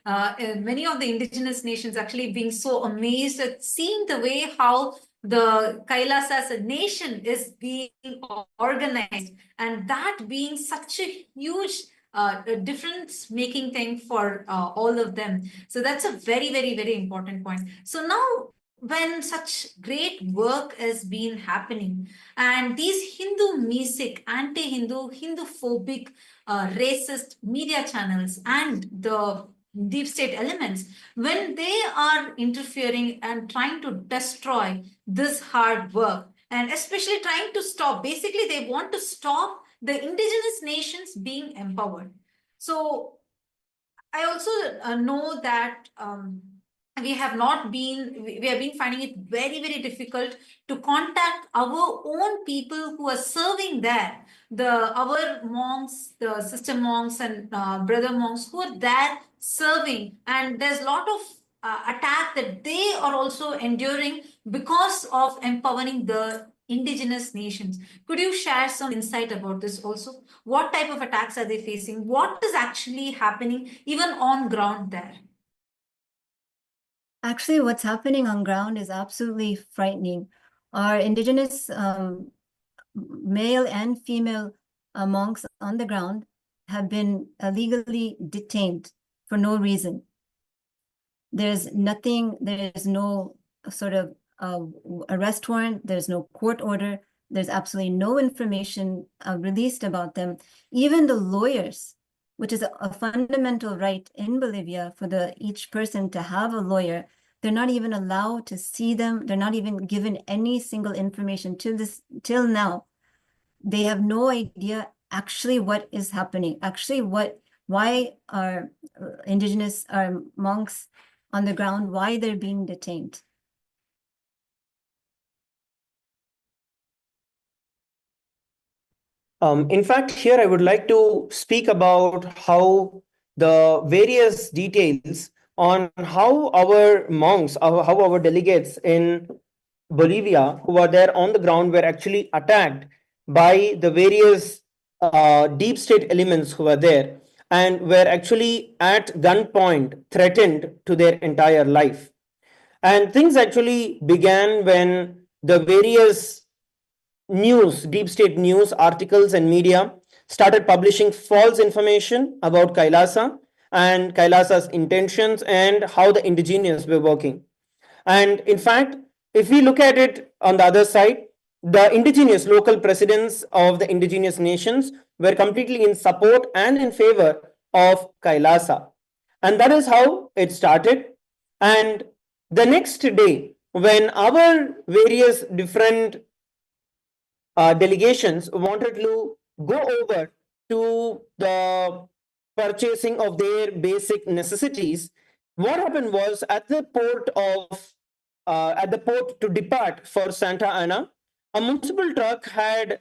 many of the indigenous nations actually being so amazed at seeing the way how the Kailasa as a nation is being organized, and that being such a huge difference-making thing for all of them. So that's a very, very, very important point. So now, when such great work has been happening, and these Hindu music, anti-Hindu, Hindu-phobic, racist media channels, and the deep state elements, when they are interfering and trying to destroy this hard work, and especially trying to stop, basically they want to stop the indigenous nations being empowered. So I also know that we have been finding it very, very difficult to contact our own people who are serving there, our monks, the sister monks and brother monks who are there serving, and there's a lot of attack that they are also enduring because of empowering the indigenous nations. Could you share some insight about this also? What type of attacks are they facing? What is actually happening even on ground there? Actually, what's happening on ground is absolutely frightening. Our indigenous male and female monks on the ground have been illegally detained for no reason. There's no sort of arrest warrant, there's no court order, there's absolutely no information released about them. Even the lawyers, which is a fundamental right in Bolivia for each person to have a lawyer, they're not even allowed to see them. They're not even given any single information till now. They have no idea actually what is happening, why our indigenous, our monks on the ground, why they're being detained. In fact, here I would like to speak about how the various details on how our monks, how our delegates in Bolivia who were there on the ground were actually attacked by the various deep state elements who were there and were actually at gunpoint threatened to their entire life. And things actually began when the various deep state news articles and media started publishing false information about Kailasa and Kailasa's intentions and how the indigenous were working. And in fact, if we look at it on the other side, the indigenous local presidents of the indigenous nations were completely in support and in favor of Kailasa. And that is how it started. And the next day, when our various different delegations wanted to go over to the purchasing of their basic necessities, what happened was at the port to depart for Santa Ana, a municipal truck had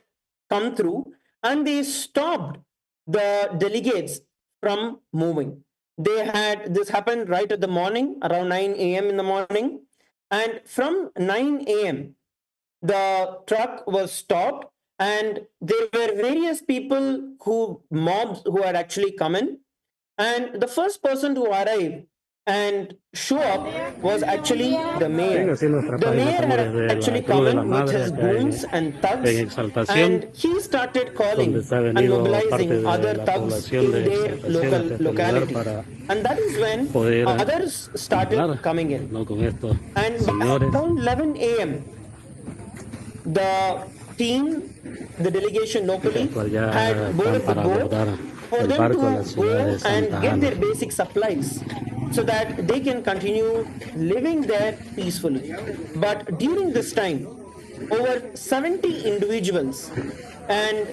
come through and they stopped the delegates from moving. This happened right at the morning, around 9 a.m. in the morning. And from 9 a.m., the truck was stopped and there were various mobs who had actually come in. And the first person to arrive and show up was actually the mayor. The mayor had actually come in with his goons and thugs, and he started calling and mobilizing other thugs in their locality. And that is when others started coming in. And by around 11 a.m., the team, the delegation locally, had boarded the boat for them to go and get their basic supplies so that they can continue living there peacefully. But during this time, over 70 individuals, and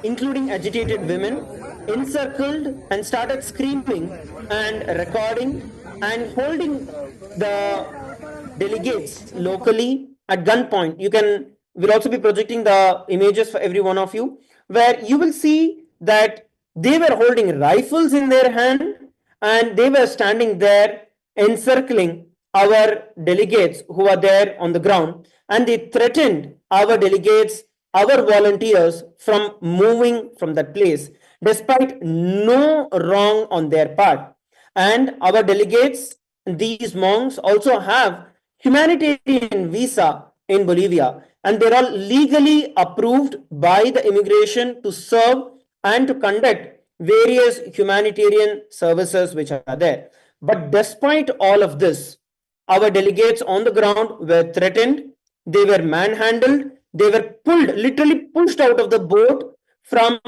including agitated women, encircled and started screaming and recording and holding the delegates locally at gunpoint. We'll also be projecting the images for every one of you, where you will see that they were holding rifles in their hand and they were standing there encircling our delegates who are there on the ground, and they threatened our delegates, our volunteers, from moving from that place despite no wrong on their part. And our delegates, these monks, also have humanitarian visa in Bolivia, and they're all legally approved by the immigration to serve and to conduct various humanitarian services which are there. But despite all of this, our delegates on the ground were threatened, they were manhandled, they were pulled, literally pushed out of the boat from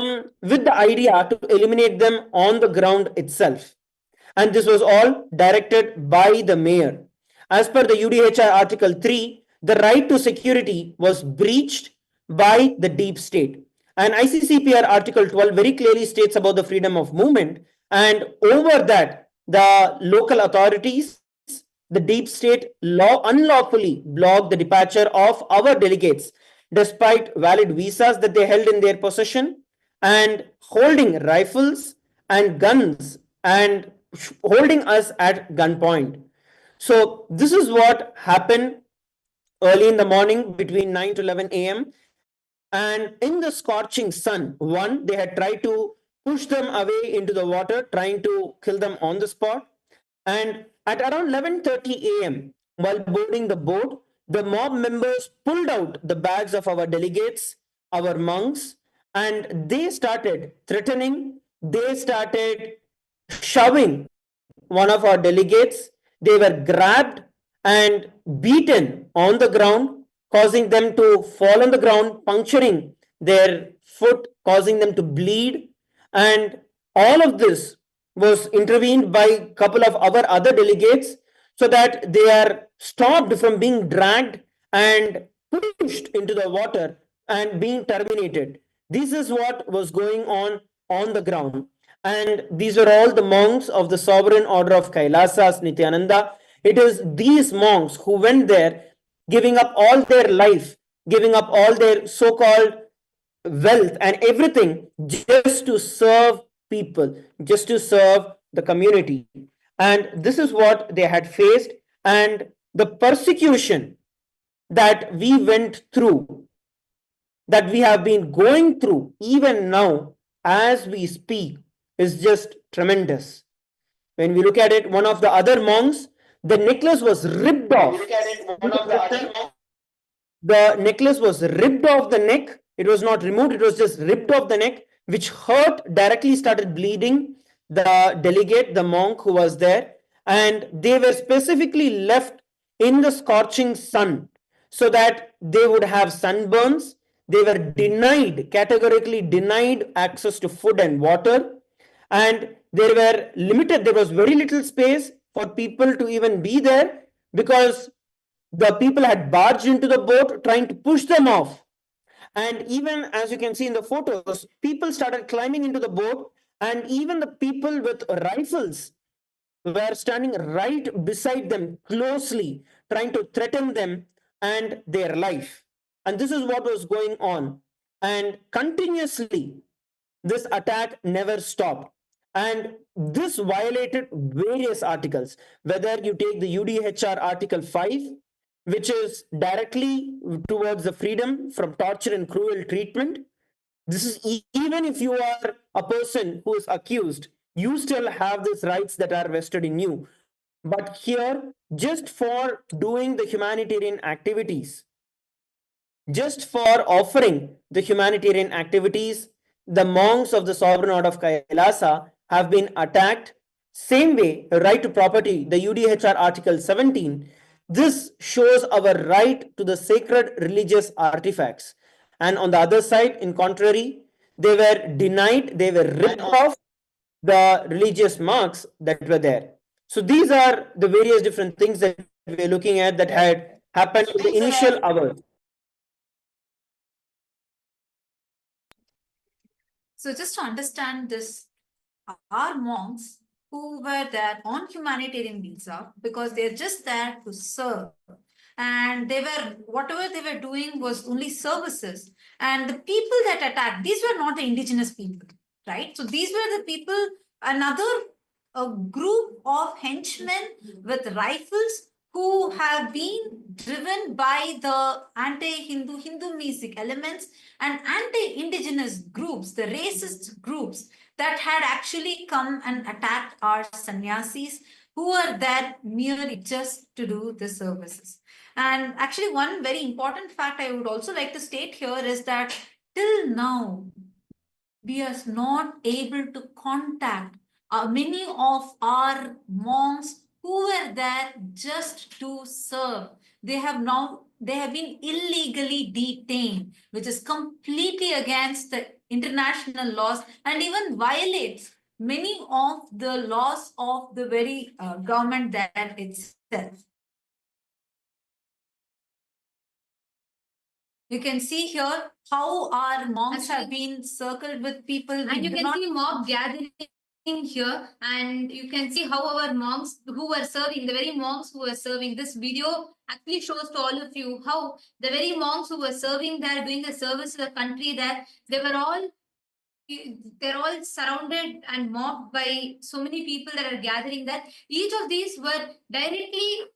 with the idea to eliminate them on the ground itself. And this was all directed by the mayor. As per the UDHR Article 3, the right to security was breached by the deep state. And ICCPR Article 12 very clearly states about the freedom of movement. And over that, the local authorities, the deep state unlawfully blocked the departure of our delegates despite valid visas that they held in their possession and holding rifles and guns and holding us at gunpoint. So this is what happened early in the morning between 9 to 11 a.m. And in the scorching sun, one, they had tried to push them away into the water, trying to kill them on the spot. And at around 11:30 a.m., while boarding the boat, the mob members pulled out the bags of our delegates, our monks, and they started threatening, they started shoving one of our delegates. They were grabbed and beaten on the ground, causing them to fall on the ground, puncturing their foot, causing them to bleed. And all of this was intervened by a couple of our other delegates so that they are stopped from being dragged and pushed into the water and being terminated. This is what was going on the ground. And these were all the monks of the sovereign order of KAILASA, Nithyananda. It is these monks who went there, giving up all their life, giving up all their so called wealth and everything just to serve people, just to serve the community. And this is what they had faced. And the persecution that we went through, that we have been going through even now as we speak, is just tremendous. When we look at it, one of the other monks, the necklace was ripped off. The necklace was ripped off the neck. It was not removed, it was just ripped off the neck, which hurt, directly started bleeding the delegate, the monk who was there. And they were specifically left in the scorching sun so that they would have sunburns. They were denied, categorically denied access to food and water. And there was very little space for people to even be there because the people had barged into the boat trying to push them off. And even as you can see in the photos, people started climbing into the boat, and even the people with rifles were standing right beside them closely, trying to threaten them and their life. And this is what was going on. And continuously, this attack never stopped. And this violated various articles, whether you take the UDHR Article 5, which is directly towards the freedom from torture and cruel treatment. This is even if you are a person who is accused, you still have these rights that are vested in you. But here, just for doing the humanitarian activities, just for offering the humanitarian activities, the monks of the sovereign order of Kailasa have been attacked. Same way, right to property, the UDHR Article 17. This shows our right to the sacred religious artifacts. And on the other side, in contrary, they were denied, they were ripped off the religious marks that were there. So these are the various different things that we're looking at that had happened in the initial hours. So just to understand this, our monks who were there on humanitarian visa because they're just there to serve, and they were, whatever they were doing was only services. And the people that attacked, these were not the indigenous people, right? So these were the people, another a group of henchmen with rifles who have been driven by the Hinduistic elements and anti-indigenous groups, the racist groups that had actually come and attacked our sannyasis who were there merely just to do the services. And actually, one very important fact I would also like to state here is that till now, we are not able to contact many of our monks who were there just to serve. They have been illegally detained, which is completely against the international laws and even violates many of the laws of the very government there itself. You can see here how our monks have been circled with people. And you can see mob gathering here, and you can see how our monks who were serving, the very monks who were serving, this video actually shows to all of you how the very monks who were serving there, doing the service to the country there, they're all surrounded and mobbed by so many people that are gathering that each of these were directly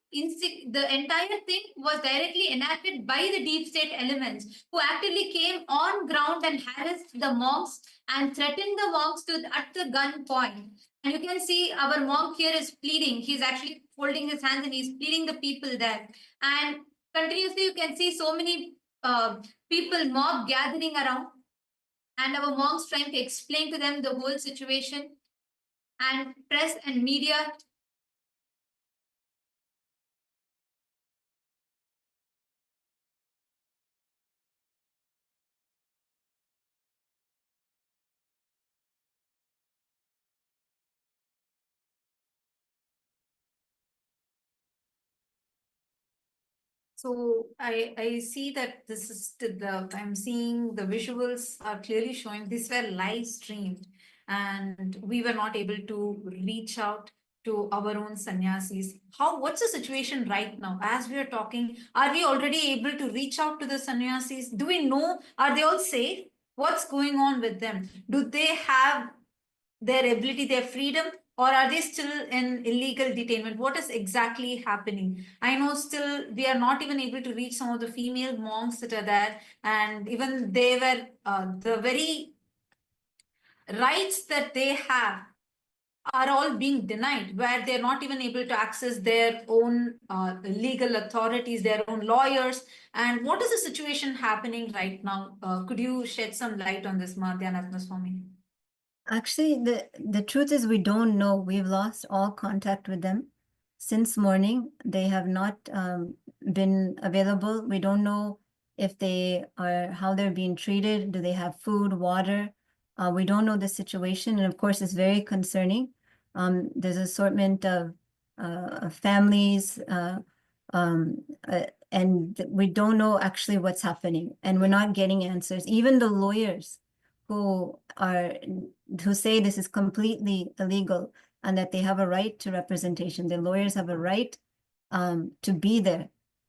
the entire thing was directly enacted by the deep state elements who actively came on ground and harassed the monks and threatened the monks at the gun point. And you can see our monk here is pleading. He's actually folding his hands and he's pleading the people there. And continuously you can see so many people, mob gathering around, and our monks trying to explain to them the whole situation, and press and media. So I see that this is I'm seeing the visuals are clearly showing these were live streamed and we were not able to reach out to our own sannyasis. What's the situation right now? As we are talking, are we already able to reach out to the sannyasis? Do we know, are they all safe? What's going on with them? Do they have their ability, their freedom, or are they still in illegal detainment? What is exactly happening? I know still we are not even able to reach some of the female monks that are there, and even they were the very rights that they have are all being denied, where they're not even able to access their own legal authorities, their own lawyers. And what is the situation happening right now? Could you shed some light on this, Nithyananda Swami? Actually, the truth is we don't know. We've lost all contact with them since morning. They have not been available. We don't know if how they're being treated. Do they have food, water? We don't know the situation. And of course, it's very concerning. There's an assortment of families, and we don't know actually what's happening. And we're not getting answers. Even the lawyers who say this is completely illegal and that they have a right to representation. The lawyers have a right to be there.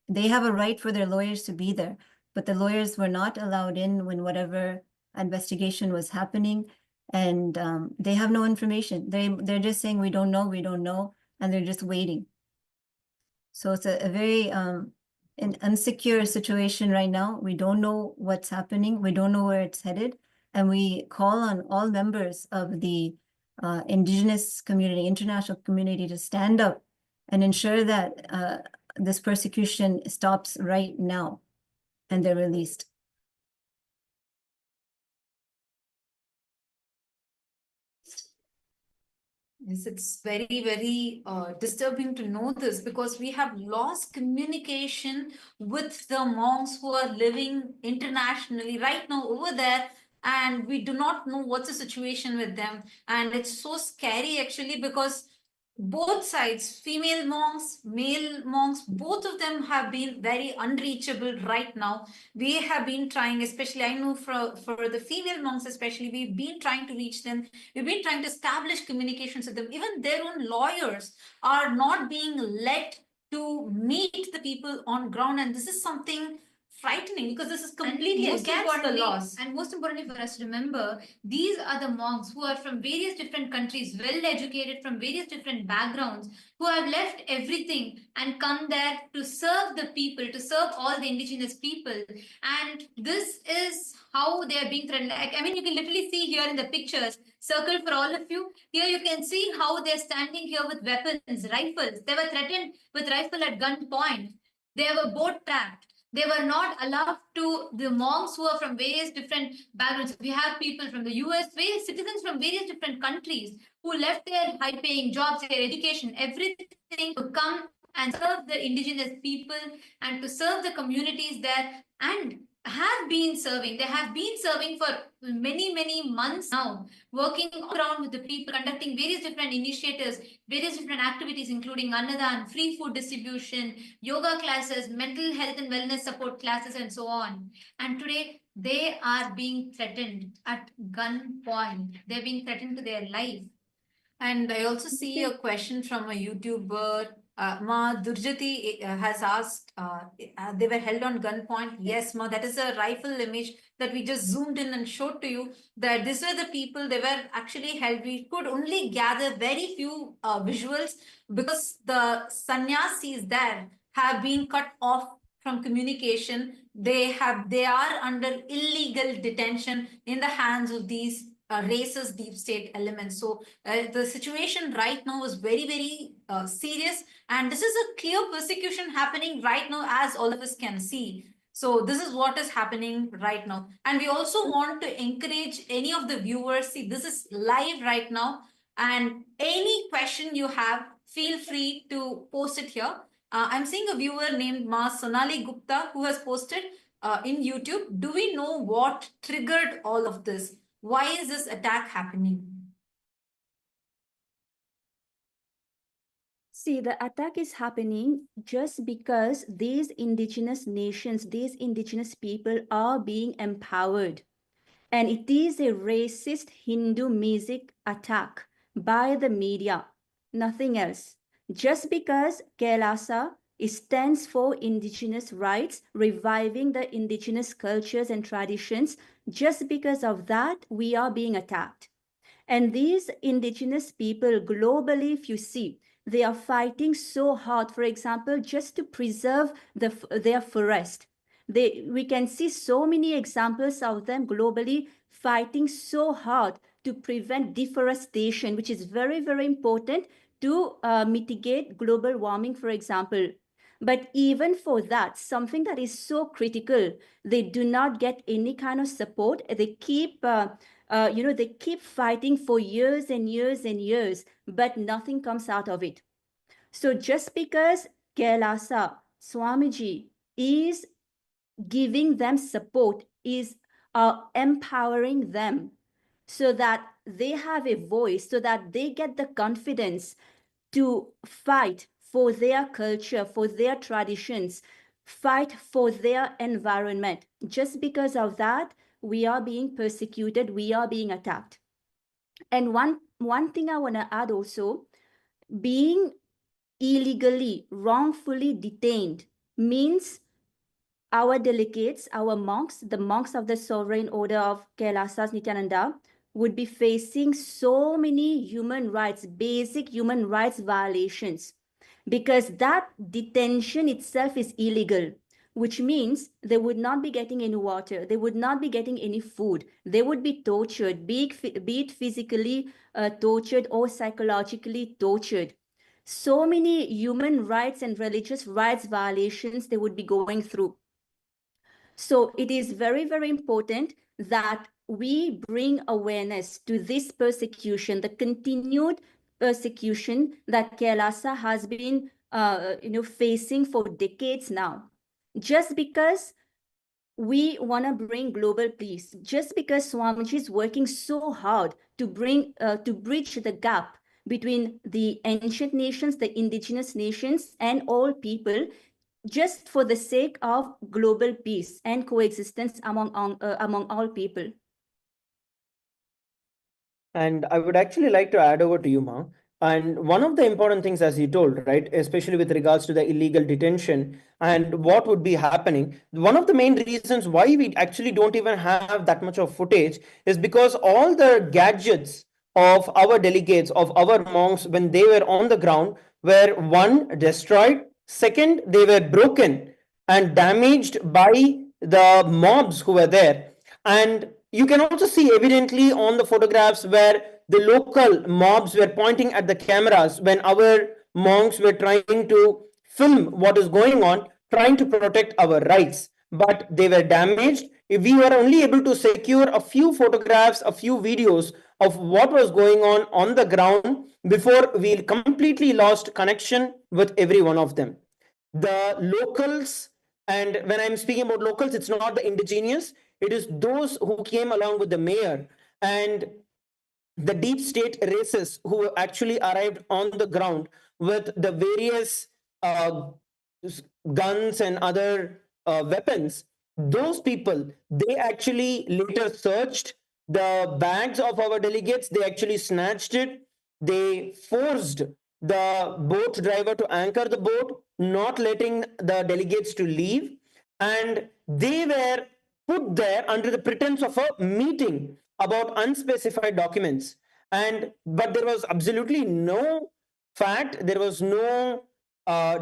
They have a right for their lawyers to be there, but the lawyers were not allowed in when whatever investigation was happening, and they have no information. They're just saying we don't know, and they're just waiting. So it's a very an insecure situation right now. We don't know what's happening. We don't know where it's headed. And we call on all members of the indigenous community, international community, to stand up and ensure that this persecution stops right now and they're released. Yes, it's very, very disturbing to know this because we have lost communication with the monks who are living internationally right now over there, and we do not know what's the situation with them. And it's so scary actually because both sides, female monks, male monks, both of them have been very unreachable right now. We have been trying, especially I know for the female monks especially, we've been trying to reach them. We've been trying to establish communications with them. Even their own lawyers are not being let to meet the people on ground. And this is something frightening because this is And completely most against the importantly- laws. And most importantly for us to remember, these are the monks who are from various different countries, well educated from various different backgrounds, who have left everything and come there to serve the people, to serve all the indigenous people. And this is how they are being threatened. Like, I mean, you can literally see here in the pictures, circled for all of you. Here you can see how they're standing here with weapons, rifles. They were threatened with rifle at gunpoint. They were boat trapped. They were not allowed to, the monks who are from various different backgrounds. We have people from the US, various citizens from various different countries who left their high-paying jobs, their education, everything to come and serve the indigenous people and to serve the communities there, and have been serving. They have been serving for many, many months now, working around with the people, conducting various different initiatives, various different activities, including Annadan, free food distribution, yoga classes, mental health and wellness support classes, and so on. And today, they are being threatened at gunpoint. They're being threatened to their life. And I also see a question from a YouTuber. Ma Durjati has asked, they were held on gunpoint. Yes, Ma, that is a rifle image that we just zoomed in and showed to you, that these were the people, they were actually held. We could only gather very few visuals because the sannyasis there have been cut off from communication. They are under illegal detention in the hands of these racist deep state elements. So the situation right now is very, very serious. And this is a clear persecution happening right now, as all of us can see. So this is what is happening right now. And we also want to encourage any of the viewers, see, this is live right now. And any question you have, feel free to post it here. I'm seeing a viewer named Ma Sonali Gupta who has posted in YouTube. Do we know what triggered all of this? Why is this attack happening? See, the attack is happening just because these indigenous nations, these indigenous people are being empowered. And it is a racist Hindu music attack by the media, nothing else. Just because KAILASA stands for indigenous rights, reviving the indigenous cultures and traditions, just because of that, we are being attacked. And these indigenous people globally, if you see, they are fighting so hard, for example, just to preserve their forest. We can see so many examples of them globally fighting so hard to prevent deforestation, which is very, very important to mitigate global warming, for example. But even for that, something that is so critical, they do not get any kind of support. They keep, they keep fighting for years and years and years, but nothing comes out of it. So just because KAILASA, Swamiji is giving them support, is empowering them so that they have a voice, so that they get the confidence to fight for their culture, for their traditions, fight for their environment. Just because of that, we are being persecuted, we are being attacked. And one thing I want to add also, being illegally, wrongfully detained means our delegates, our monks, the monks of the Sovereign Order of KAILASA's Nithyananda, would be facing so many human rights, basic human rights violations, because that detention itself is illegal, which means they would not be getting any water, they would not be getting any food, they would be tortured, be it physically tortured or psychologically tortured. So many human rights and religious rights violations they would be going through. So it is very, very important that we bring awareness to this persecution, the continued persecution that KAILASA has been facing for decades now. Just because we want to bring global peace, just because Swamiji is working so hard to bridge the gap between the ancient nations, the indigenous nations, and all people, just for the sake of global peace and coexistence among all people. And I would actually like to add over to you, Ma. And one of the important things, as you told, right, especially with regards to the illegal detention and what would be happening, one of the main reasons why we actually don't even have that much of footage is because all the gadgets of our delegates, of our monks, when they were on the ground, were one, destroyed, second, they were broken and damaged by the mobs who were there. And you can also see evidently on the photographs where the local mobs were pointing at the cameras when our monks were trying to film what is going on, trying to protect our rights. But they were damaged. We were only able to secure a few photographs, a few videos of what was going on the ground before we completely lost connection with every one of them. The locals, and when I'm speaking about locals, it's not the indigenous, it is those who came along with the mayor and the deep state races who actually arrived on the ground with the various guns and other weapons. Those people, they actually later searched the bags of our delegates, they actually snatched it, they forced the boat driver to anchor the boat, not letting the delegates to leave, and they were put there under the pretense of a meeting about unspecified documents. And but there was absolutely no fact, there was no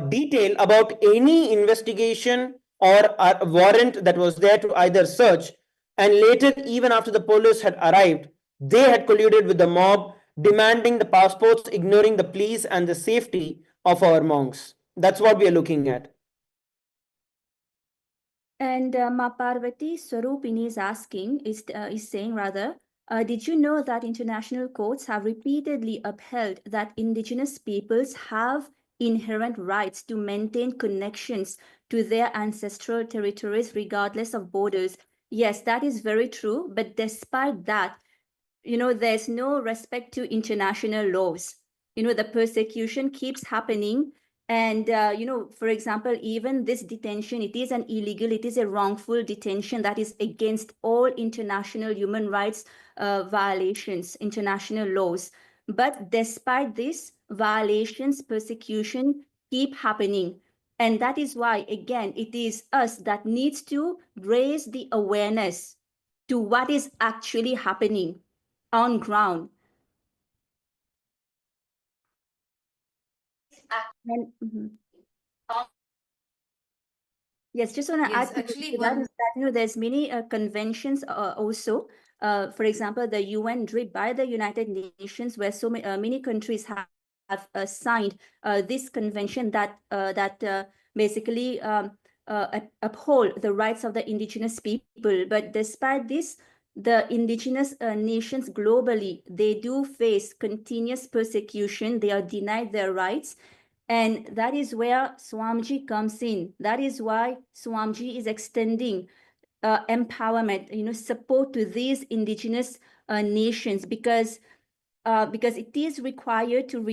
detail about any investigation or a warrant that was there to either search. And later, even after the police had arrived, they had colluded with the mob, demanding the passports, ignoring the pleas and the safety of our monks. That's what we are looking at. And Parvati Swarupini is asking, is saying rather, did you know that international courts have repeatedly upheld that indigenous peoples have inherent rights to maintain connections to their ancestral territories regardless of borders? Yes, that is very true. But despite that, there's no respect to international laws. The persecution keeps happening. And, for example, even this detention, it is an illegal, it is a wrongful detention that is against all international human rights violations, international laws. But despite this, violations, persecution keep happening. And that is why, again, it is us that needs to raise the awareness to what is actually happening on ground. And, yes, just want to Yes, add to actually that is that there's many conventions also. For example, the UN DRIP by the United Nations, where so many countries have signed this convention that basically uphold the rights of the indigenous people. But despite this, the indigenous nations globally, they do face continuous persecution. They are denied their rights. And that is where Swamiji comes in. That is why Swamiji is extending empowerment, support to these indigenous nations, because it is required to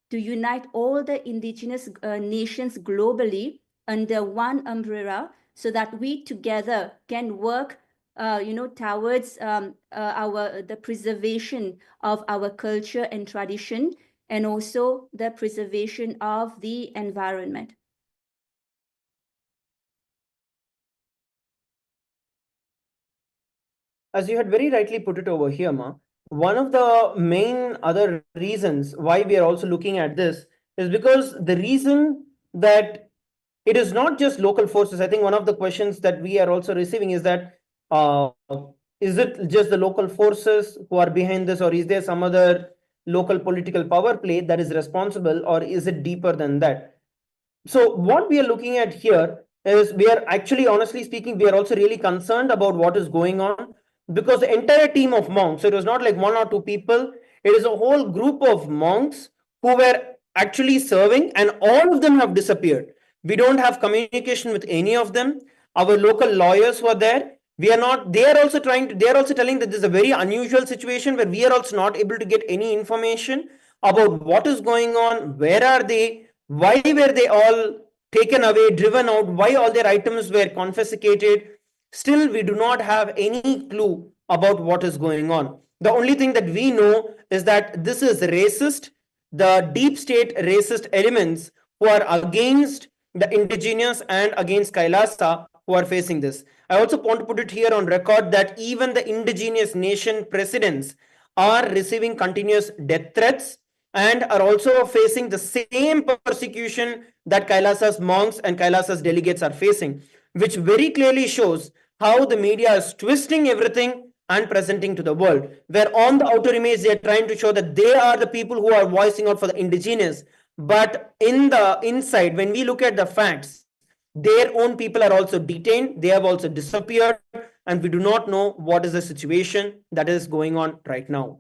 unite all the indigenous nations globally under one umbrella, so that we together can work towards the preservation of our culture and tradition, and also the preservation of the environment. As you had very rightly put it over here, Ma, one of the main other reasons why we are also looking at this is because the reason that it is not just local forces. I think one of the questions that we are also receiving is that is it just the local forces who are behind this, or is there some other local political power play that is responsible, or is it deeper than that? So what we are looking at here is, we are actually, honestly speaking, we are also really concerned about what is going on, because the entire team of monks, so it was not like one or two people, it is a whole group of monks who were actually serving, and all of them have disappeared. We don't have communication with any of them. Our local lawyers were there. We are not, they are also telling that this is a very unusual situation where we are also not able to get any information about what is going on, where are they, why were they all taken away, driven out, why all their items were confiscated. Still, we do not have any clue about what is going on. The only thing that we know is that this is racist. the deep state racist elements who are against the indigenous and against Kailasa who are facing this. I also want to put it here on record that even the indigenous nation presidents are receiving continuous death threats and are also facing the same persecution that Kailasa's monks and Kailasa's delegates are facing, which very clearly shows how the media is twisting everything and presenting to the world, where on the outer image they are trying to show that they are the people who are voicing out for the indigenous, but in the inside, when we look at the facts, their own people are also detained, they have also disappeared, and we do not know what is the situation that is going on right now.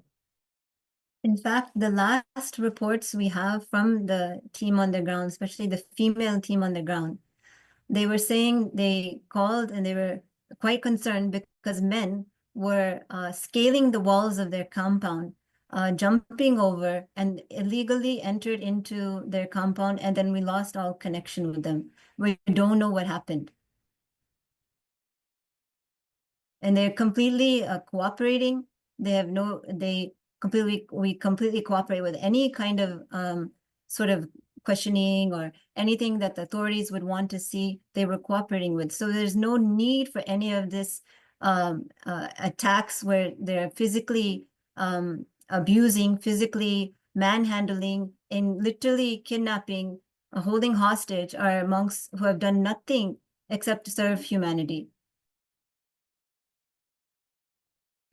In fact, the last reports we have from the team on the ground, especially the female team on the ground, they were saying they called and they were quite concerned because men were scaling the walls of their compound, jumping over and illegally entered into their compound, and then we lost all connection with them. We don't know what happened. And they're completely cooperating. We completely cooperate with any kind of sort of questioning or anything that the authorities would want to see, they were cooperating with. So there's no need for any of this attacks where they're physically abusing, physically manhandling, and literally kidnapping, holding hostage our monks who have done nothing except to serve humanity.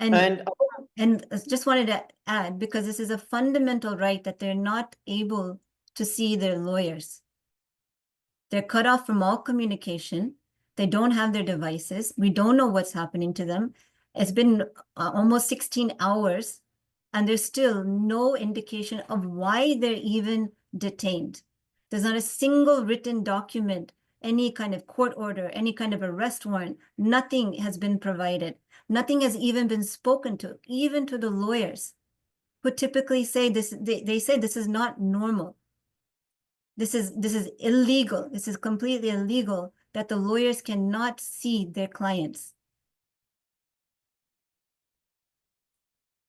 And just wanted to add, because this is a fundamental right that they're not able to see their lawyers. They're cut off from all communication. They don't have their devices. We don't know what's happening to them. It's been almost 16 hours, and there's still no indication of why they're even detained. There's not a single written document, any kind of court order, any kind of arrest warrant. Nothing has been provided. Nothing has even been spoken to, even to the lawyers, who typically say this. They say this is not normal. This is illegal. This is completely illegal that the lawyers cannot see their clients.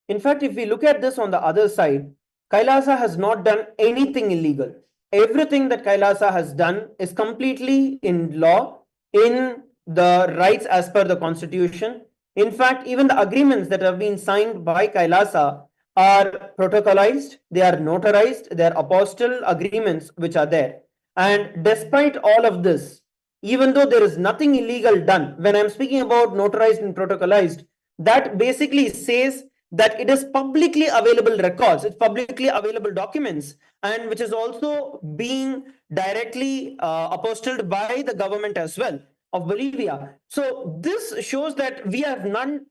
In fact, if we look at this on the other side, Kailasa has not done anything illegal. Everything that Kailasa has done is completely in law, in the rights as per the constitution. In fact, even the agreements that have been signed by Kailasa are protocolized, they are notarized, they are apostle agreements which are there. And despite all of this, even though there is nothing illegal done, when I'm speaking about notarized and protocolized, that basically says that it is publicly available records, it's publicly available documents, and which is also being directly apostilled by the government as well of Bolivia. So this shows that we have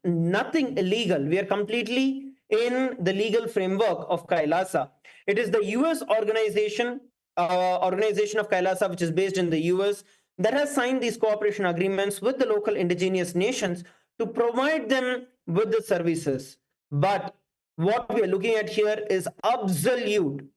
nothing illegal. We are completely in the legal framework of Kailasa. It is the US organization of Kailasa, which is based in the US, that has signed these cooperation agreements with the local indigenous nations to provide them with the services. But what we are looking at here is absolute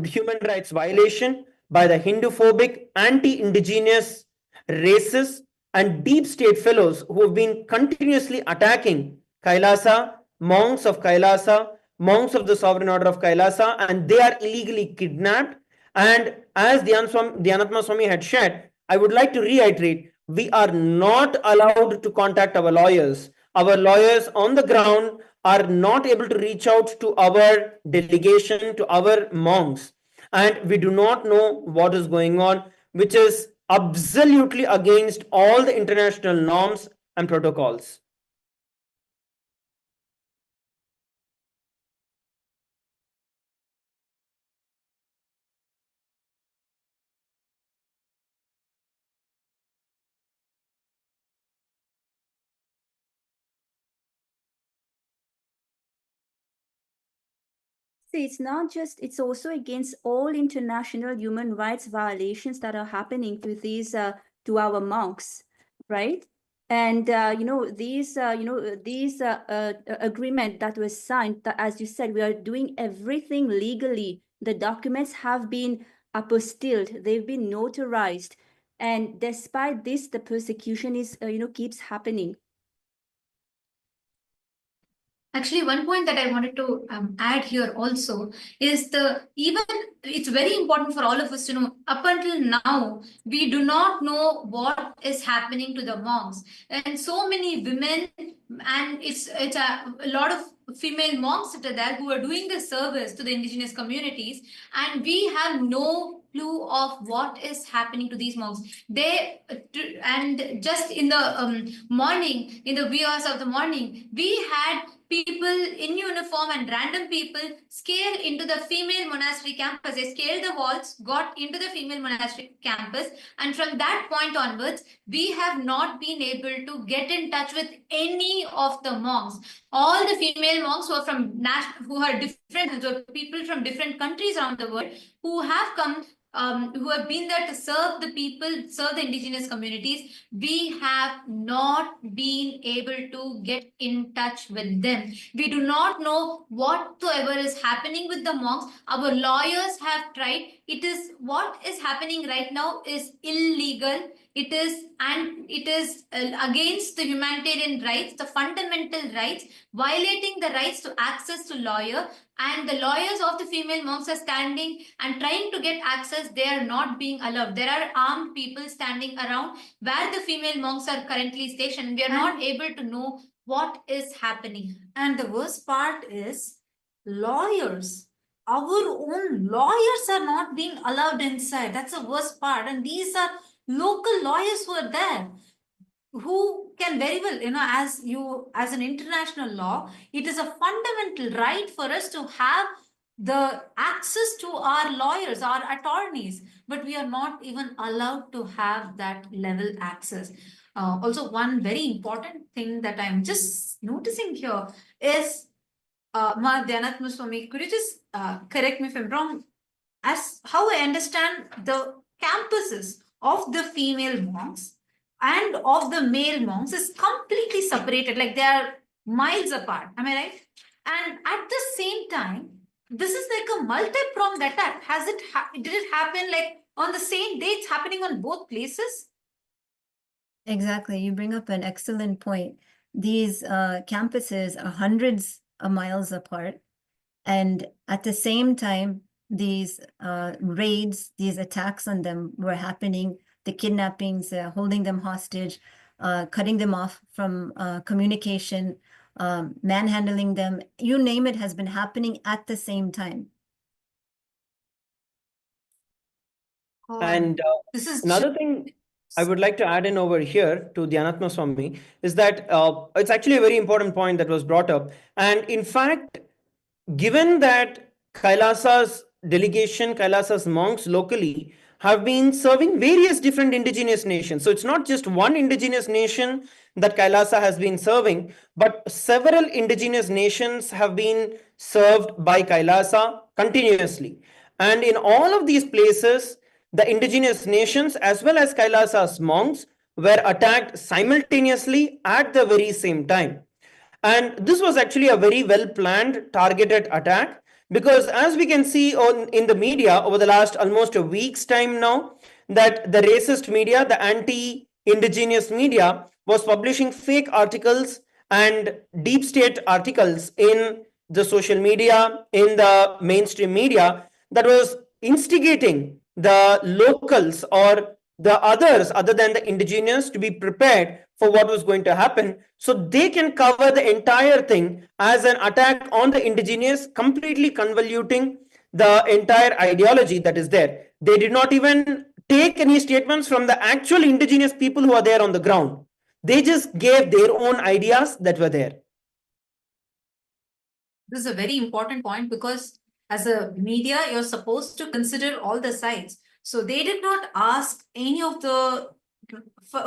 human rights violation by the Hindu-phobic, anti-indigenous, racist, and deep state fellows who have been continuously attacking Kailasa, monks of Kailasa, monks of the Sovereign Order of Kailasa, and they are illegally kidnapped. And as Dhyanatma Swami had shared, I would like to reiterate, we are not allowed to contact our lawyers. Our lawyers on the ground are not able to reach out to our delegation, to our monks. And we do not know what is going on, which is absolutely against all the international norms and protocols. See, it's also against all international human rights violations that are happening to these, to our monks, right? And, these agreement that was signed, that, as you said, we are doing everything legally. The documents have been apostilled, they've been notarized. And despite this, the persecution is, keeps happening. Actually, one point that I wanted to add here also is it's very important for all of us to know, up until now, we do not know what is happening to the monks. And so many women, and it's a lot of female monks that are there who are doing the service to the indigenous communities, and we have no clue of what is happening to these monks. And just in the morning, in the wee hours of the morning, we had people in uniform and random people scale into the female monastery campus. They scaled the walls, got into the female monastery campus, and from that point onwards, we have not been able to get in touch with any of the monks. All the female monks who are different, who are people from different countries around the world, who have come, who have been there to serve the people, serve the indigenous communities, we have not been able to get in touch with them. We do not know whatsoever is happening with the monks. Our lawyers have tried. What is happening right now is illegal. It is against the humanitarian rights, the fundamental rights, violating the rights to access to lawyer. And the lawyers of the female monks are standing and trying to get access. They are not being allowed. There are armed people standing around where the female monks are currently stationed. We are not able to know what is happening. And the worst part is lawyers. Our own lawyers are not being allowed inside. That's the worst part. And these are local lawyers who are there, who can very well, as an international law, it is a fundamental right for us to have the access to our lawyers, our attorneys, but we are not even allowed to have that level access. Also, one very important thing that I'm just noticing here is, Nithyananda Swami, could you just correct me if I'm wrong? As how I understand, the campuses of the female monks and of the male monks is completely separated, like they are miles apart. Am I right? And at the same time, this is like a multi-pronged attack. Did it happen like on the same day? It's happening on both places? Exactly. You bring up an excellent point. These campuses are hundreds of miles apart. And at the same time, these raids, these attacks on them were happening, the kidnappings, holding them hostage, cutting them off from communication, manhandling them, you name it, has been happening at the same time. And This is another thing I would like to add in over here to Dhyanatma Swami is that it's actually a very important point that was brought up. And in fact, given that Kailasa's delegation, Kailasa's monks locally have been serving various different indigenous nations. So it's not just one indigenous nation that Kailasa has been serving, but several indigenous nations have been served by Kailasa continuously. And in all of these places, the indigenous nations as well as Kailasa's monks were attacked simultaneously at the very same time. And this was actually a very well planned, targeted attack, because as we can see in the media over the last almost a week's time now, that the racist media, the anti-indigenous media, was publishing fake articles and deep state articles in the social media, in the mainstream media, that was instigating the locals or the others other than the indigenous to be prepared for what was going to happen, so they can cover the entire thing as an attack on the indigenous, completely convoluting the entire ideology that is there. They did not even take any statements from the actual indigenous people who are there on the ground. They just gave their own ideas that were there. This is a very important point, because as a media, you're supposed to consider all the sides. So they did not ask any of the,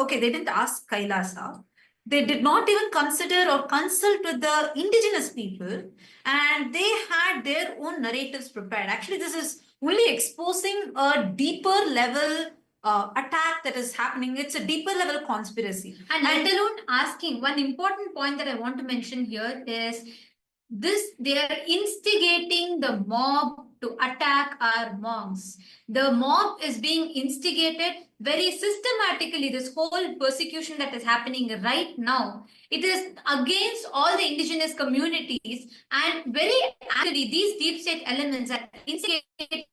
they didn't ask Kailasa. They did not even consider or consult with the indigenous people, and they had their own narratives prepared. Actually, this is only exposing a deeper level attack that is happening. It's a deeper level conspiracy. And let alone asking, one important point that I want to mention here is this: they are instigating the mob to attack our monks. The mob is being instigated very systematically. This whole persecution that is happening right now, it is against all the indigenous communities, and very actually these deep state elements are instigating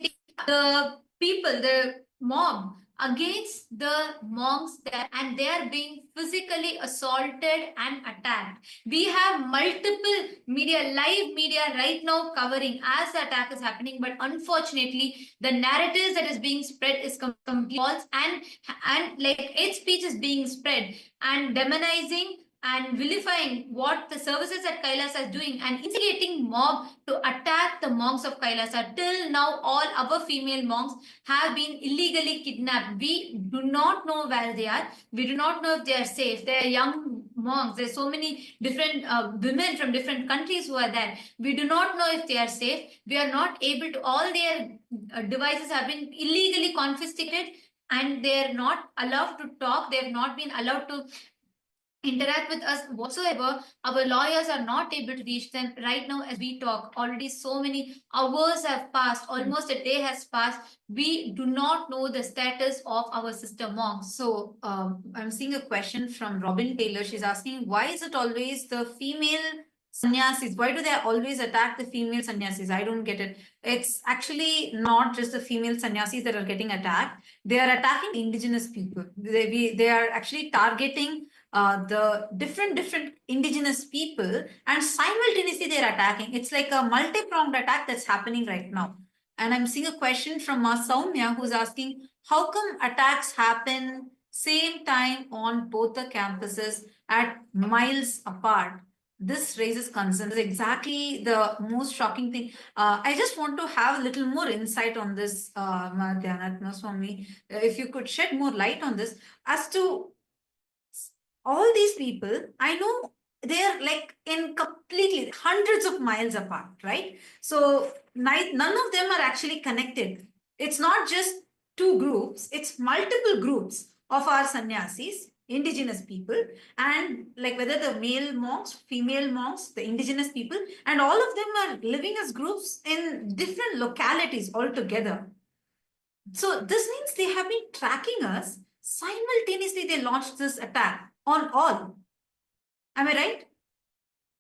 the people, the mob, against the monks there, and they are being physically assaulted and attacked. We have multiple media, live media right now covering as the attack is happening, but unfortunately the narratives that is being spread is completely false, and like hate speech is being spread and demonizing and vilifying what the services at Kailasa is doing and instigating mob to attack the monks of Kailasa. Till now, all our female monks have been illegally kidnapped. We do not know where they are. We do not know if they are safe. They are young monks. There's so many different women from different countries who are there. We do not know if they are safe. We are not able to, all their devices have been illegally confiscated and they are not allowed to talk. They have not been allowed to interact with us whatsoever. Our lawyers are not able to reach them right now as we talk. Already so many hours have passed, almost a day has passed. We do not know the status of our sister monks. So I'm seeing a question from Robin Taylor. She's asking, why is it always the female sannyasis? Why do they always attack the female sannyasis? I don't get it. It's actually not just the female sannyasis that are getting attacked. They are attacking indigenous people. They are actually targeting the different indigenous people, and simultaneously they're attacking. It's like a multi-pronged attack that's happening right now. And I'm seeing a question from Soumya who's asking, how come attacks happen same time on both the campuses at miles apart? This raises concerns. Exactly the most shocking thing. I just want to have a little more insight on this, Swami. If you could shed more light on this as to all these people. I know they're like in completely hundreds of miles apart, right? So none of them are actually connected. It's not just two groups, it's multiple groups of our sannyasis, indigenous people, and like whether the male monks, female monks, the indigenous people, and all of them are living as groups in different localities altogether. So this means they have been tracking us. Simultaneously, they launched this attack on all. Am I right?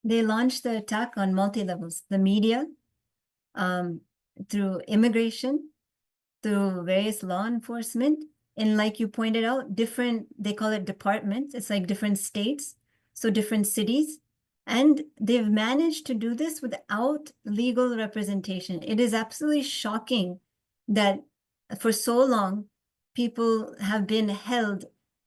They launched the attack on multi-levels, the media, through immigration, through various law enforcement, and like you pointed out, different, they call it departments. It's like different states, so different cities. And they've managed to do this without legal representation. It is absolutely shocking that for so long, people have been held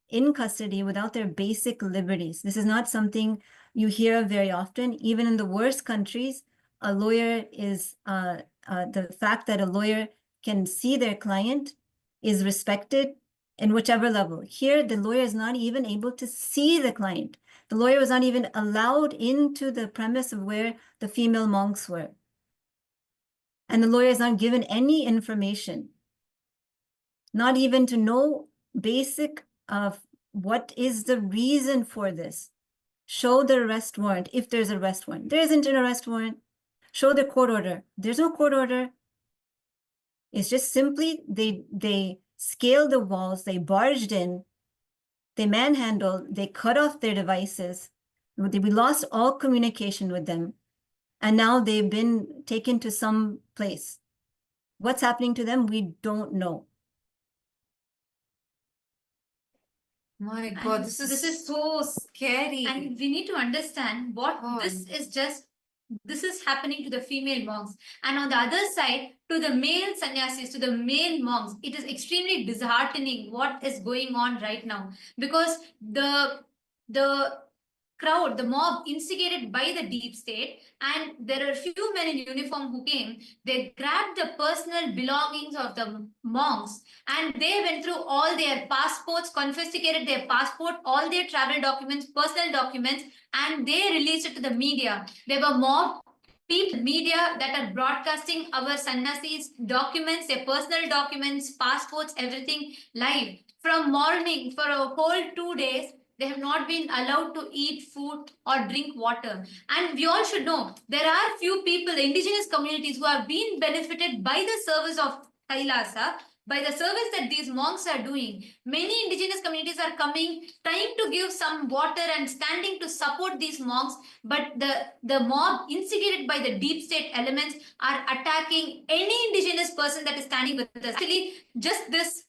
in custody without their basic liberties. This is not something you hear very often. Even in the worst countries, a lawyer is, the fact that a lawyer can see their client is respected in whichever level. Here, the lawyer is not even able to see the client. The lawyer was not even allowed into the premise of where the female monks were. And the lawyer is not given any information, not even to know basic of what is the reason for this. Show the arrest warrant if there's an arrest warrant. There isn't an arrest warrant. Show the court order. There's no court order. It's just simply they scaled the walls, they barged in, they manhandled, they cut off their devices. We lost all communication with them. And now they've been taken to some place. What's happening to them, we don't know. My God, this is so scary. And we need to understand what this is happening to the female monks. And on the other side, to the male sannyasis, to the male monks, it is extremely disheartening what is going on right now. Because the crowd, the mob instigated by the deep state, and there are few men in uniform who came, they grabbed the personal belongings of the monks and they went through all their passports, confiscated their passport, all their travel documents, personal documents, and they released it to the media. There were mob people, media that are broadcasting our sannyasis documents, their personal documents, passports, everything live. From morning for a whole 2 days, they have not been allowed to eat food or drink water. And we all should know there are few people, indigenous communities, who have been benefited by the service of Kailasa, by the service that these monks are doing. Many indigenous communities are coming, trying to give some water and standing to support these monks, but the mob instigated by the deep state elements are attacking any indigenous person that is standing with us. Actually, just this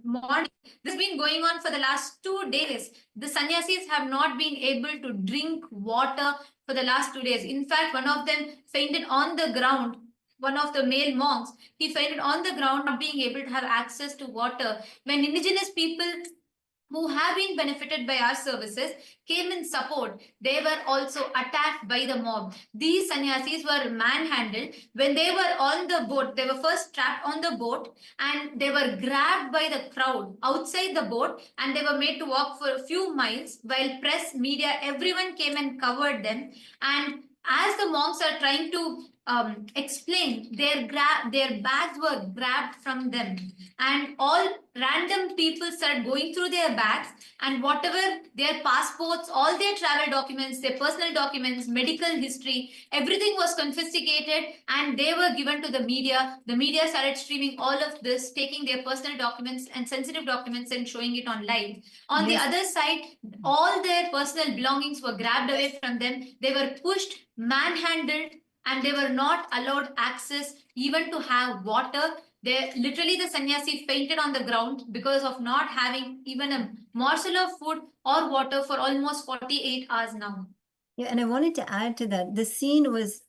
morning, this has been going on for the last 2 days. The sannyasis have not been able to drink water for the last 2 days. In fact, one of them fainted on the ground. One of the male monks, he fainted on the ground, not being able to have access to water. When indigenous people who have been benefited by our services came in support, they were also attacked by the mob. These sannyasis were manhandled. When they were on the boat, they were first trapped on the boat and they were grabbed by the crowd outside the boat and they were made to walk for a few miles while press, media, everyone came and covered them. And as the monks are trying to explain, their bags were grabbed from them and all random people started going through their bags and whatever their passports, all their travel documents, their personal documents, medical history, everything was confiscated and they were given to the media. The media started streaming all of this, taking their personal documents and sensitive documents and showing it on live. On the other side, all their personal belongings were grabbed away from them. They were pushed, manhandled, and they were not allowed access even to have water. They literally, the sannyasi fainted on the ground because of not having even a morsel of food or water for almost 48 hours now. Yeah, and I wanted to add to that. The scene was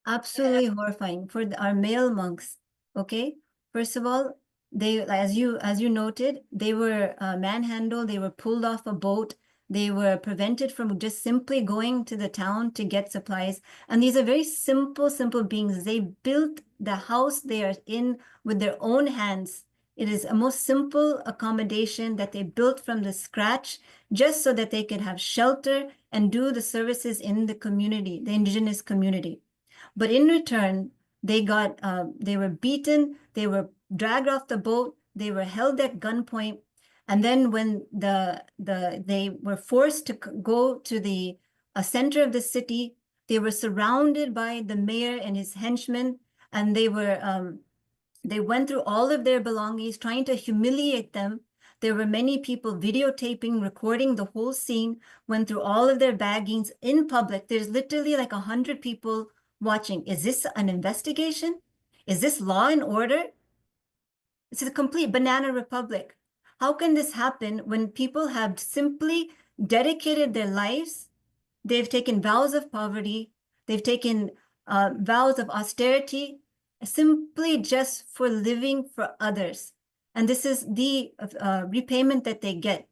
absolutely horrifying for our male monks. Okay, first of all, they, as you noted, they were manhandled. They were pulled off a boat. They were prevented from just simply going to the town to get supplies. And these are very simple beings. They built the house they are in with their own hands. It is a most simple accommodation that they built from the scratch, just so that they could have shelter and do the services in the community, the indigenous community. But in return, they were beaten, they were dragged off the boat, they were held at gunpoint. And then when they were forced to go to the center of the city, they were surrounded by the mayor and his henchmen, and they went through all of their belongings, trying to humiliate them. There were many people videotaping, recording the whole scene, went through all of their baggings in public. There's literally like 100 people watching. Is this an investigation? Is this law and order? It's a complete banana republic. How can this happen when people have simply dedicated their lives? They've taken vows of poverty. They've taken vows of austerity, simply just for living for others. And this is the repayment that they get.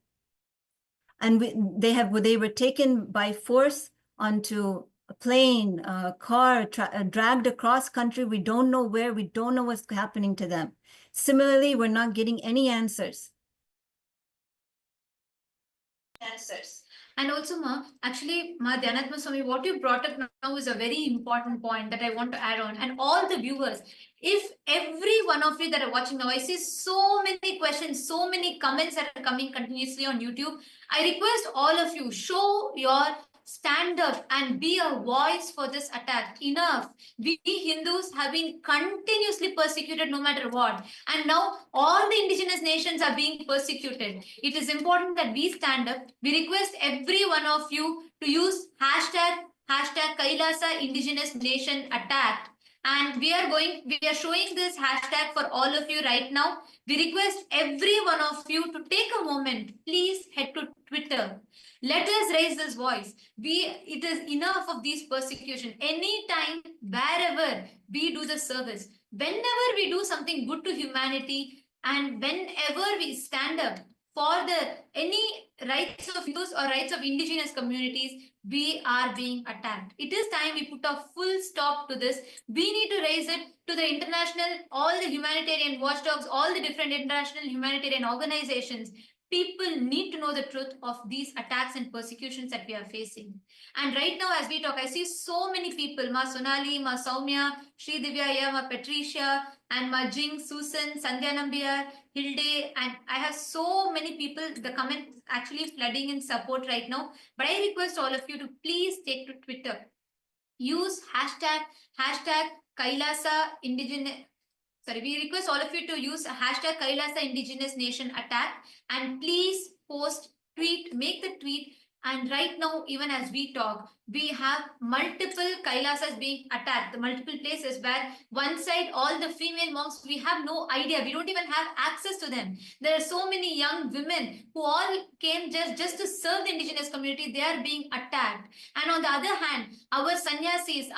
And they were taken by force onto a plane, a car, dragged across country. We don't know where, we don't know what's happening to them. Similarly, we're not getting any answers. And also, actually, Dhyanatma Swami, what you brought up now is a very important point that I want to add on. And all the viewers, if every one of you that are watching now, I see so many questions, so many comments that are coming continuously on YouTube. I request all of you, show your stand up and be a voice for this attack. Enough. We Hindus have been continuously persecuted no matter what. And now all the indigenous nations are being persecuted. It is important that we stand up. We request every one of you to use hashtag Kailasa Indigenous Nation Attack. And we are showing this hashtag for all of you right now. We request every one of you to take a moment. Please head to Twitter. Let us raise this voice. It is enough of these persecution. Anytime, wherever we do the service, whenever we do something good to humanity, and whenever we stand up for any rights of Hindus or rights of indigenous communities, we are being attacked. It is time we put a full stop to this. We need to raise it to the international, all the humanitarian watchdogs, all the different international humanitarian organizations. People need to know the truth of these attacks and persecutions that we are facing. And right now, as we talk, I see so many people, Ma Sonali, Ma Soumya, Sri Divya, Ma Patricia, and Ma Jing, Susan, Sandhya Nambiar, Hilde, and I have so many many people, the comments actually flooding in support right now. But I request all of you to please take to Twitter. Use hashtag KAILASA Indigenous. Sorry, we request all of you to use hashtag KAILASA Indigenous Nation Attack, and please post, tweet, make the tweet. And right now, even as we talk, we have multiple Kailasas being attacked, the multiple places where one side, all the female monks, we have no idea. We don't even have access to them. There are so many young women who all came just to serve the indigenous community. They are being attacked. And on the other hand, our sannyasis,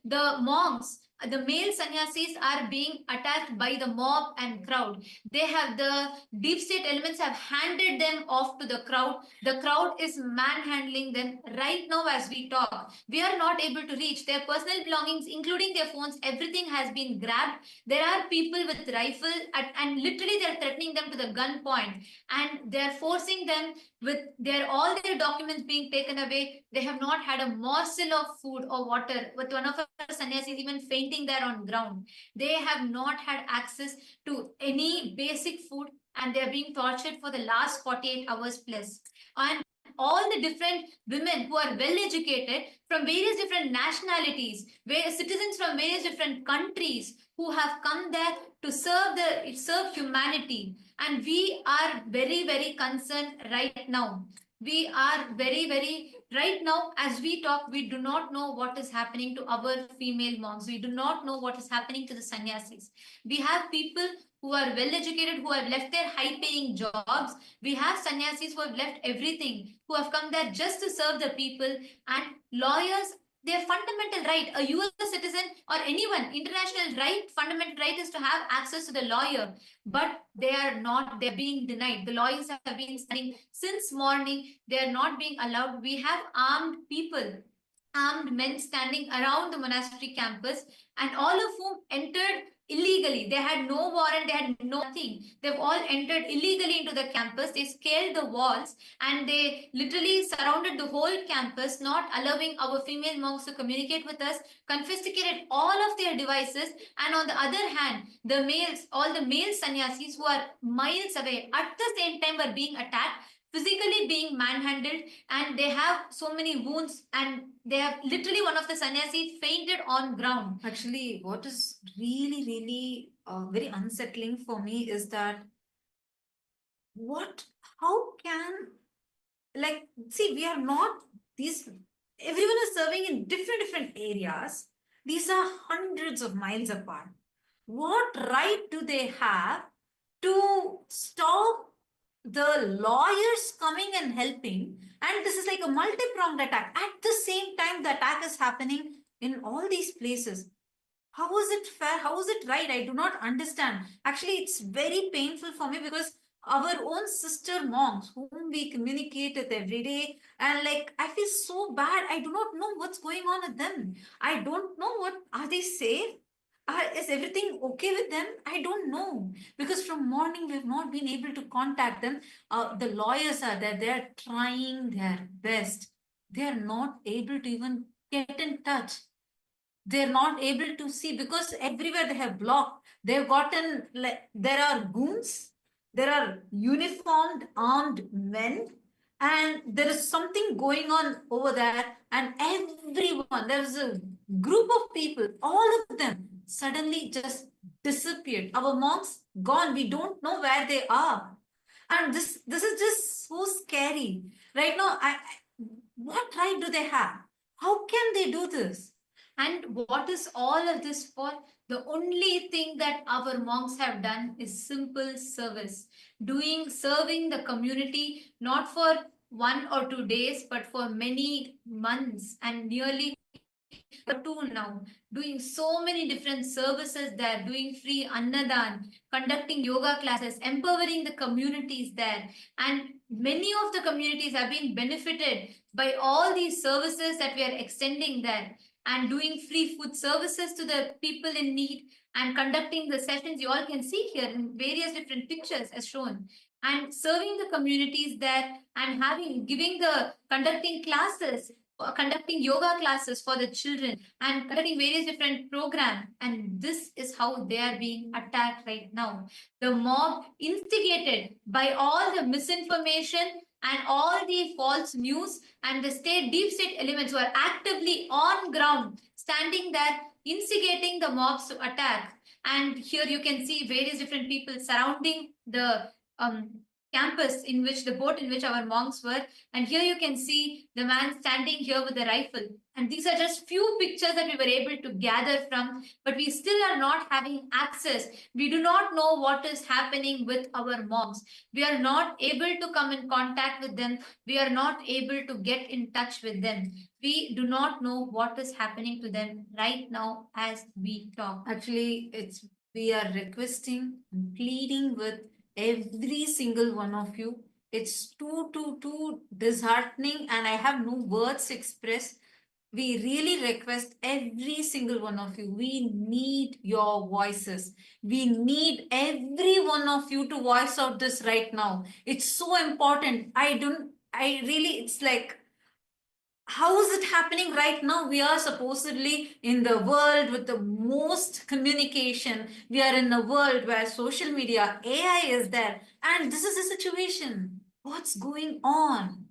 the monks, the male sannyasis are being attacked by the mob and crowd. The deep state elements have handed them off to the crowd. The crowd is manhandling them right now as we talk. We are not able to reach their personal belongings, including their phones. Everything has been grabbed. There are people with rifle and literally they're threatening them to the gunpoint, and they're forcing them with all their documents being taken away. They have not had a morsel of food or water, with one of our sannyasis even fainting there on ground. They have not had access to any basic food, and they're being tortured for the last 48 hours plus. And all the different women who are well educated from various different nationalities, citizens from various different countries who have come there to serve humanity. And we are very, very concerned right now. We are very, very, right now as we talk, we do not know what is happening to our female monks. We do not know what is happening to the sannyasis. We have people who are well educated, who have left their high paying jobs. We have sannyasis who have left everything, who have come there just to serve the people. And lawyers, their fundamental right, a US citizen or anyone, international right, fundamental right is to have access to the lawyer. But they are not, they're being denied. The lawyers have been standing since morning. They are not being allowed. We have armed people, armed men standing around the monastery campus, and all of whom entered illegally. They had no warrant, they had nothing. They've all entered illegally into the campus. They scaled the walls and they literally surrounded the whole campus, not allowing our female monks to communicate with us, confiscated all of their devices. And on the other hand, the males, all the male sannyasis who are miles away at the same time were being attacked, physically being manhandled, and they have so many wounds, and they have literally, one of the sannyasis fainted on ground. Actually, what is really, really very unsettling for me is that how can, like, see, we are not, everyone is serving in different areas. These are hundreds of miles apart. What right do they have to stop the lawyers coming and helping? And this is like a multi-pronged attack. At the same time, the attack is happening in all these places. How is it fair? How is it right? I do not understand. Actually, it's very painful for me because our own sister monks whom we communicate with every day, and like, I feel so bad. I do not know what's going on with them. I don't know are they safe? Is everything okay with them? I don't know, because from morning we've not been able to contact them. The lawyers are there. They're trying their best. They're not able to even get in touch. They're not able to see because everywhere they have blocked. They've gotten, there are goons, there are uniformed armed men, and there is something going on over there. And everyone, there's a group of people, all of them suddenly just disappeared. Our monks gone. We don't know where they are. And this is just so scary. Right now, what right do they have? How can they do this? And what is all of this for? The only thing that our monks have done is simple service, serving the community, not for 1 or 2 days, but for many months, and nearly 2 now, doing so many different services there, doing free annadan, conducting yoga classes, empowering the communities there. And many of the communities have been benefited by all these services that we are extending there, and doing free food services to the people in need, and conducting the sessions you all can see here in various different pictures as shown, and serving the communities there, and conducting classes, conducting yoga classes for the children and conducting various different programs. And this is how they are being attacked right now. The mob, instigated by all the misinformation and all the false news and the deep state elements who are actively on ground, standing there, instigating the mobs to attack. And here you can see various different people surrounding the campus in which the boat in which our monks were. And here you can see the man standing here with a rifle. And these are just few pictures that we were able to gather from, but we still are not having access. We do not know what is happening with our monks. We are not able to come in contact with them. We are not able to get in touch with them. We do not know what is happening to them right now as we talk. Actually, we are requesting and pleading with every single one of you. It's too disheartening, and I have no words to express. We really request every single one of you. We need your voices. We need every one of you to voice out this right now. It's so important. It's like, how is it happening right now? We are supposedly in the world with the most communication. We are in a world where social media, AI is there, and this is the situation. What's going on?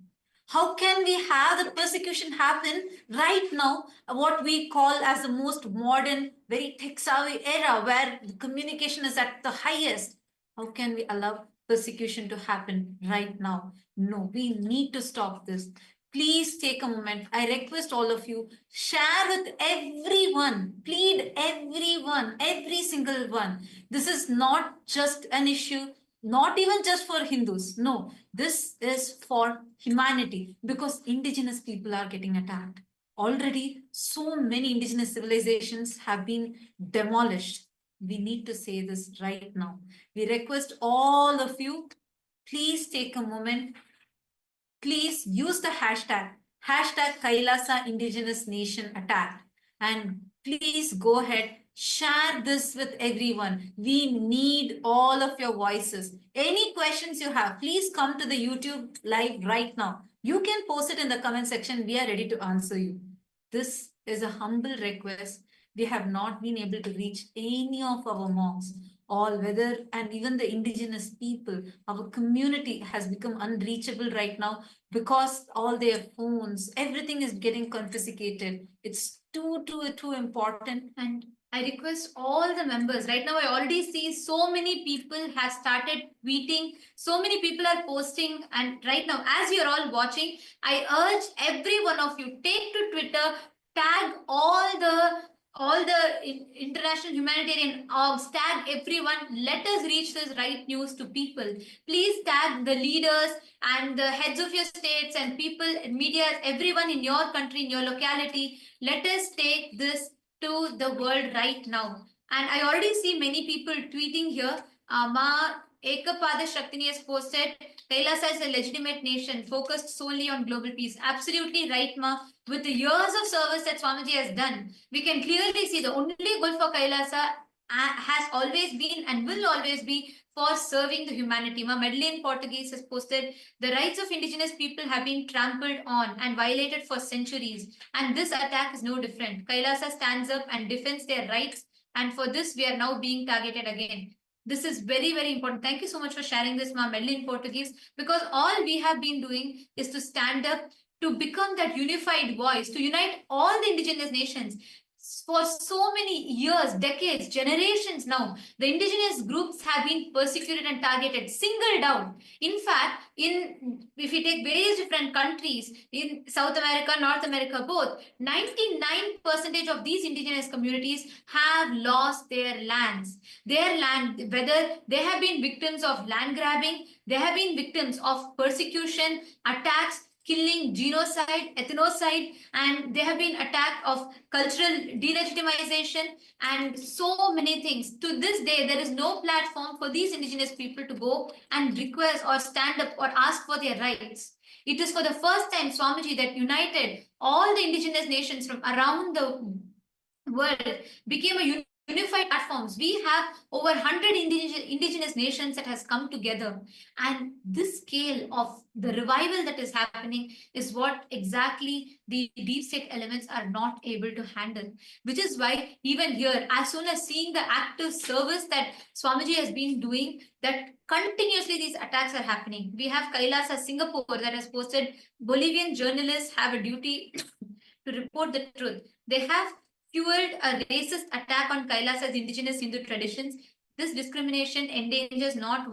How can we have the persecution happen right now, what we call as the most modern, very tech-savvy era where the communication is at the highest? How can we allow persecution to happen right now? No, we need to stop this. Please take a moment. I request all of you, share with everyone, plead everyone, every single one. This is not just an issue, not even just for Hindus. No, this is for humanity, because indigenous people are getting attacked. Already, so many indigenous civilizations have been demolished. We need to say this right now. We request all of you, please take a moment. Please use the hashtag Kailasa Indigenous Nation Attack, and please go ahead, share this with everyone. We need all of your voices. Any questions you have, please come to the YouTube live right now. You can post it in the comment section. We are ready to answer you. This is a humble request. We have not been able to reach any of our monks, all whether, and even the indigenous people. Our community has become unreachable right now because all their phones, everything is getting confiscated. It's too important. And I request all the members. Right now, I already see so many people have started tweeting. So many people are posting. And right now, as you're all watching, I urge every one of you, take to Twitter, tag all the international humanitarian orgs, tag everyone. Let us reach this right news to people. Please tag the leaders and the heads of your states and people, media, everyone in your country, in your locality. Let us take this to the world right now. And I already see many people tweeting here. Ma Ekapada Shaktini has posted, KAILASA is a legitimate nation focused solely on global peace. Absolutely right, Ma. With the years of service that Swamiji has done, we can clearly see the only goal for KAILASA has always been and will always be for serving the humanity. Ma Medellin Portuguese has posted, the rights of indigenous people have been trampled on and violated for centuries. And this attack is no different. KAILASA stands up and defends their rights. And for this, we are now being targeted again. This is very, very important. Thank you so much for sharing this, Ma Medellin Portuguese, because all we have been doing is to stand up to become that unified voice, to unite all the indigenous nations. For so many years, decades, generations now, the indigenous groups have been persecuted and targeted, singled out. In fact, if we take various different countries in South America, North America, both, 99% of these indigenous communities have lost their lands. Their land, whether they have been victims of land grabbing, they have been victims of persecution, attacks, killing, genocide, ethnocide, and they have been attacked of cultural delegitimization and so many things. To this day, there is no platform for these indigenous people to go and request or stand up or ask for their rights. It is for the first time, Swamiji, that united all the indigenous nations from around the world, became a unified platforms. We have over 100 indigenous nations that has come together, and this scale of the revival that is happening is what exactly the deep state elements are not able to handle, which is why even here, as soon as seeing the active service that Swamiji has been doing, that continuously these attacks are happening. We have KAILASA Singapore that has posted Bolivian journalists have a duty to report the truth. They have fueled a racist attack on Kailasa's indigenous Hindu traditions. This discrimination endangers not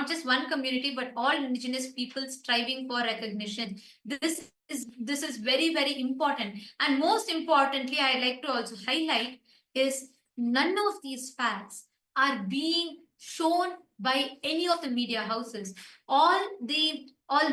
just one community, but all indigenous people striving for recognition. This is very, very important. And most importantly, I'd like to also highlight is none of these facts are being shown by any of the media houses. All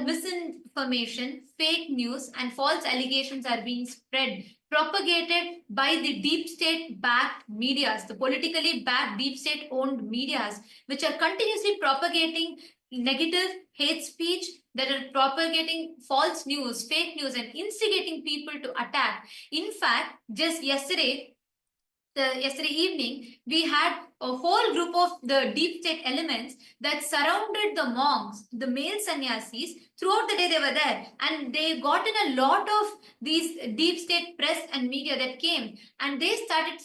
misinformation, fake news, and false allegations are being spread, propagated by the deep state backed medias, the politically backed deep state owned medias, which are continuously propagating negative hate speech, that are propagating false news, fake news, and instigating people to attack. In fact, just yesterday evening, we had a whole group of the deep state elements that surrounded the monks, the male sannyasis. Throughout the day, they were there, and they got in a lot of these deep state press and media that came, and they started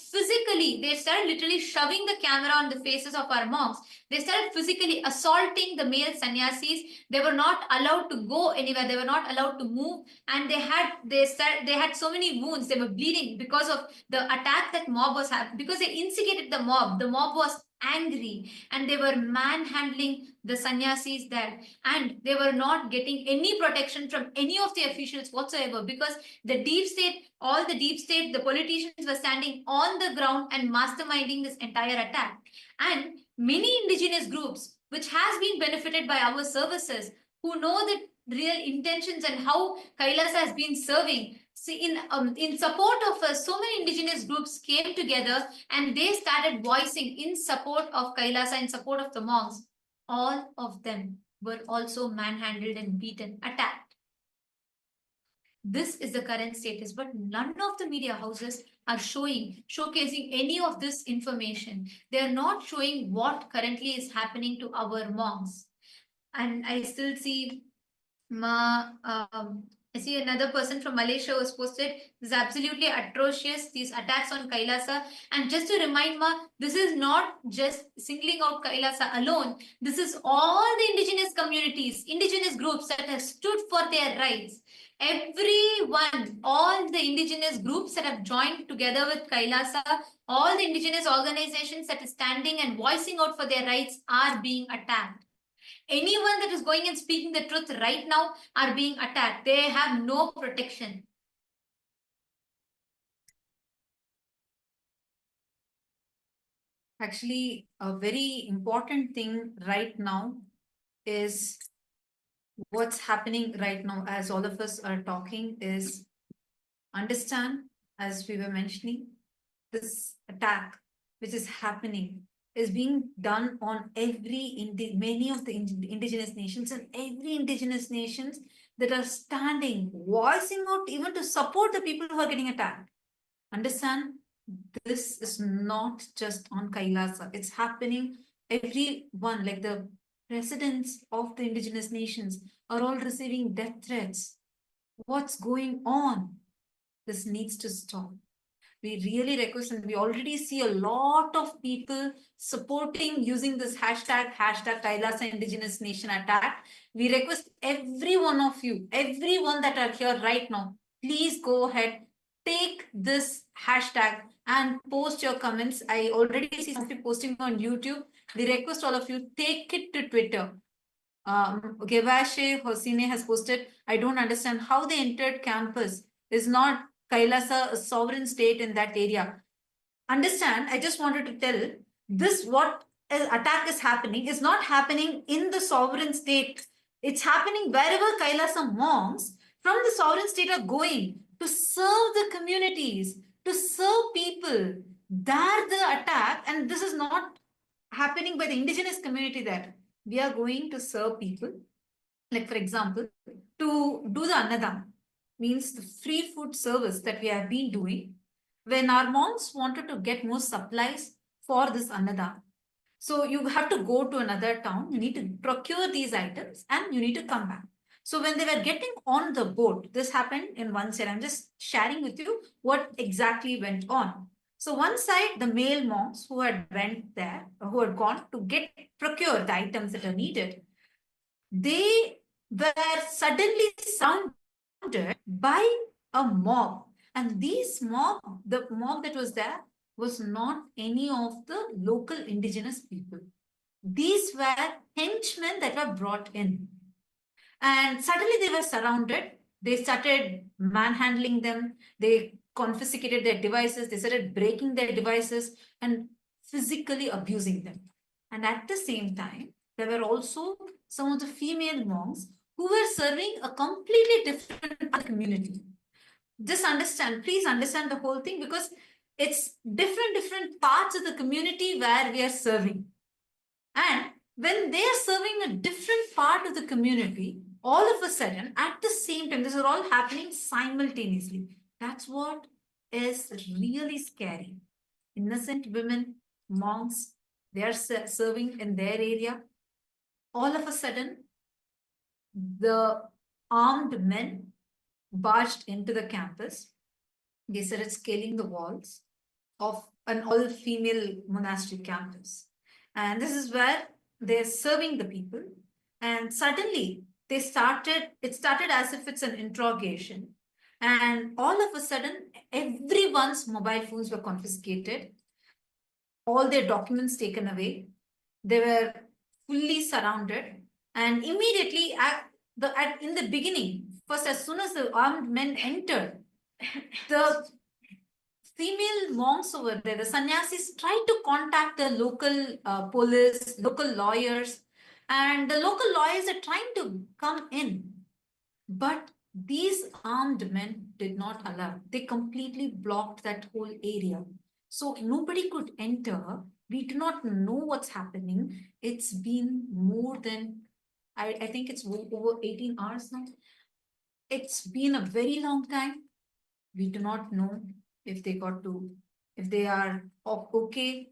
literally shoving the camera on the faces of our monks. They started physically assaulting the male sannyasis. They were not allowed to go anywhere. They were not allowed to move, and they had so many wounds. They were bleeding because of the attack that mob was having, because they instigated the mob. The mob was angry, and they were manhandling the sannyasis there, and they were not getting any protection from any of the officials whatsoever, because the deep state, the politicians were standing on the ground and masterminding this entire attack. And many indigenous groups, which has been benefited by our services, who know the real intentions and how Kailasa has been serving, in support of so many indigenous groups came together, and they started voicing in support of Kailasa, in support of the monks. All of them were also manhandled and beaten, attacked. This is the current status, but none of the media houses are showcasing any of this information. They are not showing what currently is happening to our monks. And I still see I see another person from Malaysia was posted. This is absolutely atrocious, these attacks on Kailasa. And just to remind this is not just singling out Kailasa alone. This is all the indigenous communities, indigenous groups that have stood for their rights. Everyone, all the indigenous groups that have joined together with Kailasa, all the indigenous organizations that are standing and voicing out for their rights are being attacked. Anyone that is going and speaking the truth right now are being attacked. They have no protection. Actually, a very important thing right now is what's happening right now, as all of us are talking, is understand, as we were mentioning, this attack which is happening is being done on many of the indigenous nations, and every indigenous nations that are standing, voicing out even to support the people who are getting attacked. Understand, this is not just on Kailasa. It's happening everyone, like the presidents of the indigenous nations are all receiving death threats. What's going on? This needs to stop. We really request, and we already see a lot of people supporting using this hashtag Kailasa Indigenous Nation attack. We request every one of you, everyone that are here right now, please go ahead, take this hashtag and post your comments. I already see some people posting on YouTube. We request all of you, take it to Twitter. Gevashe Hosine has posted, I don't understand how they entered campus. Is not Kailasa a sovereign state in that area? Understand, I just wanted to tell this, what attack is happening is not happening in the sovereign state. It's happening wherever Kailasa monks from the sovereign state are going to serve the communities, to serve people. There the attack, and this is not happening by the indigenous community there. We are going to serve people. Like for example, to do the Annadam, means the free food service that we have been doing. when our monks wanted to get more supplies for this Annadana. So you have to go to another town, you need to procure these items and you need to come back. So when they were getting on the boat, this happened in one side. I'm just sharing with you what exactly went on. So one side, the male monks who had went there, who had gone to procure the items that are needed, they were suddenly surrounded by a mob. And the mob that was there was not any of the local indigenous people. These were henchmen that were brought in. And suddenly they were surrounded. They started manhandling them. They confiscated their devices. They started breaking their devices and physically abusing them. And at the same time, there were also some of the female monks who were serving a completely different community. Just understand, please understand the whole thing, because it's different parts of the community where we are serving. And when they are serving a different part of the community, all of a sudden, at the same time, this is all happening simultaneously. That's what is really scary. Innocent women, monks, they are serving in their area. All of a sudden, the armed men barged into the campus. They started scaling the walls of an all-female monastery campus. And this is where they're serving the people. And suddenly it started as if it's an interrogation. And all of a sudden, everyone's mobile phones were confiscated, all their documents taken away. They were fully surrounded. And immediately, in the beginning, first, as soon as the armed men entered, the female monks over there, the sannyasis, tried to contact the local police, local lawyers, and the local lawyers are trying to come in. But these armed men did not allow. They completely blocked that whole area. So nobody could enter. We do not know what's happening. It's been more than, I think it's over 18 hours now. It's been a very long time. We do not know if they are okay,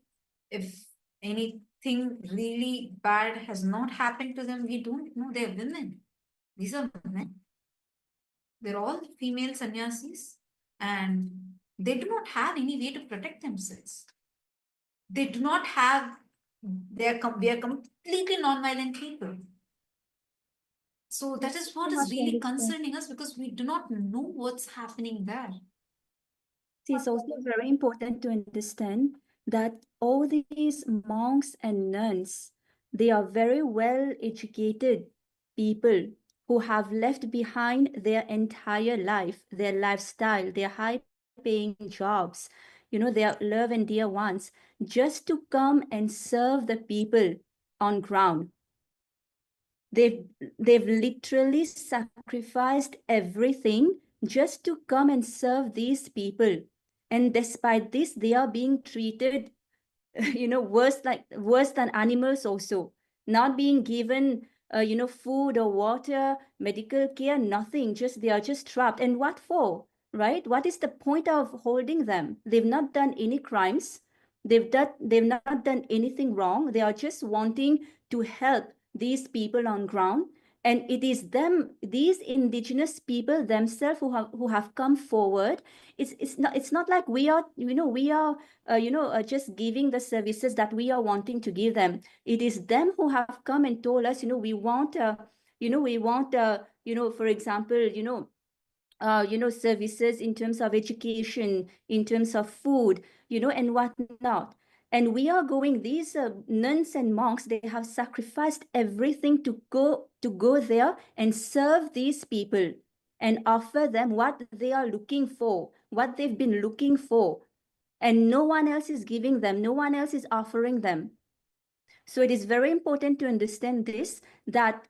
if anything really bad has not happened to them. We don't know. They're women. These are men. They're all female sannyasis, and they do not have any way to protect themselves. They do not have, we are completely non-violent people. So that is what is really concerning us, because we do not know what's happening there. It's also very important to understand that all these monks and nuns, they are very well educated people who have left behind their entire life, their lifestyle, their high-paying jobs, their love and dear ones, just to come and serve the people on ground. They've literally sacrificed everything just to come and serve these people. And despite this, they are being treated, worse than animals also, not being given, food or water, medical care, nothing. They are just trapped. And what for, right? What is the point of holding them? They've not done any crimes. They've not done anything wrong. They are just wanting to help these people on ground. And it is these indigenous people themselves who have come forward. It's not like we are just giving the services that we are wanting to give them. It is them who have come and told us, we want for example, services in terms of education, in terms of food, and whatnot. And we are going, these nuns and monks, they have sacrificed everything to go there and serve these people and offer them what they are looking for, what they've been looking for. And no one else is giving them, no one else is offering them. So it is very important to understand this, that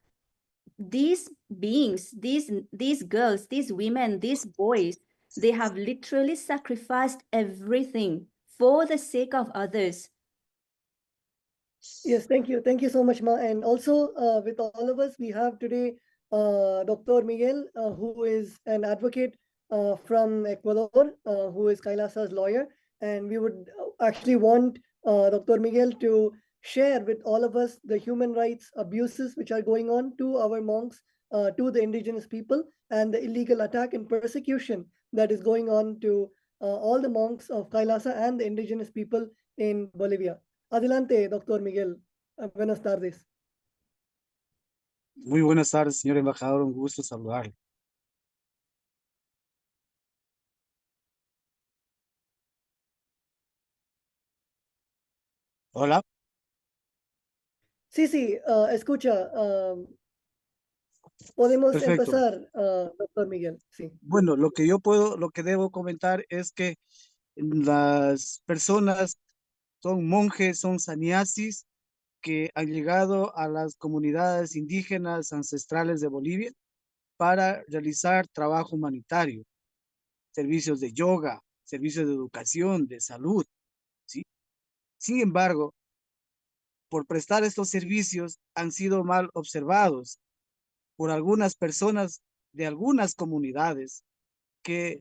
these beings, these girls, these women, these boys, they have literally sacrificed everything for the sake of others. Yes, thank you. Thank you so much, Ma. And also with all of us, we have today Dr. Miguel, who is an advocate from Ecuador, who is KAILASA's lawyer. And we would actually want Dr. Miguel to share with all of us the human rights abuses which are going on to our monks, to the indigenous people, and the illegal attack and persecution that is going on to all the monks of KAILASA and the indigenous people in Bolivia. Adelante, Dr. Miguel. Buenas tardes. Muy buenas tardes, señor embajador, un gusto saludarle. Hola. Sí, escucha. Podemos Perfecto. empezar, doctor Miguel. Sí. Bueno, lo que debo comentar es que las personas son monjes, son sannyasis que han llegado a las comunidades indígenas ancestrales de Bolivia para realizar trabajo humanitario, servicios de yoga, servicios de educación, de salud, ¿sí? Sin embargo, por prestar estos servicios han sido mal observados por algunas personas de algunas comunidades que,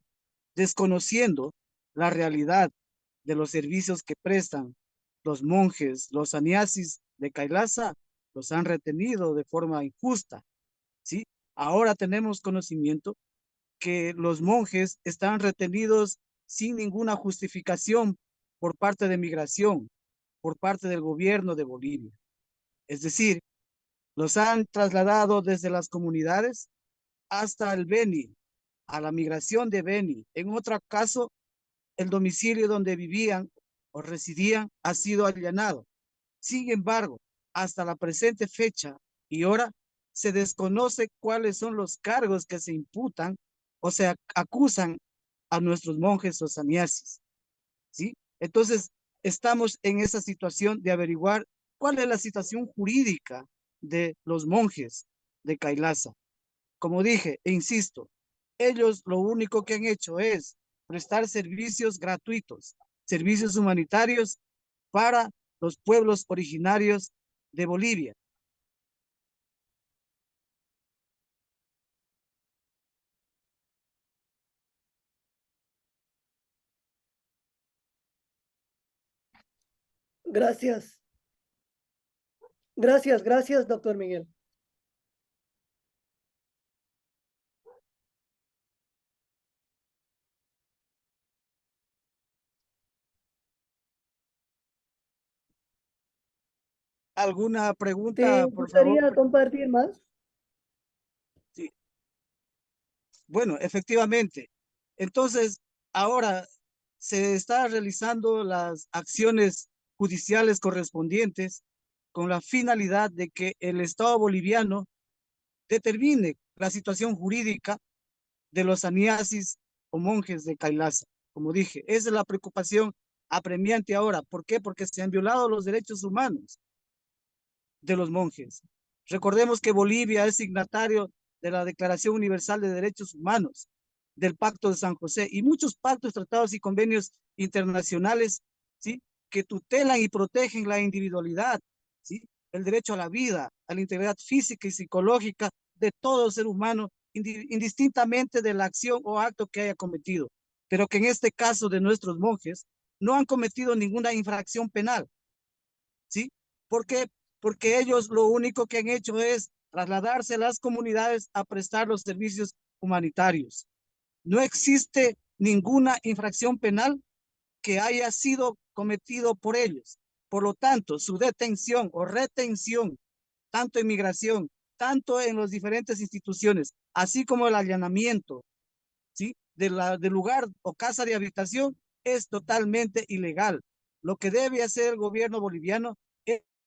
desconociendo la realidad de los servicios que prestan los monjes, los sannyasis de KAILASA, los han retenido de forma injusta, ¿sí? Ahora tenemos conocimiento que los monjes están retenidos sin ninguna justificación por parte de migración, por parte del gobierno de Bolivia. Es decir, los han trasladado desde las comunidades hasta el Beni, a la migración de Beni. En otro caso, el domicilio donde vivían o residían ha sido allanado. Sin embargo, hasta la presente fecha y hora, se desconoce cuáles son los cargos que se imputan o se acusan a nuestros monjes o sannyasis, ¿sí? Entonces, estamos en esa situación de averiguar cuál es la situación jurídica de los monjes de KAILASA. Como dije, e insisto, ellos lo único que han hecho es prestar servicios gratuitos, servicios humanitarios para los pueblos originarios de Bolivia. Gracias, doctor Miguel. ¿Alguna ¿Te pregunta, por favor? gustaría compartir más? Sí. Bueno, efectivamente. Entonces, ahora se está realizando las acciones judiciales correspondientes con la finalidad de que el Estado boliviano determine la situación jurídica de los sannyasis o monjes de KAILASA. Como dije, esa es la preocupación apremiante ahora. ¿Por qué? Porque se han violado los derechos humanos de los monjes. Recordemos que Bolivia es signatario de la Declaración Universal de Derechos Humanos, del Pacto de San José y muchos pactos, tratados y convenios internacionales, ¿sí?, que tutelan y protegen la individualidad, ¿sí?, el derecho a la vida, a la integridad física y psicológica de todo ser humano, indistintamente de la acción o acto que haya cometido, pero que en este caso de nuestros monjes no han cometido ninguna infracción penal, ¿sí? ¿Por qué? Porque ellos lo único que han hecho es trasladarse a las comunidades a prestar los servicios humanitarios. No existe ninguna infracción penal que haya sido cometido por ellos. Por lo tanto, su detención o retención, tanto en migración, tanto en las diferentes instituciones, así como el allanamiento, ¿sí?, del lugar o casa de habitación, es totalmente ilegal. Lo que debe hacer el gobierno boliviano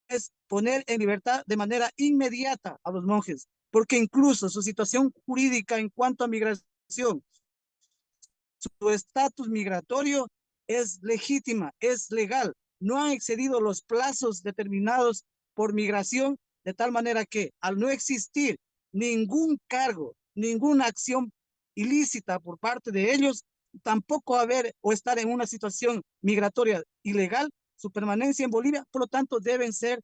es poner en libertad de manera inmediata a los monjes, porque incluso su situación jurídica en cuanto a migración, su estatus migratorio es legítima, es legal. No han excedido los plazos determinados por migración, de tal manera que al no existir ningún cargo, ninguna acción ilícita por parte de ellos, tampoco haber o estar en una situación migratoria ilegal, su permanencia en Bolivia, por lo tanto deben ser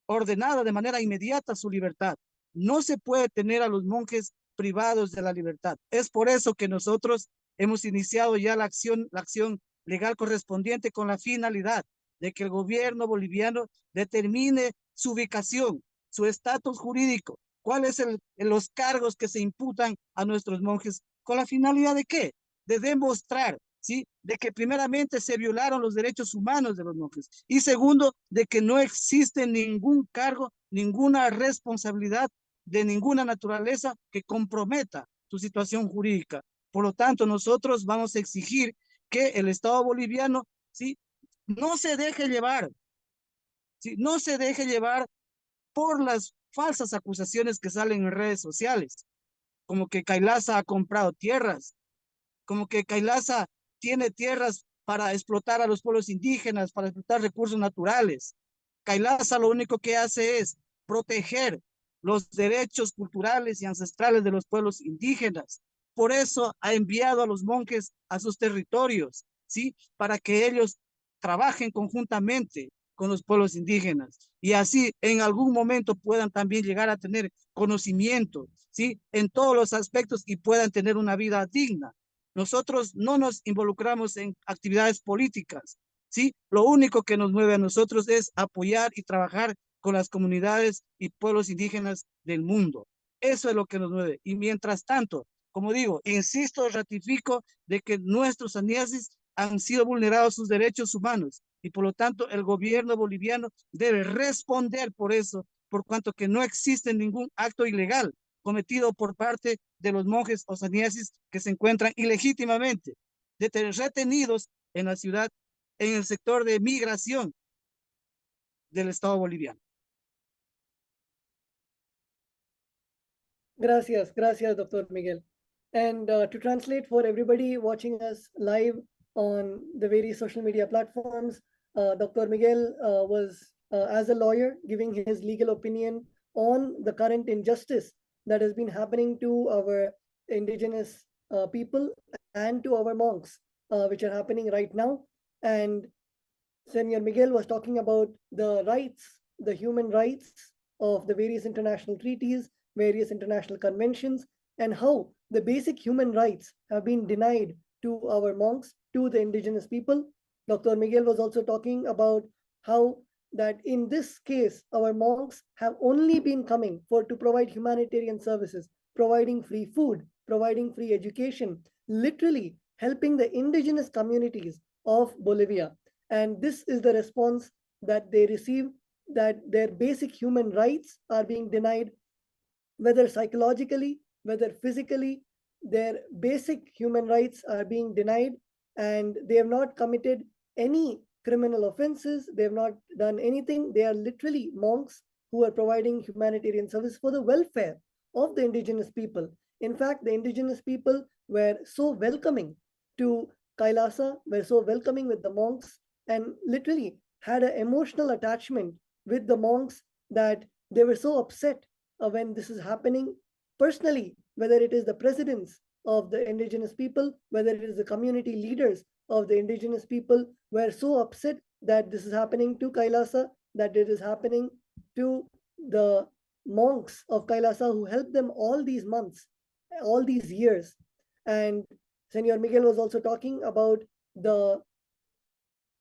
ordenada de manera inmediata su libertad. No se puede tener a los monjes privados de la libertad. Es por eso que nosotros hemos iniciado ya la acción legal correspondiente con la finalidad de que el gobierno boliviano determine su ubicación, su estatus jurídico, cuáles son los cargos que se imputan a nuestros monjes, con la finalidad de qué? De demostrar, ¿sí? De que primeramente se violaron los derechos humanos de los monjes y segundo, de que no existe ningún cargo, ninguna responsabilidad de ninguna naturaleza que comprometa su situación jurídica. Por lo tanto, nosotros vamos a exigir que el Estado boliviano, ¿sí? No se deje llevar, ¿sí? No se deje llevar por las falsas acusaciones que salen en redes sociales, como que KAILASA ha comprado tierras, como que KAILASA tiene tierras para explotar a los pueblos indígenas, para explotar recursos naturales. KAILASA lo único que hace es proteger los derechos culturales y ancestrales de los pueblos indígenas. Por eso ha enviado a los monjes a sus territorios, ¿sí? Para que ellos trabajen conjuntamente con los pueblos indígenas y así en algún momento puedan también llegar a tener conocimiento, ¿sí? En todos los aspectos y puedan tener una vida digna. Nosotros no nos involucramos en actividades políticas, ¿sí? Lo único que nos mueve a nosotros es apoyar y trabajar con las comunidades y pueblos indígenas del mundo. Eso es lo que nos mueve. Y mientras tanto, como digo, insisto, ratifico de que nuestros sannyasis han sido vulnerados sus derechos humanos y por lo tanto el gobierno boliviano debe responder por eso, por cuanto que no existe ningún acto ilegal cometido por parte de los monjes o sannyasis que se encuentran ilegítimamente retenidos en la ciudad, en el sector de migración del Estado boliviano. Gracias, gracias, Dr. Miguel. And to translate for everybody watching us live on the various social media platforms, Dr. Miguel was, as a lawyer, giving his legal opinion on the current injustice that has been happening to our indigenous people and to our monks, which are happening right now. And Senor Miguel was talking about the rights, the human rights of the various international treaties, various international conventions, and how the basic human rights have been denied to our monks, to the indigenous people. Dr. Miguel was also talking about how that in this case, our monks have only been coming for to provide humanitarian services, providing free food, providing free education, literally helping the indigenous communities of Bolivia. And this is the response that they receive, that their basic human rights are being denied, whether psychologically, whether physically, their basic human rights are being denied, and they have not committed any criminal offenses. They have not done anything. They are literally monks who are providing humanitarian service for the welfare of the indigenous people. In fact, the indigenous people were so welcoming to KAILASA, were so welcoming with the monks, and literally had an emotional attachment with the monks that they were so upset when this is happening personally, whether it is the presidents of the indigenous people, whether it is the community leaders of the indigenous people, were so upset that this is happening to KAILASA, that it is happening to the monks of KAILASA who helped them all these months, all these years. And Senor Miguel was also talking about the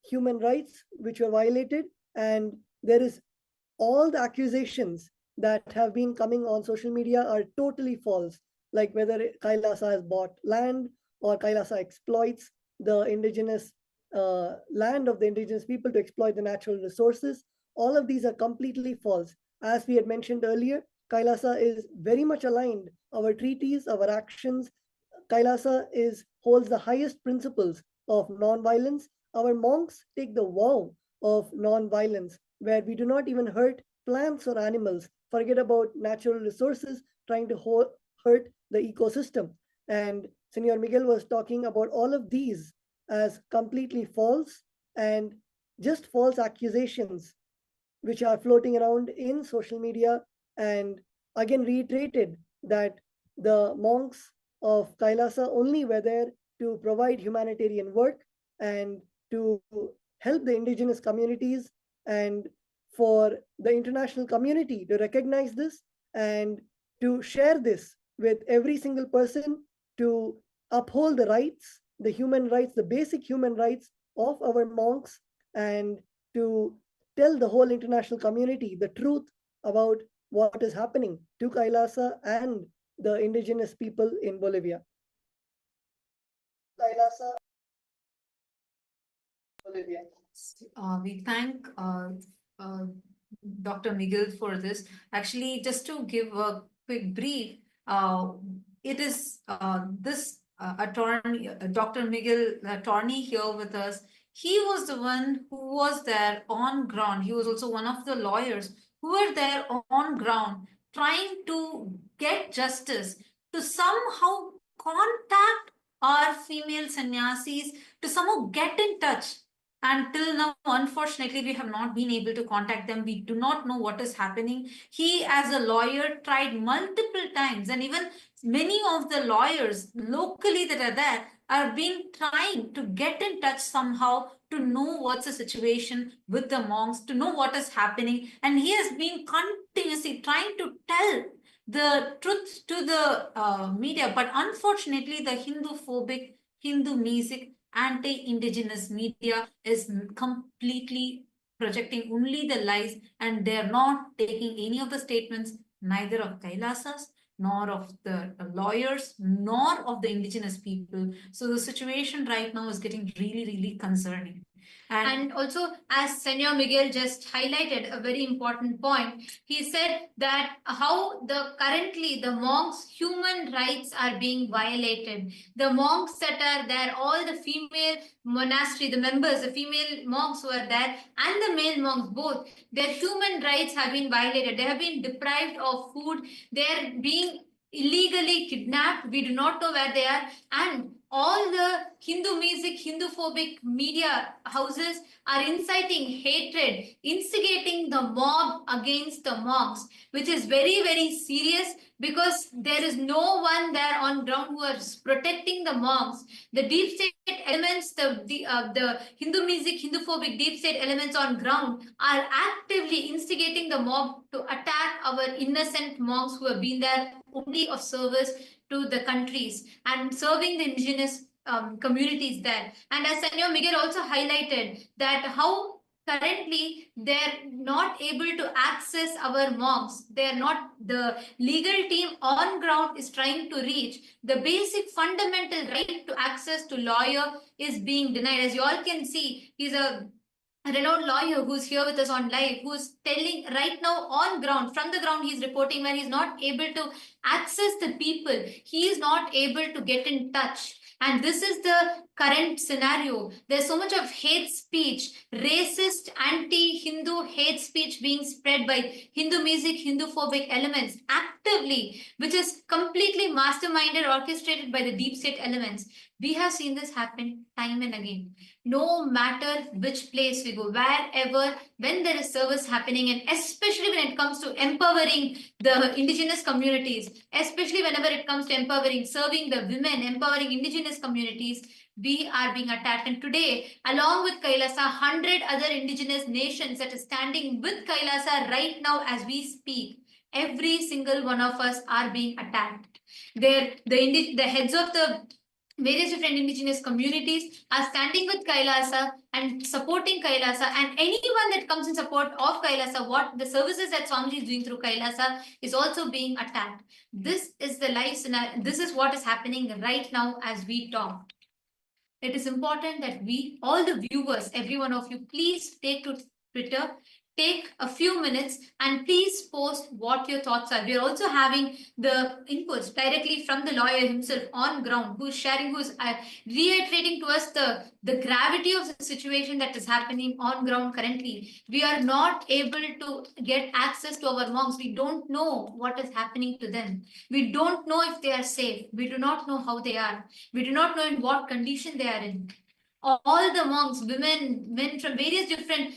human rights which were violated, and there is all the accusations that have been coming on social media are totally false, like whether KAILASA has bought land or KAILASA exploits the indigenous land of the indigenous people to exploit the natural resources. All of these are completely false. As we had mentioned earlier, KAILASA is very much aligned. Our treaties, our actions, KAILASA holds the highest principles of non-violence. Our monks take the vow of non-violence, where we do not even hurt plants or animals, forget about natural resources, trying to hurt the ecosystem. And Senor Miguel was talking about all of these as completely false and just false accusations which are floating around in social media, and again reiterated that the monks of KAILASA only were there to provide humanitarian work and to help the indigenous communities, and for the international community to recognize this and to share this with every single person to uphold the rights, the human rights, the basic human rights of our monks, and to tell the whole international community the truth about what is happening to Kailasa and the indigenous people in Bolivia. Kailasa, Bolivia. We thank Dr. Miguel for this. Actually, just to give a quick brief, it is this attorney, Dr. Miguel, attorney here with us. He was the one who was there on ground. He was also one of the lawyers who were there on ground trying to get justice, to somehow contact our female sannyasis, to somehow get in touch. Until now, unfortunately, we have not been able to contact them. We do not know what is happening. He, as a lawyer, tried multiple times, and even many of the lawyers locally that are there are been trying to get in touch somehow to know what's the situation with the monks, to know what is happening. And he has been continuously trying to tell the truth to the media. But unfortunately, the Hindu-phobic, Hindu-mesic, anti-indigenous media is completely projecting only the lies, and they're not taking any of the statements, neither of Kailasas, nor of the lawyers, nor of the indigenous people. So the situation right now is getting really, really concerning. And also, as Senor Miguel just highlighted a very important point, he said that how currently the monks' human rights are being violated. The monks that are there, all the female monastery, the members, the female monks who are there, and the male monks both, their human rights have been violated. They have been deprived of food. They are being illegally kidnapped. We do not know where they are. And all the Hindu-mesic, Hindu-phobic media houses are inciting hatred, instigating the mob against the monks, which is very, very serious because there is no one there on ground who is protecting the monks. The deep state elements, the Hindu-mesic, Hindu-phobic deep state elements on ground are actively instigating the mob to attack our innocent monks who have been there only of service to the countries and serving the indigenous communities there. And as Senor Miguel also highlighted that how currently they're not able to access our monks. They're not, the legal team on ground is trying to reach. The basic fundamental right to access to lawyer is being denied. As you all can see, he's a renowned lawyer who's here with us on live, who's telling right now on ground, from the ground, he's reporting where he's not able to access the people. He is not able to get in touch. And this is the current scenario. There's so much of hate speech, racist, anti-Hindu hate speech being spread by Hindu-mesic, Hindu-phobic elements actively, which is completely masterminded, orchestrated by the deep state elements. We have seen this happen time and again. No matter which place we go, wherever, when there is service happening, and especially when it comes to empowering the indigenous communities, especially whenever it comes to empowering, serving the women, empowering indigenous communities, we are being attacked. And today, along with Kailasa, 100 other indigenous nations that are standing with Kailasa right now as we speak, every single one of us are being attacked. The heads of the various different indigenous communities are standing with Kailasa and supporting Kailasa, and anyone that comes in support of Kailasa, what the services that Swamiji is doing through Kailasa is also being attacked. This is the life scenario. This is what is happening right now as we talk. It is important that we, all the viewers, every one of you, please take to Twitter, take a few minutes and please post what your thoughts are. We are also having the inputs directly from the lawyer himself on ground, who is sharing, who is reiterating to us the gravity of the situation that is happening on ground currently. We are not able to get access to our monks. We don't know what is happening to them. We don't know if they are safe. We do not know how they are. We do not know in what condition they are in. All the monks, women, men from various different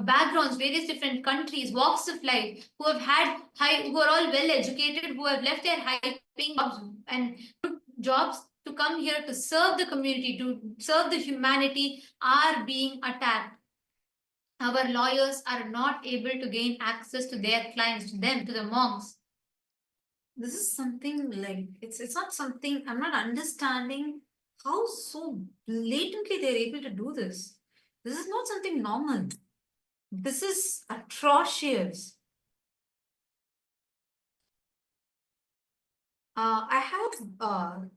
backgrounds, various different countries, walks of life, who have had who are all well educated, who have left their high-paying jobs and good jobs to come here to serve the community, to serve the humanity, are being attacked. Our lawyers are not able to gain access to their clients, to them, to the monks. this is something like it's not something I'm not understanding how so blatantly they're able to do this. This is not something normal. This is atrocious. I have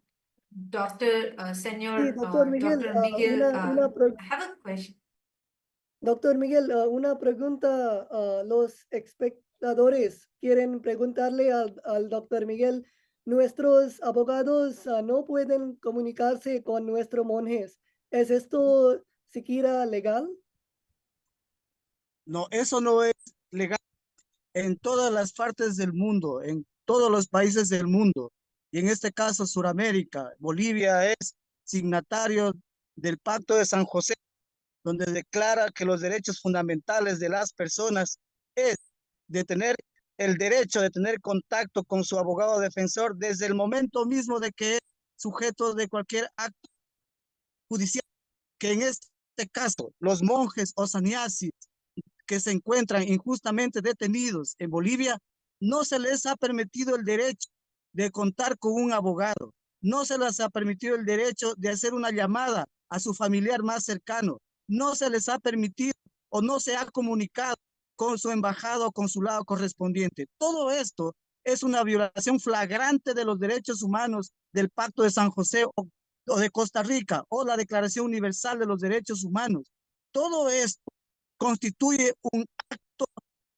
Dr. Sí, Senor doctor Miguel, Dr. Miguel. I have a question. Doctor Miguel, una pregunta. Los espectadores quieren preguntarle al doctor Miguel. Nuestros abogados no pueden comunicarse con nuestros monjes. ¿Es esto siquiera legal? No, eso no es legal en todas las partes del mundo, en todos los países del mundo. Y en este caso, Suramérica, Bolivia es signatario del Pacto de San José, donde declara que los derechos fundamentales de las personas es de tener el derecho de tener contacto con su abogado defensor desde el momento mismo de que es sujeto de cualquier acto judicial, que en este caso los monjes o sannyasis que se encuentran injustamente detenidos en Bolivia, no se les ha permitido el derecho de contar con un abogado, no se les ha permitido el derecho de hacer una llamada a su familiar más cercano, no se les ha permitido o no se ha comunicado con su embajada o consulado correspondiente. Todo esto es una violación flagrante de los derechos humanos del Pacto de San José o de Costa Rica o la Declaración Universal de los Derechos Humanos. Todo esto constituye un acto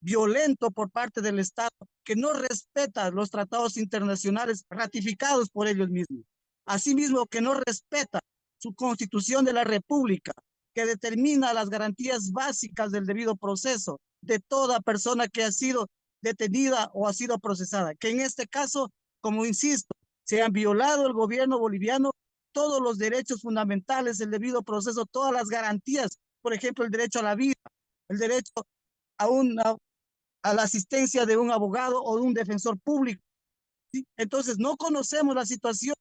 violento por parte del Estado que no respeta los tratados internacionales ratificados por ellos mismos. Asimismo, que no respeta su constitución de la República, que determina las garantías básicas del debido proceso de toda persona que ha sido detenida o ha sido procesada, que en este caso, como insisto, se han violado el gobierno boliviano todos los derechos fundamentales, el debido proceso, todas las garantías, por ejemplo, el derecho a la vida, el derecho a la asistencia de un abogado o de un defensor público. ¿Sí? Entonces, no conocemos la situación,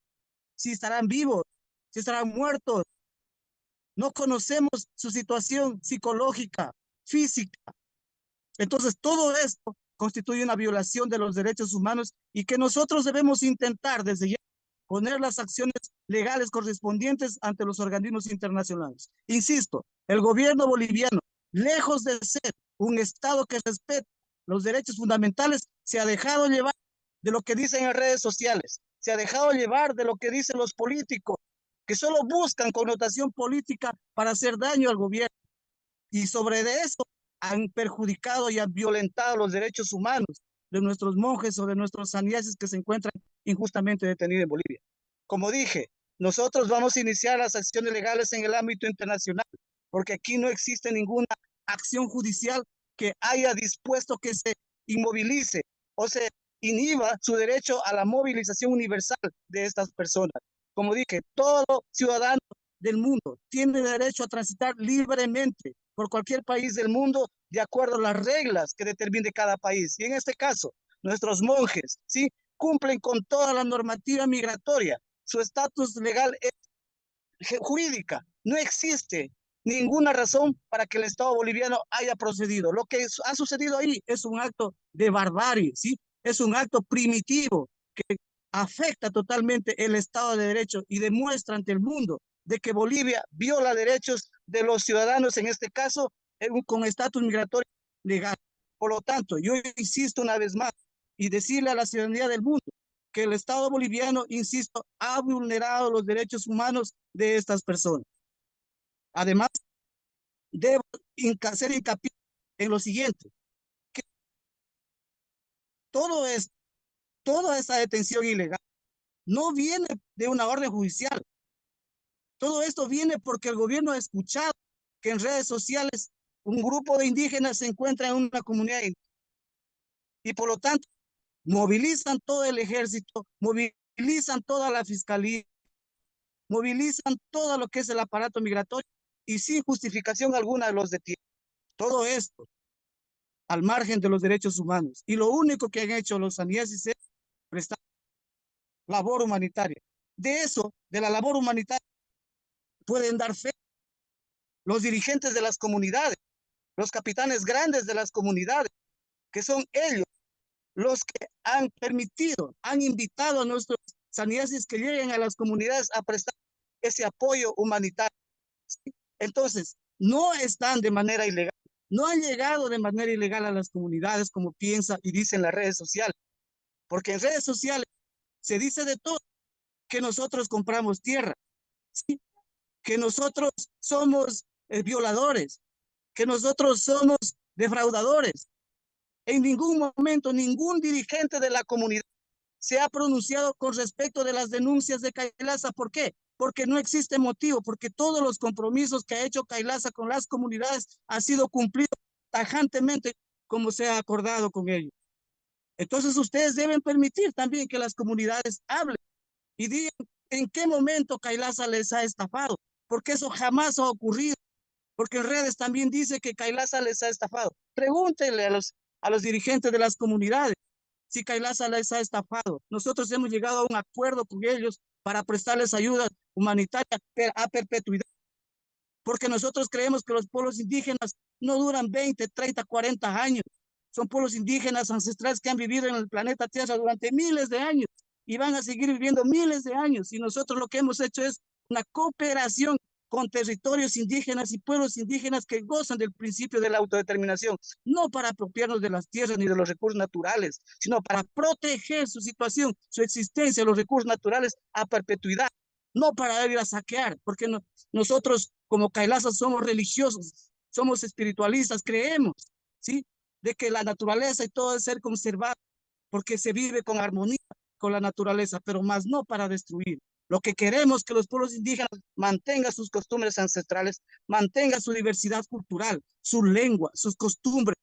si estarán vivos, si estarán muertos. No conocemos su situación psicológica, física. Entonces, todo esto constituye una violación de los derechos humanos y que nosotros debemos intentar desde ya poner las acciones legales correspondientes ante los organismos internacionales. Insisto, el gobierno boliviano, lejos de ser un Estado que respeta los derechos fundamentales, se ha dejado llevar de lo que dicen en redes sociales, se ha dejado llevar de lo que dicen los políticos, que solo buscan connotación política para hacer daño al gobierno. Y sobre de eso han perjudicado y han violentado los derechos humanos de nuestros monjes o de nuestros sannyasis que se encuentran injustamente detenidos en Bolivia. Como dije, nosotros vamos a iniciar las acciones legales en el ámbito internacional, porque aquí no existe ninguna acción judicial que haya dispuesto que se inmovilice o se inhiba su derecho a la movilización universal de estas personas. Como dije, todo ciudadano del mundo tiene derecho a transitar libremente por cualquier país del mundo de acuerdo a las reglas que determine cada país. Y en este caso, nuestros monjes, ¿sí?, cumplen con toda la normativa migratoria. Su estatus legal es jurídica. No existe ninguna razón para que el Estado boliviano haya procedido. Lo que ha sucedido ahí es un acto de barbarie, ¿sí? Es un acto primitivo que afecta totalmente el Estado de Derecho y demuestra ante el mundo de que Bolivia viola derechos de los ciudadanos, en este caso, con estatus migratorio legal. Por lo tanto, yo insisto una vez más y decirle a la ciudadanía del mundo que el Estado boliviano, insisto, ha vulnerado los derechos humanos de estas personas. Además, debo hacer hincapié en lo siguiente, que todo esto, toda esa detención ilegal no viene de una orden judicial. Todo esto viene porque el gobierno ha escuchado que en redes sociales un grupo de indígenas se encuentra en una comunidad y por lo tanto movilizan todo el ejército, movilizan toda la fiscalía, movilizan todo lo que es el aparato migratorio y sin justificación alguna los detienen. Todo esto al margen de los derechos humanos. Y lo único que han hecho los sannyasis es prestar labor humanitaria. De eso, de la labor humanitaria, pueden dar fe los dirigentes de las comunidades, los capitanes grandes de las comunidades, que son ellos los que han permitido, han invitado a nuestros sannyasis que lleguen a las comunidades a prestar ese apoyo humanitario. ¿Sí? Entonces, no están de manera ilegal, no han llegado de manera ilegal a las comunidades como piensa y dicen las redes sociales, porque en redes sociales se dice de todo, que nosotros compramos tierra, ¿sí? Que nosotros somos violadores, que nosotros somos defraudadores. En ningún momento ningún dirigente de la comunidad se ha pronunciado con respecto de las denuncias de KAILASA. ¿Por qué? Porque no existe motivo, porque todos los compromisos que ha hecho KAILASA con las comunidades han sido cumplidos tajantemente como se ha acordado con ellos. Entonces ustedes deben permitir también que las comunidades hablen y digan en qué momento KAILASA les ha estafado, porque eso jamás ha ocurrido, porque en redes también dice que KAILASA les ha estafado. Pregúntenle a los dirigentes de las comunidades si KAILASA les ha estafado. Nosotros hemos llegado a un acuerdo con ellos para prestarles ayuda humanitaria a perpetuidad, porque nosotros creemos que los pueblos indígenas no duran 20, 30, 40 años. Son pueblos indígenas ancestrales que han vivido en el planeta Tierra durante miles de años y van a seguir viviendo miles de años. Y nosotros lo que hemos hecho es una cooperación con territorios indígenas y pueblos indígenas que gozan del principio de la autodeterminación, no para apropiarnos de las tierras ni de los recursos naturales, sino para proteger su situación, su existencia, los recursos naturales a perpetuidad, no para ir a saquear, porque nosotros como KAILASA somos religiosos, somos espiritualistas, creemos, ¿sí? De que la naturaleza y todo debe ser conservado, porque se vive con armonía con la naturaleza, pero más no para destruir. Lo que queremos es que los pueblos indígenas mantengan sus costumbres ancestrales, mantengan su diversidad cultural, su lengua, sus costumbres,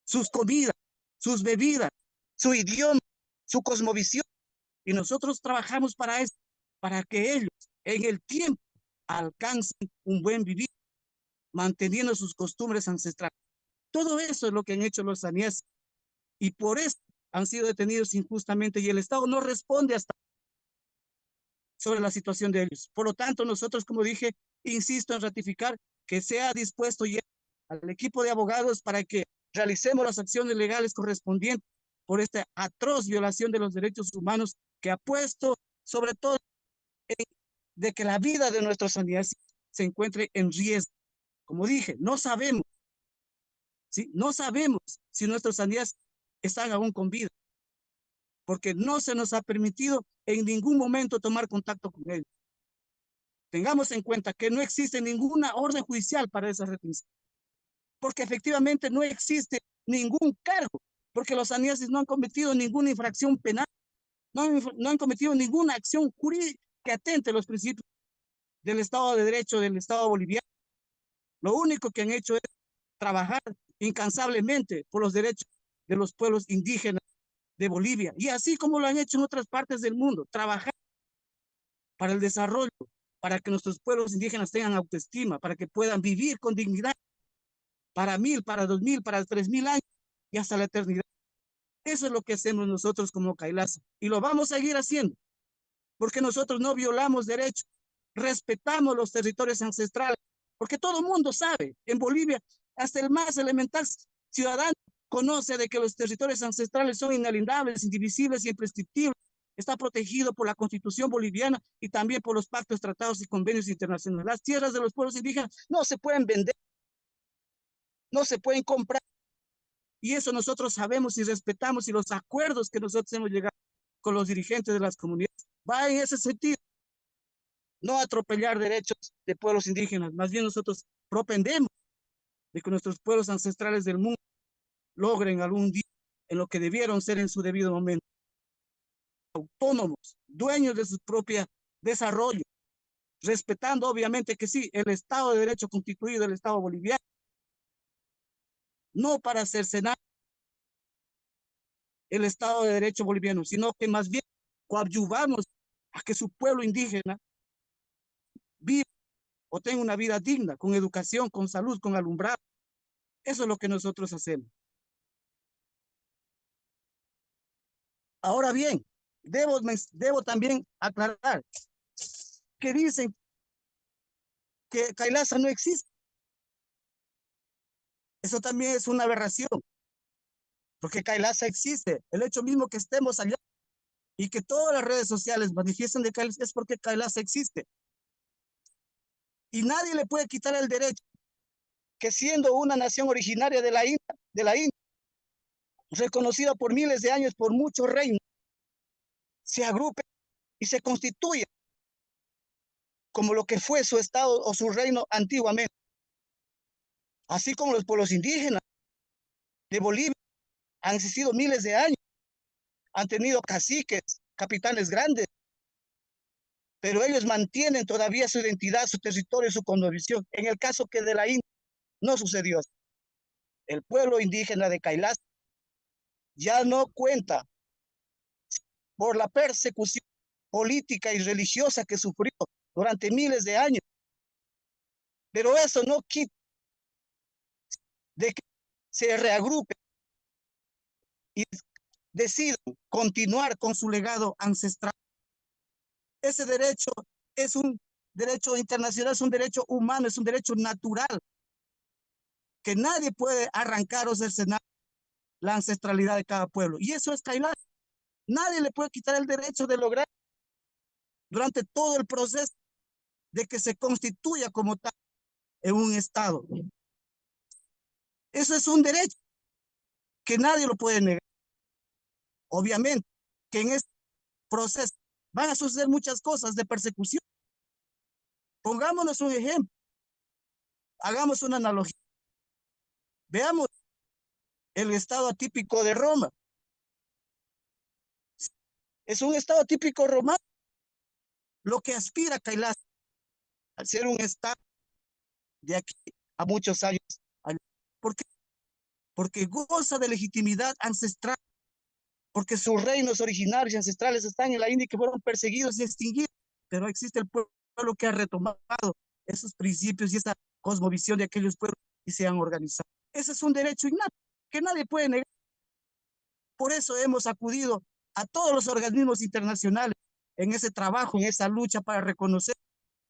sus comidas, sus bebidas, su idioma, su cosmovisión. Y nosotros trabajamos para eso, para que ellos en el tiempo alcancen un buen vivir, manteniendo sus costumbres ancestrales. Todo eso es lo que han hecho los sannyasis y por eso han sido detenidos injustamente y el Estado no responde hasta sobre la situación de ellos. Por lo tanto, nosotros, como dije, insisto en ratificar que sea dispuesto ya al equipo de abogados para que realicemos las acciones legales correspondientes por esta atroz violación de los derechos humanos que ha puesto sobre todo de que la vida de nuestros sannyasis se encuentre en riesgo. Como dije, no sabemos, ¿sí? No sabemos si nuestros sannyasis están aún con vida, porque no se nos ha permitido en ningún momento tomar contacto con ellos. Tengamos en cuenta que no existe ninguna orden judicial para esa retención, porque efectivamente no existe ningún cargo, porque los sannyasis no han cometido ninguna infracción penal, no han cometido ninguna acción jurídica que atente a los principios del Estado de Derecho del Estado boliviano. Lo único que han hecho es trabajar incansablemente por los derechos de los pueblos indígenas de Bolivia, y así como lo han hecho en otras partes del mundo, trabajar para el desarrollo, para que nuestros pueblos indígenas tengan autoestima, para que puedan vivir con dignidad para 1000, para 2000, para 3000 años y hasta la eternidad. Eso es lo que hacemos nosotros como KAILASA y lo vamos a seguir haciendo, porque nosotros no violamos derechos, respetamos los territorios ancestrales, porque todo el mundo sabe, en Bolivia, hasta el más elemental ciudadano conoce de que los territorios ancestrales son inalienables, indivisibles y imprescriptibles. Está protegido por la Constitución boliviana y también por los pactos, tratados y convenios internacionales. Las tierras de los pueblos indígenas no se pueden vender, no se pueden comprar. Y eso nosotros sabemos y respetamos, y los acuerdos que nosotros hemos llegado con los dirigentes de las comunidades va en ese sentido. No atropellar derechos de pueblos indígenas, más bien nosotros propendemos de que nuestros pueblos ancestrales del mundo logren algún día en lo que debieron ser en su debido momento. Autónomos, dueños de su propio desarrollo, respetando obviamente que sí, el Estado de Derecho constituido del Estado boliviano, no para cercenar el Estado de Derecho boliviano, sino que más bien coadyuvamos a que su pueblo indígena viva o tenga una vida digna, con educación, con salud, con alumbrado. Eso es lo que nosotros hacemos. Ahora bien, debo también aclarar que dicen que KAILASA no existe. Eso también es una aberración. porque Kailasa existe. El hecho mismo que estemos allá y que todas las redes sociales manifiesten de Kailasa es porque Kailasa existe. Y nadie le puede quitar el derecho que, siendo una nación originaria de la India, reconocida por miles de años por muchos reinos, se agrupe y se constituya como lo que fue su estado o su reino antiguamente. Así como los pueblos indígenas de Bolivia han existido miles de años, han tenido caciques, capitanes grandes, pero ellos mantienen todavía su identidad, su territorio, su cosmovisión. En el caso que de la India no sucedió así. El pueblo indígena de Kailasa ya no cuenta por la persecución política y religiosa que sufrió durante miles de años. Pero eso no quita de que se reagrupe y decidan continuar con su legado ancestral. Ese derecho es un derecho internacional, es un derecho humano, es un derecho natural, que nadie puede arrancar o cercenar la ancestralidad de cada pueblo. Y eso es Kailasa. Nadie le puede quitar el derecho de lograr durante todo el proceso de que se constituya como tal en un estado. Eso es un derecho que nadie lo puede negar. Obviamente que en este proceso van a suceder muchas cosas de persecución. Pongámonos un ejemplo, hagamos una analogía. Veamos el estado atípico de Roma. Es un estado atípico romano. Lo que aspira Kailasa al ser un estado de aquí a muchos años. ¿Por qué? Porque goza de legitimidad ancestral, porque sus reinos originarios y ancestrales están en la India, que fueron perseguidos y extinguidos, pero existe el pueblo que ha retomado esos principios y esa cosmovisión de aquellos pueblos y se han organizado. Ese es un derecho innato que nadie puede negar. Por eso hemos acudido a todos los organismos internacionales en ese trabajo, en esa lucha para reconocer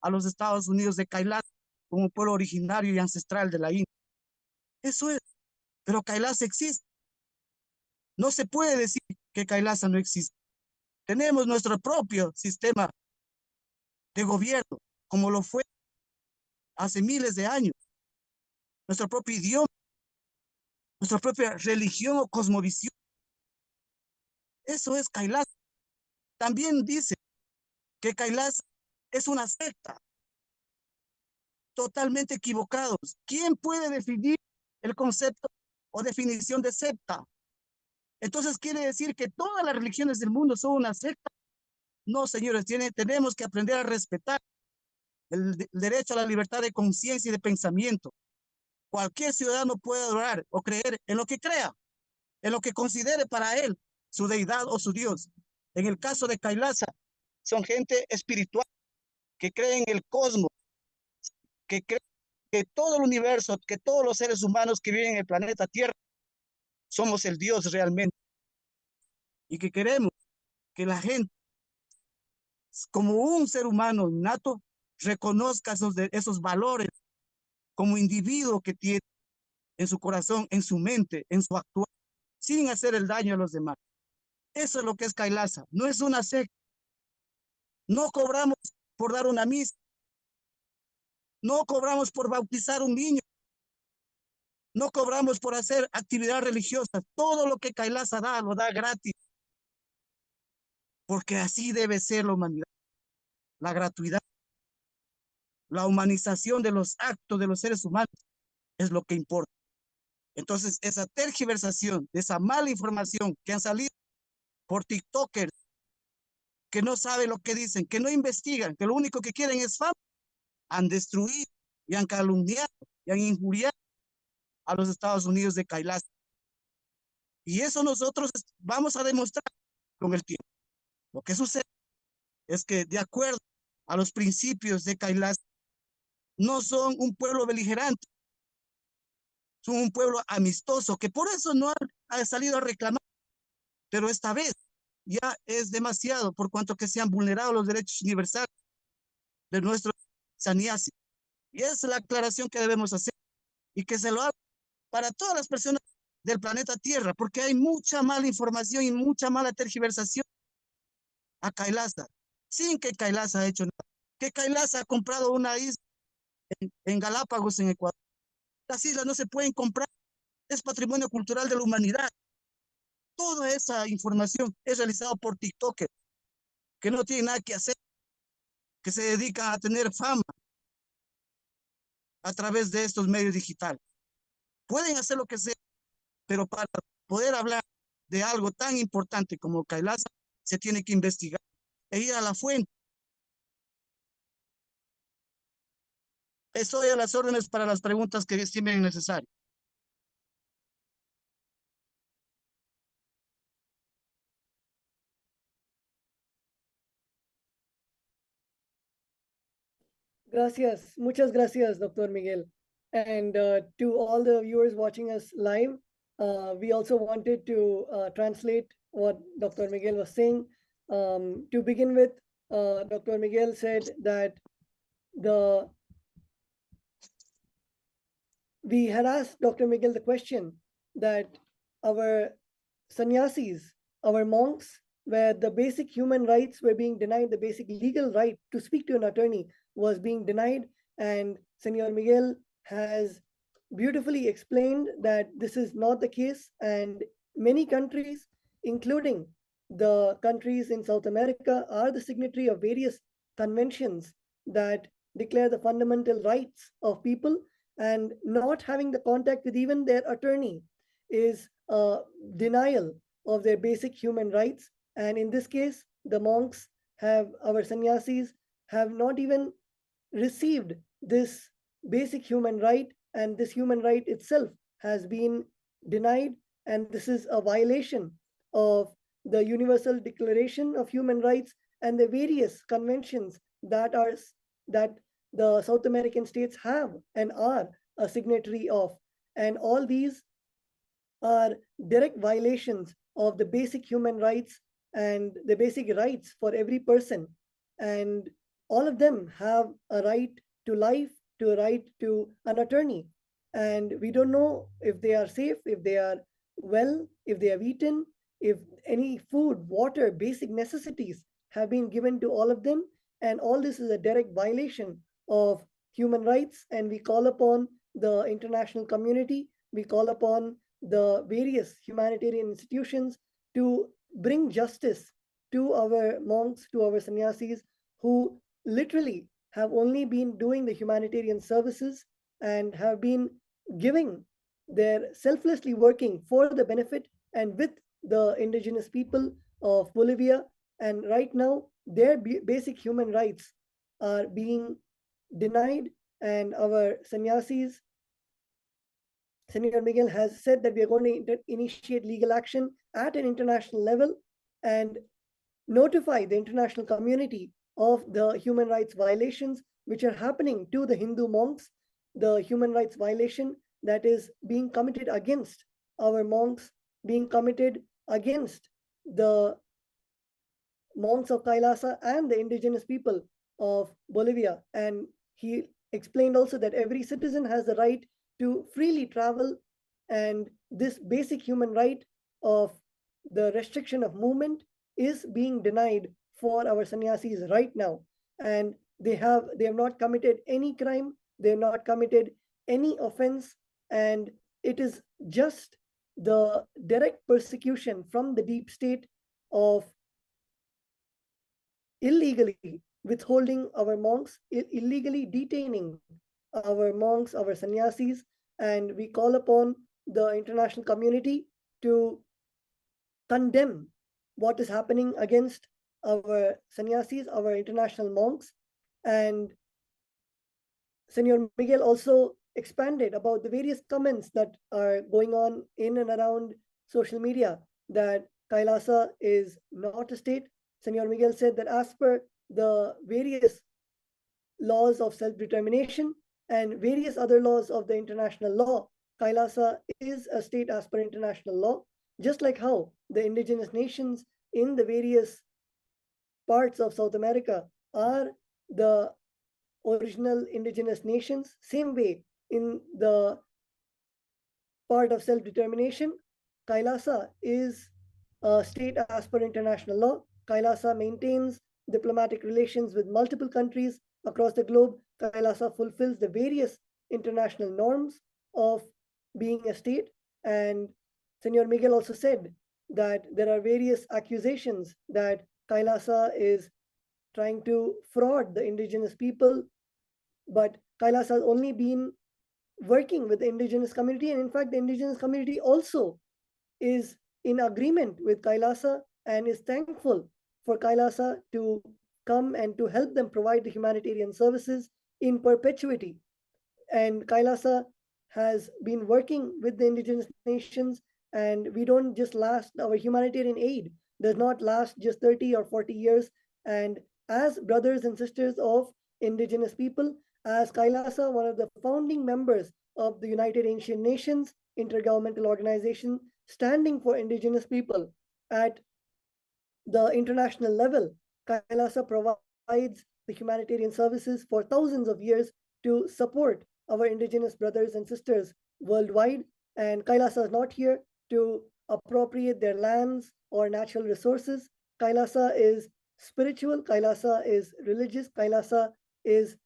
a los Estados Unidos de Kailasa como pueblo originario y ancestral de la India. Eso es, pero Kailasa existe. No se puede decir que Kailasa no existe. Tenemos nuestro propio sistema de gobierno, como lo fue hace miles de años. Nuestro propio idioma, nuestra propia religión o cosmovisión. Eso es Kailasa. También dice que Kailasa es una secta. Totalmente equivocados. ¿Quién puede definir el concepto o definición de secta? Entonces quiere decir que todas las religiones del mundo son una secta. No, señores, tenemos que aprender a respetar el derecho a la libertad de conciencia y de pensamiento. Cualquier ciudadano puede adorar o creer en lo que crea, en lo que considere para él su deidad o su Dios. En el caso de Kailasa, son gente espiritual que cree en el cosmos, que cree que todo el universo, que todos los seres humanos que viven en el planeta Tierra somos el Dios realmente. Y que queremos que la gente, como un ser humano innato, reconozca esos valores como individuo que tiene en su corazón, en su mente, en su actuar, sin hacer el daño a los demás. Eso es lo que es Kailasa. No es una secta. No cobramos por dar una misa. No cobramos por bautizar un niño. No cobramos por hacer actividades religiosas. Todo lo que Kailasa da, lo da gratis. Porque así debe ser la humanidad. La gratuidad, la humanización de los actos de los seres humanos es lo que importa. Entonces, esa tergiversación, esa mala información que han salido por TikTokers, que no saben lo que dicen, que no investigan, que lo único que quieren es fama, han destruido y han calumniado y han injuriado a los Estados Unidos de Kailasa. Y eso nosotros vamos a demostrar con el tiempo. Lo que sucede es que, de acuerdo a los principios de Kailasa, no son un pueblo beligerante, son un pueblo amistoso, que por eso no ha salido a reclamar. Pero esta vez ya es demasiado, por cuanto que se han vulnerado los derechos universales de nuestros sannyasi. Y esa es la aclaración que debemos hacer y que se lo haga para todas las personas del planeta Tierra, porque hay mucha mala información y mucha mala tergiversación a KAILASA, sin que KAILASA ha hecho nada. Que KAILASA ha comprado una isla en Galápagos, en Ecuador. Las islas no se pueden comprar, es patrimonio cultural de la humanidad. Toda esa información es realizada por TikTokers que no tienen nada que hacer, que se dedican a tener fama a través de estos medios digitales. Pueden hacer lo que sea, pero para poder hablar de algo tan importante como KAILASA, se tiene que investigar e ir a la fuente. Estoy a las órdenes para las preguntas que estimen necesarias. Gracias. Muchas gracias, Dr. Miguel. And to all the viewers watching us live, we also wanted to translate what Dr. Miguel was saying. To begin with, Dr. Miguel said that we had asked Dr. Miguel the question that our sannyasis, our monks, where the basic human rights were being denied, the basic legal right to speak to an attorney was being denied. And Senor Miguel has beautifully explained that this is not the case. And many countries, including the countries in South America, are the signatory of various conventions that declare the fundamental rights of people, and not having the contact with even their attorney is a denial of their basic human rights. And in this case, the monks have, our sannyasis have not even received this basic human right, and this human right itself has been denied. And this is a violation of the Universal Declaration of Human Rights and the various conventions that the South American states have and are a signatory of. And all these are direct violations of the basic human rights and the basic rights for every person. And all of them have a right to life, to a right to an attorney. And we don't know if they are safe, if they are well, if they have eaten, if any food, water, basic necessities have been given to all of them. And all this is a direct violation of human rights. And we call upon the international community, we call upon the various humanitarian institutions to bring justice to our monks, to our sannyasis, who literally have only been doing the humanitarian services and have been giving their selflessly working for the benefit and with the indigenous people of Bolivia. And right now, their basic human rights are being denied. And our sannyasis, Senator Miguel has said that we are going to initiate legal action at an international level and notify the international community of the human rights violations which are happening to the Hindu monks, the human rights violation that is being committed against our monks, being committed against the monks of KAILASA and the indigenous people of Bolivia. And he explained also that every citizen has the right to freely travel, and this basic human right of the restriction of movement is being denied for our sannyasis right now. And they have not committed any crime, they have not committed any offense, and it is just the direct persecution from the deep state of illegally withholding our monks, illegally detaining our monks, our sannyasis. And we call upon the international community to condemn what is happening against our sannyasis, our international monks. And Senor Miguel also expanded about the various comments that are going on in and around social media that KAILASA is not a state. Senor Miguel said that as per the various laws of self-determination and various other laws of the international law, KAILASA is a state as per international law, just like how the indigenous nations in the various parts of South America are the original indigenous nations. Same way, in the part of self-determination. Kailasa is a state as per international law. Kailasa maintains diplomatic relations with multiple countries across the globe. Kailasa fulfills the various international norms of being a state. And Senor Miguel also said that there are various accusations that Kailasa is trying to fraud the indigenous people, but Kailasa has only been working with the indigenous community, and in fact the indigenous community also is in agreement with Kailasa and is thankful for Kailasa to come and to help them provide the humanitarian services in perpetuity. And Kailasa has been working with the indigenous nations, and we don't just last, our humanitarian aid does not last just 30 or 40 years. And as brothers and sisters of indigenous people, as Kailasa, one of the founding members of the United Ancient Nations intergovernmental organization standing for indigenous people at the international level, Kailasa provides the humanitarian services for thousands of years to support our indigenous brothers and sisters worldwide. And Kailasa is not here to appropriate their lands or natural resources. Kailasa is spiritual, Kailasa is religious, Kailasa is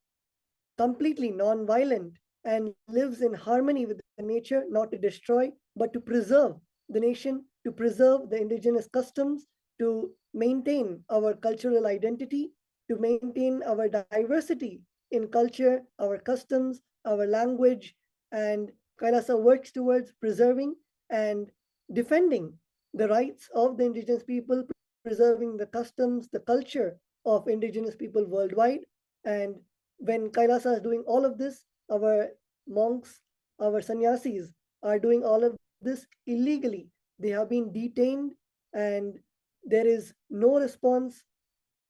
completely non-violent and lives in harmony with the nature, not to destroy, but to preserve the nation, to preserve the indigenous customs, to maintain our cultural identity, to maintain our diversity in culture, our customs, our language. And Kailasa works towards preserving and defending the rights of the indigenous people, preserving the customs, the culture of indigenous people worldwide. And when Kailasa is doing all of this, our monks, our sannyasis are doing all of this illegally. They have been detained and there is no response.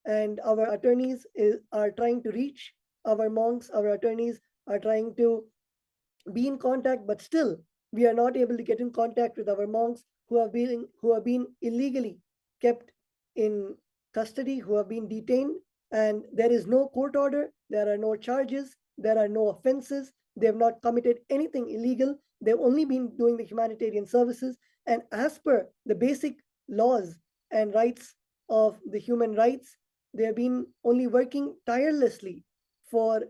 And our attorneys are trying to reach our monks, our attorneys are trying to be in contact, but still we are not able to get in contact with our monks who have been illegally kept in custody, who have been detained, and there is no court order, there are no charges, there are no offenses, they have not committed anything illegal, they've only been doing the humanitarian services. And as per the basic laws and rights of the human rights, they have been only working tirelessly for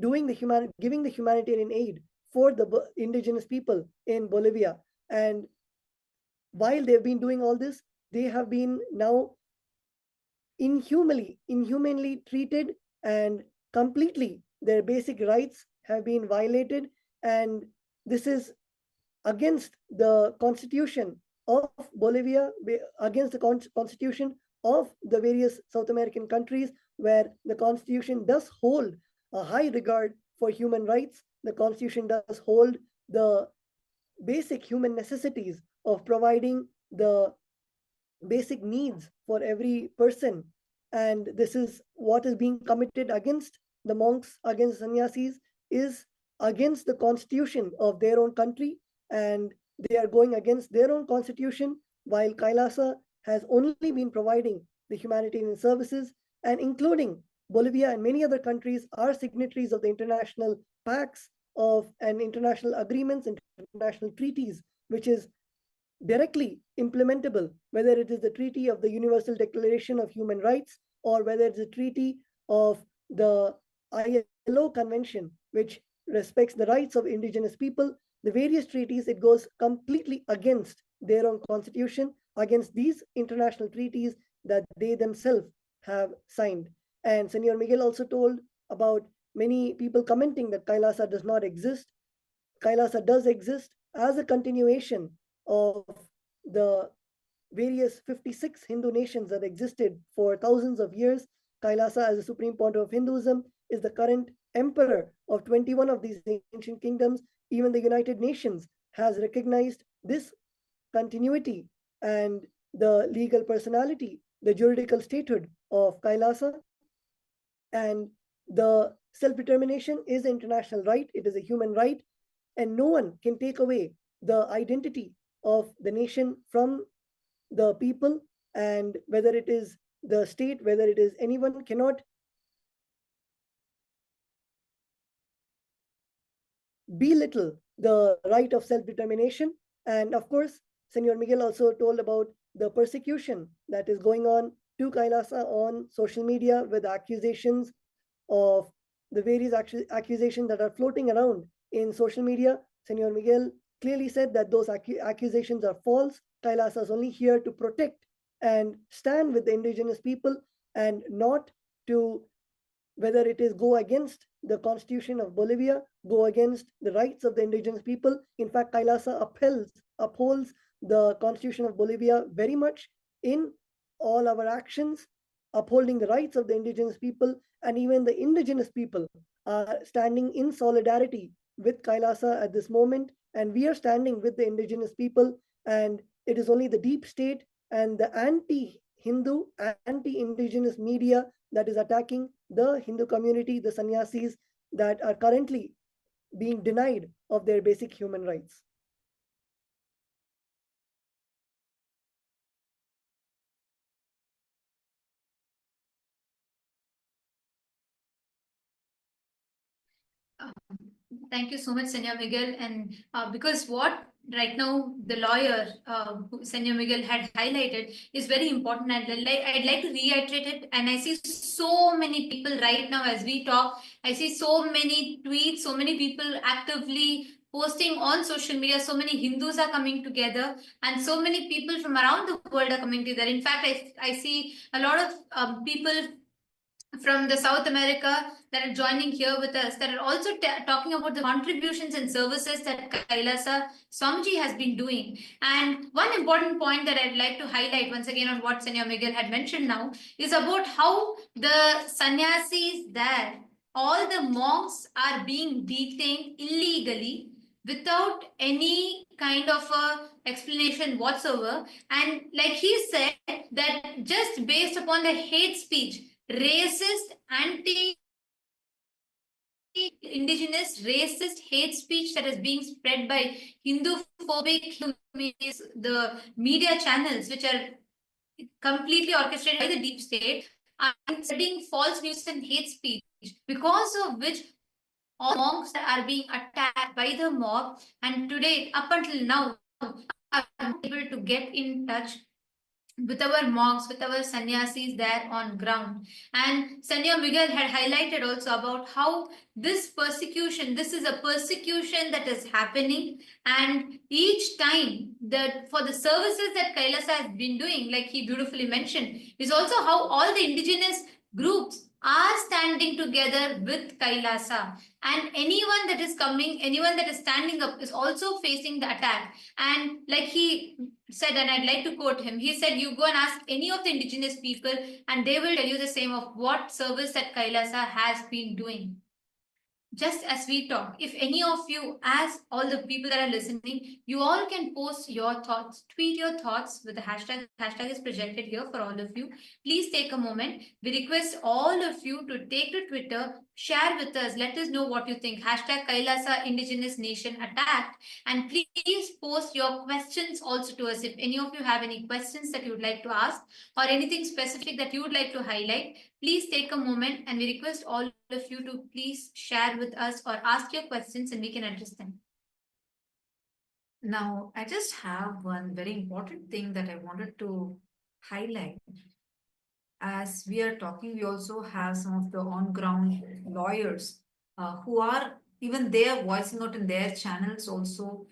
giving the humanitarian aid for the indigenous people in Bolivia. And while they've been doing all this, they have been now inhumanly treated, and completely their basic rights have been violated. And this is against the constitution of Bolivia, against the constitution of the various South American countries, where the constitution does hold a high regard for human rights. The constitution does hold the basic human necessities of providing the basic needs for every person. And this is what is being committed against the monks, against sannyasis, is against the constitution of their own country, and they are going against their own constitution, while Kailasa has only been providing the humanitarian services. And including Bolivia and many other countries are signatories of the international pacts of and international agreements, international treaties, which is directly implementable, whether it is the Treaty of the Universal Declaration of Human Rights, or whether it's a treaty of the ILO Convention, which respects the rights of indigenous people. The various treaties, it goes completely against their own constitution, against these international treaties that they themselves have signed. And Senor Miguel also told about many people commenting that Kailasa does not exist. Kailasa does exist as a continuation of the various 56 Hindu nations that existed for thousands of years. Kailasa, as the supreme pontiff of Hinduism, is the current emperor of 21 of these ancient kingdoms. Even the United Nations has recognized this continuity and the legal personality, the juridical statehood of Kailasa. And the self-determination is an international right, it is a human right, and no one can take away the identity of the nation from the people. And whether it is the state, whether it is anyone, cannot belittle the right of self-determination. And of course, Senor Miguel also told about the persecution that is going on to Kailasa on social media with accusations of the various accusations that are floating around in social media. Senor Miguel clearly said that those accusations are false. Kailasa is only here to protect and stand with the indigenous people and not to, whether it is go against the constitution of Bolivia, go against the rights of the indigenous people. In fact, Kailasa upholds the constitution of Bolivia very much in all our actions, upholding the rights of the indigenous people, and even the indigenous people are standing in solidarity with Kailasa at this moment, and we are standing with the indigenous people. And it is only the deep state and the anti-Hindu, anti-indigenous media that is attacking the Hindu community, the sannyasis that are currently being denied of their basic human rights. Thank you so much, Senor Miguel. And because what right now the lawyer, Senor Miguel, had highlighted is very important, and I'd like to reiterate it. And I see so many people right now as we talk. I see so many tweets, so many people actively posting on social media. So many Hindus are coming together, and so many people from around the world are coming together. In fact, I see a lot of people from the South America that are joining here with us, that are also talking about the contributions and services that Kailasa Swamiji has been doing. And one important point that I'd like to highlight once again on what Senor Miguel had mentioned now is about how the sannyasis there, all the monks are being detained illegally without any kind of a explanation whatsoever. And like he said, that just based upon the hate speech, racist, anti-indigenous, racist hate speech that is being spread by Hindu-phobic the media channels, which are completely orchestrated by the deep state, are spreading false news and hate speech, because of which all monks are being attacked by the mob. And today, up until now, are able to get in touch with our monks, with our sannyasis there on ground. And Senor Miguel had highlighted also about how this persecution, this is a persecution that is happening, and each time that for the services that Kailasa has been doing, like he beautifully mentioned, is also how all the indigenous groups are standing together with Kailasa, and anyone that is coming, anyone that is standing up is also facing the attack. And like he said, and I'd like to quote him, he said, you go and ask any of the indigenous people and they will tell you the same of what service that Kailasa has been doing. Just as we talk, if any of you, as all the people that are listening, you all can post your thoughts, tweet your thoughts with the hashtag. Hashtag is projected here for all of you. Please take a moment. We request all of you to take to Twitter, share with us, let us know what you think. Hashtag Kailasa Indigenous Nation attacked. And please post your questions also to us. If any of you have any questions that you would like to ask or anything specific that you would like to highlight, please take a moment, and we request all of you to please share with us or ask your questions and we can address them. Now, I just have one very important thing that I wanted to highlight. As we are talking, we also have some of the on-ground lawyers who are, even they are voicing out in their channels also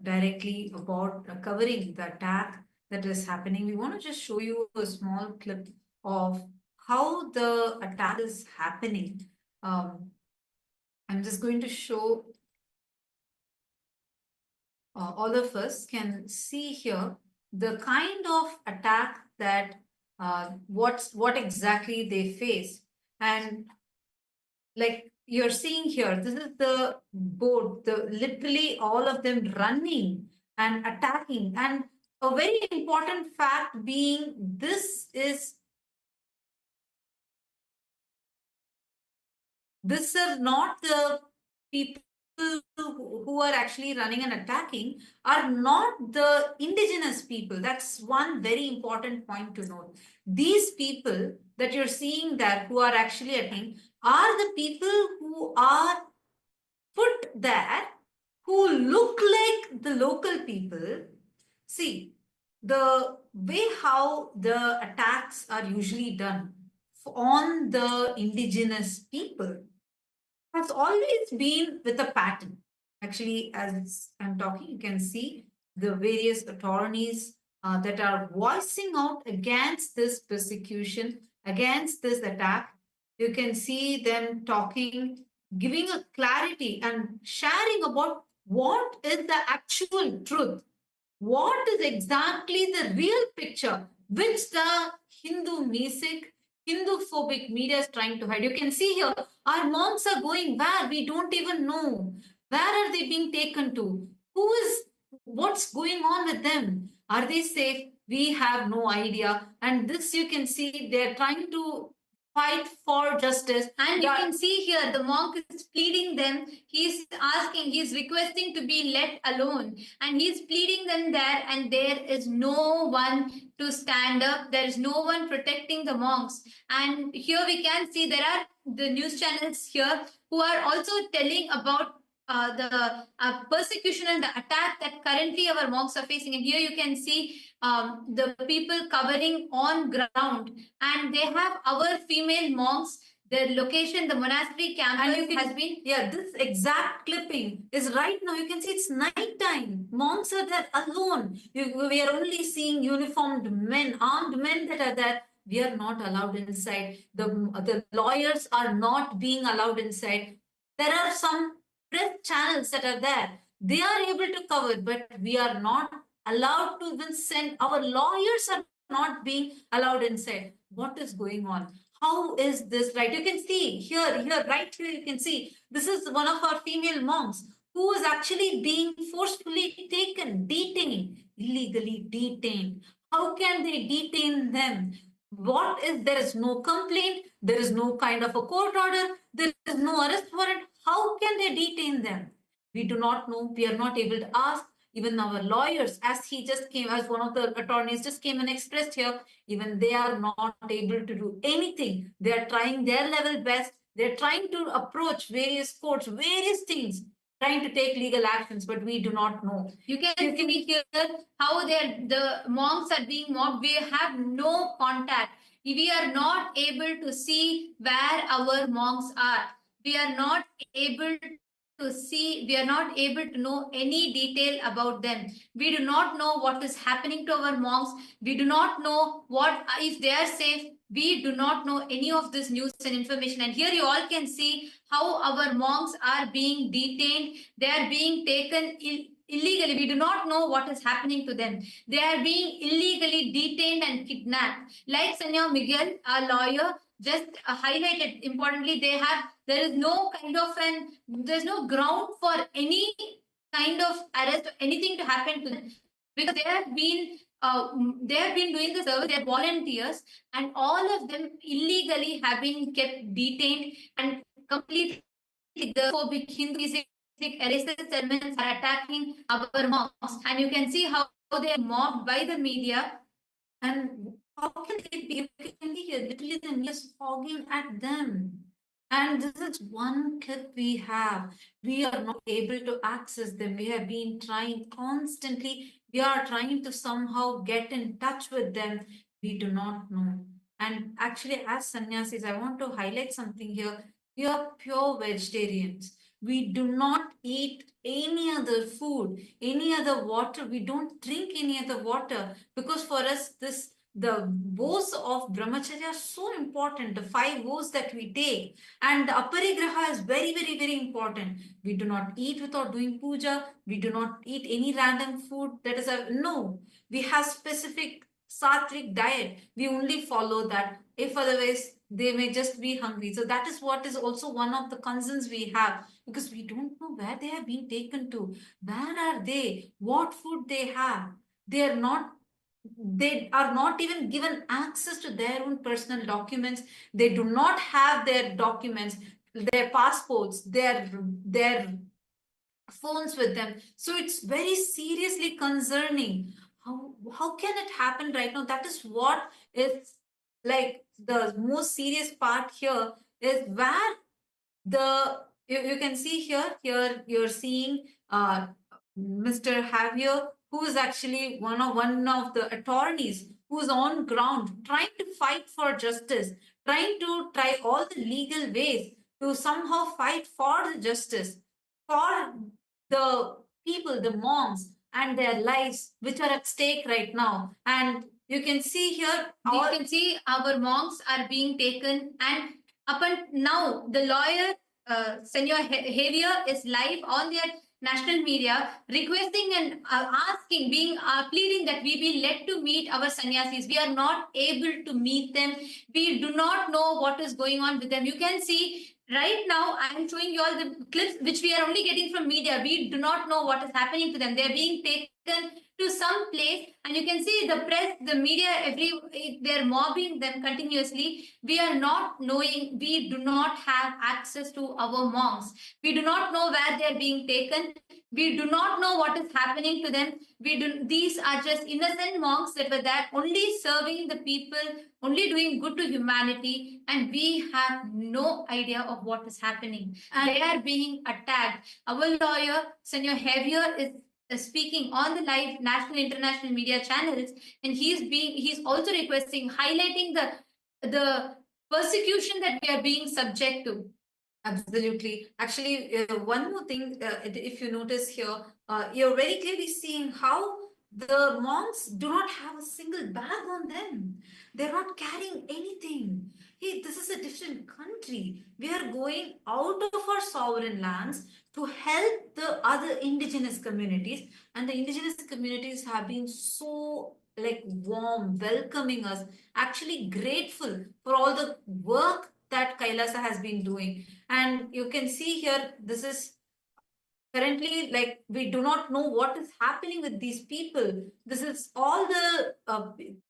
directly about covering the attack that is happening. We want to just show you a small clip of how the attack is happening. I'm just going to show all of us can see here the kind of attack that what exactly they face. And like you're seeing here, this is the boat, literally all of them running and attacking. And a very important fact being, these are not the people who are actually running and attacking, are not the indigenous people. That's one very important point to note. These people that you're seeing there who are actually attacking are the people who are put there, who look like the local people. See, the way how the attacks are usually done on the indigenous people has always been with a pattern. Actually, as I'm talking, you can see the various attorneys that are voicing out against this persecution, against this attack. You can see them talking, giving a clarity and sharing about what is the actual truth, what is exactly the real picture which the Hindu music, Hindu phobic media is trying to hide. You can see here, our monks are going where? We don't even know. Where are they being taken to? Who is, what's going on with them? Are they safe? We have no idea. And this you can see, they're trying to fight for justice. And you can see here the monk is pleading them. He's asking, he's requesting to be let alone. And he's pleading them there, and there is no one to stand up. There is no one protecting the monks. And here we can see there are the news channels here who are also telling about the persecution and the attack that currently our monks are facing. And here you can see the people covering on ground, and they have our female monks. Their location, the monastery campus has been. Yeah, this exact clipping is right now. You can see it's night time. Monks are there alone. We are only seeing uniformed men, armed men that are there. We are not allowed inside. The lawyers are not being allowed inside. There are some press channels that are there. They are able to cover, but we are not allowed to even send. Our lawyers are not being allowed inside. What is going on? How is this right? You can see here, right here, you can see this is one of our female monks who is actually being forcefully taken, detained, illegally detained. How can they detain them? What is, there is no complaint, there is no kind of a court order, there is no arrest warrant. How can they detain them? We do not know. We are not able to ask. Even our lawyers, as he just came, as one of the attorneys just came and expressed here, even they are not able to do anything. They are trying their level best. They're trying to approach various courts, various things, trying to take legal actions, but we do not know. You can see here how the monks are being mobbed. We have no contact. We are not able to see where our monks are. We are not able to see, we are not able to know any detail about them. We do not know what is happening to our monks. We do not know what, if they are safe. We do not know any of this news and information. And here you all can see how our monks are being detained. They are being taken illegally. We do not know what is happening to them. They are being illegally detained and kidnapped. Like Sanya Miguel, a lawyer, just highlighted importantly, there is no kind of there's no ground for any kind of arrest or anything to happen to them, because they have been doing the service. They are volunteers, and all of them illegally have been kept detained, and completely the phobic Hinduism erroneous elements are attacking our monks. And you can see how they are mobbed by the media. And how can they be? You can hear literally the news fogging at them. And this is one clip we have. We are not able to access them. We have been trying constantly. We are trying to somehow get in touch with them. We do not know. And actually, as sannyasis, I want to highlight something here. We are pure vegetarians. We do not eat any other food, any other water. We don't drink any other water, because for us, the vows of brahmacharya are so important, the 5 vows that we take. And the aparigraha is very, very, very important. We do not eat without doing puja. We do not eat any random food. That is no. We have specific sattvic diet. We only follow that. If otherwise, they may just be hungry. So that is what is also one of the concerns we have, because we don't know where they have been taken to. Where are they? What food they have? They are not even given access to their own personal documents. They do not have their documents, their passports, their phones with them. So it's very seriously concerning. How can it happen right now? That is what is like the most serious part here, is where the you can see here you're seeing Mr. Javier, who is actually one of the attorneys who's on ground trying to fight for justice, trying to try all the legal ways to somehow fight for the justice for the people, the monks, and their lives, which are at stake right now. And you can see here, You can see our monks are being taken, and up until now, the lawyer, Senor Javier, is live on their national media requesting and asking, pleading that we be led to meet our sannyasis. We are not able to meet them. We do not know what is going on with them. You can see right now, I am showing you all the clips which we are only getting from media. We do not know what is happening to them. They are being taken to some place, and you can see the press, the media, they're mobbing them continuously. We are not knowing, we do not have access to our monks. We do not know where they're being taken. We do not know what is happening to them. These are just innocent monks that were there only serving the people, only doing good to humanity, and we have no idea of what is happening. And they are being attacked. Our lawyer, Senor Javier, is speaking on the live national international media channels, and he's also requesting, highlighting the persecution that we are being subject to. Absolutely. Actually, one more thing, if you notice here, you're very clearly seeing how the monks do not have a single bag on them. They're not carrying anything. Hey, this is a different country. We are going out of our sovereign lands to help the other indigenous communities, and the indigenous communities have been so warm, welcoming us, actually grateful for all the work that Kailasa has been doing. And you can see here, this is currently we do not know what is happening with these people. This is all the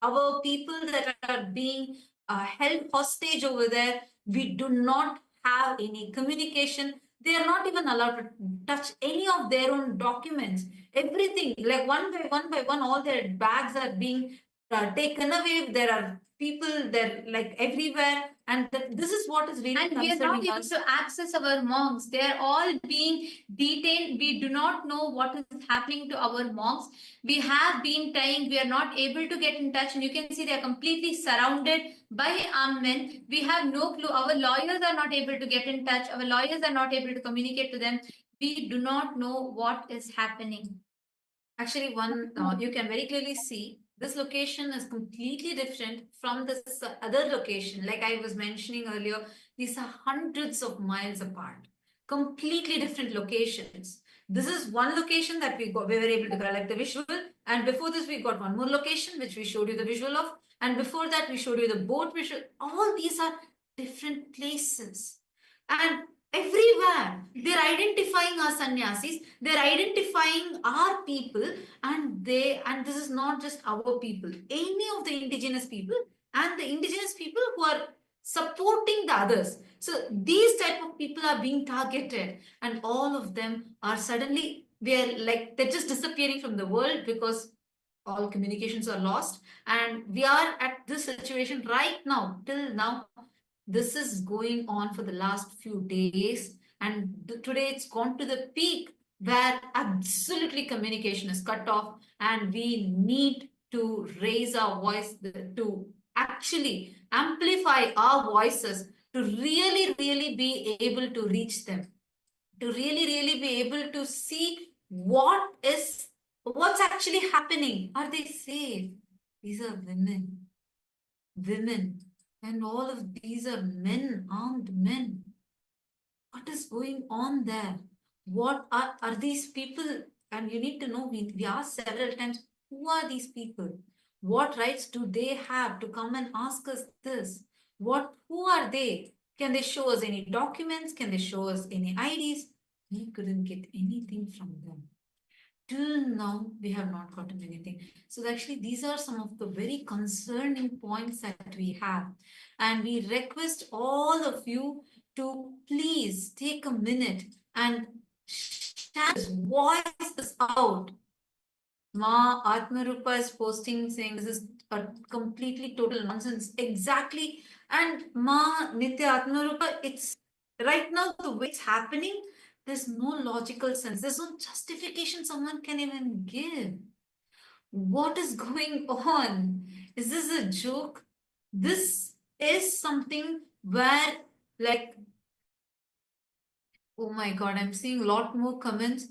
our people that are being held hostage over there. We do not have any communication. They are not even allowed to touch any of their own documents. Everything, one by one, all their bags are being taken away. There are people there everywhere, and this is what is really and we are not able to access our monks. They are all being detained. We do not know what is happening to our monks. We have been trying, we are not able to get in touch, and you can see they are completely surrounded by armed men. We have no clue. Our lawyers are not able to get in touch. Our lawyers are not able to communicate to them. We do not know what is happening. Actually, you can very clearly see this location is completely different from this other location. Like I was mentioning earlier, these are hundreds of miles apart, completely different locations. This is one location that we were able to collect the visual, and before this we got one more location which we showed you the visual of, and before that we showed you the boat visual. All these are different places, and everywhere they're identifying our sannyasis, they're identifying our people, and this is not just our people, any of the indigenous people and the indigenous people who are supporting the others. So these type of people are being targeted, and all of them are suddenly, they're just disappearing from the world because all communications are lost. And we are at this situation right now. Till now, this is going on for the last few days, and today it's gone to the peak where absolutely communication is cut off, and we need to raise our voice to actually amplify our voices to really be able to reach them, to really be able to see what's actually happening. Are they safe? These are women, and all of these are men, armed men. What is going on there? What are these people? And you need to know, we asked several times, who are these people? What rights do they have to come and ask us this? Who are they? Can they show us any documents? Can they show us any IDs? We couldn't get anything from them. Till now, we have not gotten anything. So actually, these are some of the very concerning points that we have. And we request all of you to please take a minute and share this, voice this out. Ma Atmarupa is posting saying this is a completely total nonsense. Exactly. And Ma Nithya Atmarupa, it's right now, the way it's happening, there's no logical sense. There's no justification someone can even give. What is going on? Is this a joke? This is something where, like, oh my God, I'm seeing a lot more comments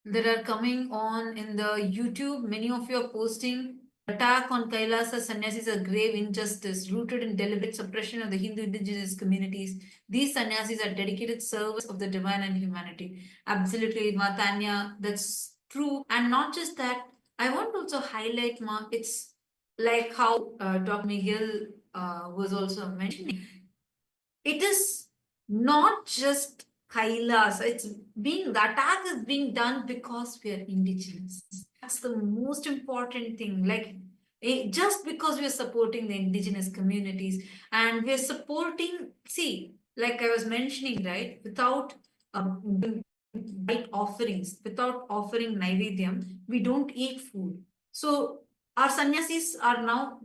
that are coming on in the YouTube. Many of you are posting attack on Kailasa sannyasis is a grave injustice rooted in deliberate suppression of the Hindu indigenous communities. These sannyasis are dedicated service of the divine and humanity. Absolutely, Matanya, that's true. And not just that, I want to also highlight, Ma, it's like how Dr. Miguel was also mentioning. It is not just Kailas. The attack is being done because we are indigenous. That's the most important thing. Like, just because we are supporting the indigenous communities and we are supporting, see, like I was mentioning, right, without right offerings, without offering Naivedyam, we don't eat food. So our sannyasis are now,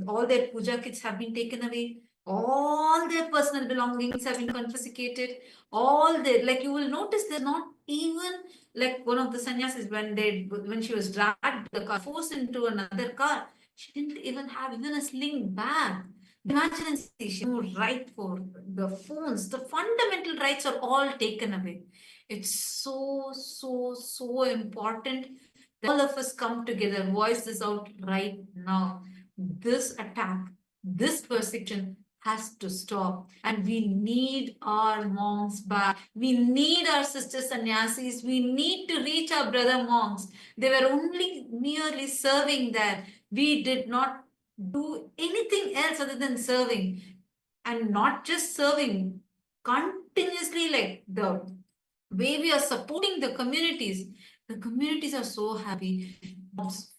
all their puja kits have been taken away. All their personal belongings have been confiscated. All their, like, you will notice they're not even, like one of the sannyasis, when she was dragged the car, forced into another car, she didn't even have even a sling bag. Imagine, she no right for the phones. The fundamental rights are all taken away. It's so important that all of us come together, voice this out right now. This attack, this persecution has to stop. And we need our monks back. We need our sister sannyasis. We need to reach our brother monks. They were only merely serving there. We did not do anything else other than serving. And not just serving, continuously, like the way we are supporting the communities are so happy.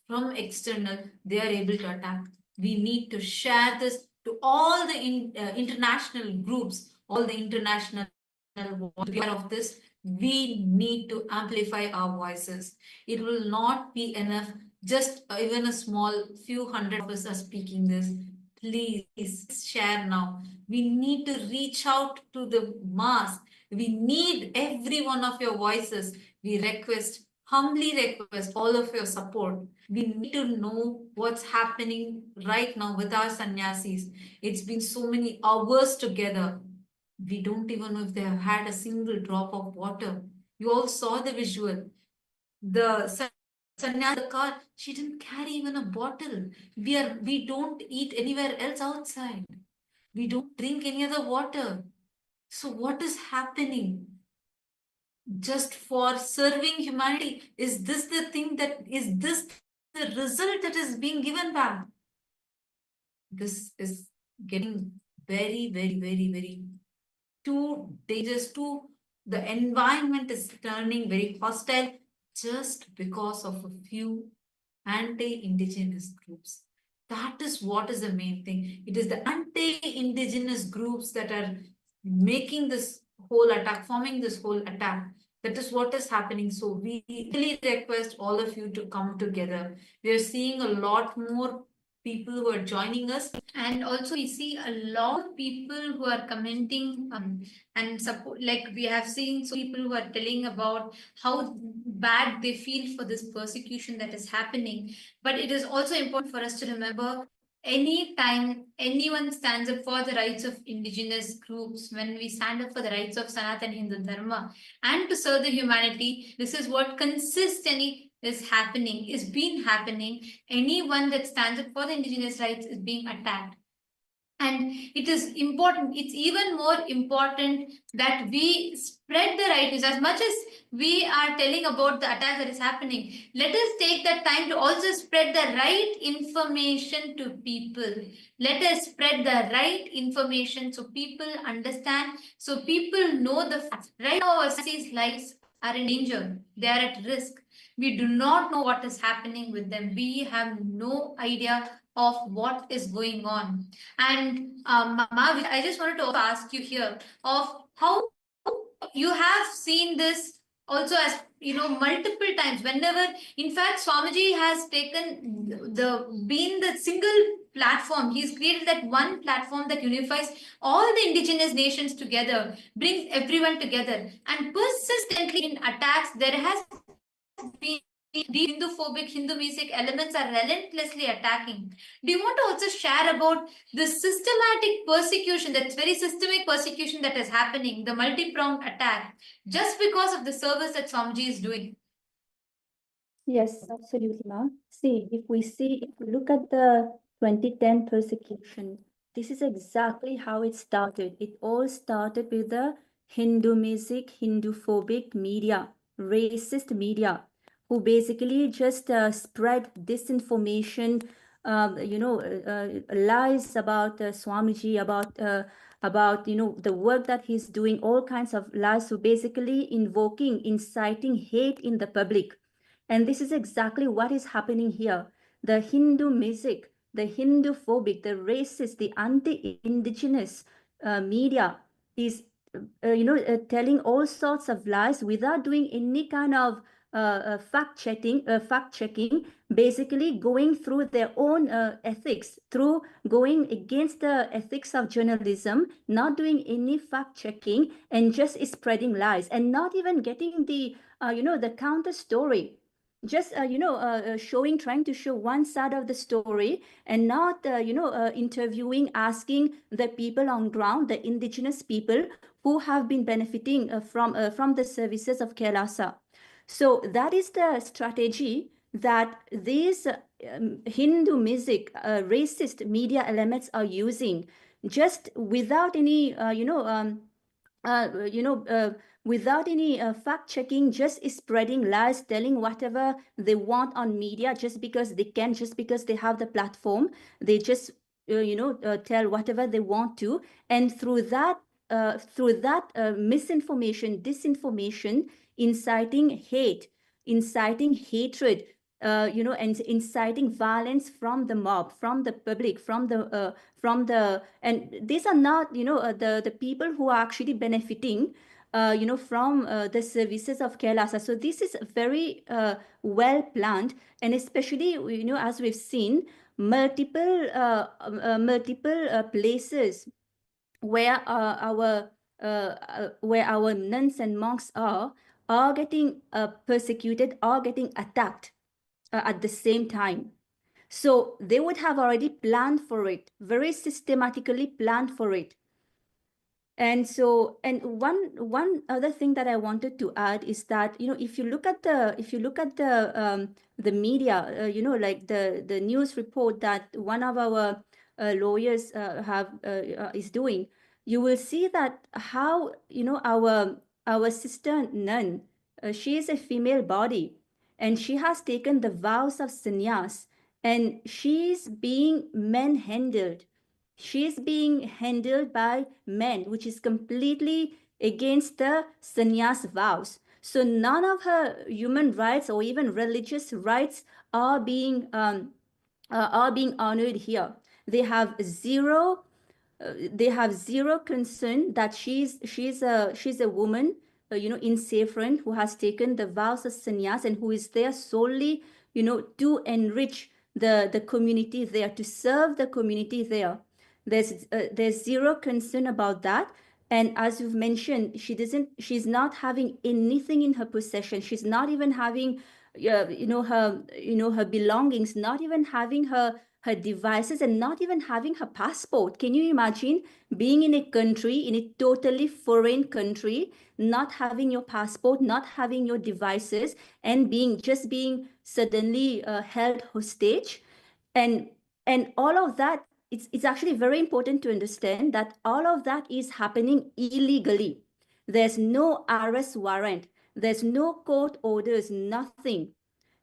From external, they are able to attack. We need to share this to all the international groups, all the international aware of this. We need to amplify our voices. It will not be enough, just even a small few hundred of us are speaking this. Please share now. We need to reach out to the mass. We need every one of your voices. We humbly request all of your support. We need to know what's happening right now with our sannyasis. It's been so many hours together. We don't even know if they have had a single drop of water. You all saw the visual. The sannyasi, the car, she didn't carry even a bottle. We don't eat anywhere else outside. We don't drink any other water. So what is happening? Just for serving humanity, is this the result that is being given back? This is getting very too dangerous. The environment is turning very hostile just because of a few anti-indigenous groups. That is what is the main thing. It is the anti-indigenous groups that are making this whole attack, forming this whole attack. That is what is happening. So we really request all of you to come together. We are seeing a lot more people who are joining us, and also we see a lot of people who are commenting and support. Like we have seen so people who are telling about how bad they feel for this persecution that is happening. But it is also important for us to remember, anytime anyone stands up for the rights of indigenous groups, when we stand up for the rights of Sanatana Hindu Dharma and to serve the humanity, this is what consistently is happening, is been happening. Anyone that stands up for the indigenous rights is being attacked. And it is important, it's even more important that we spread the right news. As much as we are telling about the attack that is happening, let us take that time to also spread the right information to people. Let us spread the right information so people understand, so people know the facts. Right now, our city's lives are in danger, they are at risk. We do not know what is happening with them. We have no idea of what is going on. And Mahavi, I just wanted to also ask you here of how you have seen this also, as multiple times. Whenever, in fact, Swamiji has taken been the single platform. He's created that one platform that unifies all the indigenous nations together, brings everyone together. And persistently in attacks, there has been the Hindu-phobic, Hindu-music elements are relentlessly attacking. Do you want to also share about the systematic persecution, that's very systemic persecution that is happening, the multi-pronged attack, just because of the service that Swamiji is doing? Yes, absolutely, ma'am. If we look at the 2010 persecution, this is exactly how it started. It all started with the Hindu music, Hindu-phobic media, racist media, who basically just spread disinformation, lies about Swamiji, about the work that he's doing, all kinds of lies, so basically inciting hate in the public. And this is exactly what is happening here. The Hindu music, the Hindu-phobic, the racist, the anti-indigenous media is, telling all sorts of lies without doing any kind of fact checking, basically going through their own ethics, through going against the ethics of journalism, not doing any fact checking, and just spreading lies, and not even getting the the counter story. Just trying to show one side of the story, and not interviewing, asking the people on ground, the indigenous people who have been benefiting from the services of KAILASA. So that is the strategy that these Hindu music, racist media elements are using, just without any without any fact checking, just spreading lies, telling whatever they want on media, just because they can, just because they have the platform. They just tell whatever they want to, and through that misinformation, disinformation, inciting hate, inciting hatred, and inciting violence from the mob, from the public, from the, and these are not, the people who are actually benefiting, from the services of KAILASA. So this is very well planned, and especially, as we've seen, multiple places where our nuns and monks are getting persecuted, are getting attacked at the same time. So they would have already planned for it, very systematically planned for it. And so, and one other thing that I wanted to add is that, if you look at the media, like the news report that one of our lawyers is doing, you will see that how, our sister nun, she is a female body, and she has taken the vows of sannyas, and she's being manhandled. She's being handled by men, which is completely against the sannyas vows. So none of her human rights or even religious rights are being honored here. They have zero concern that she's a woman, in saffron, who has taken the vows of sannyas, and who is there solely, to enrich the community there, to serve the community there. There's zero concern about that. And as you've mentioned, she's not having anything in her possession. She's not even having her belongings, not even having her devices, and not even having her passport. Can you imagine being in a country, in a totally foreign country, not having your passport, not having your devices, and being suddenly held hostage? And all of that, it's actually very important to understand that all of that is happening illegally. There's no arrest warrant. There's no court orders, nothing.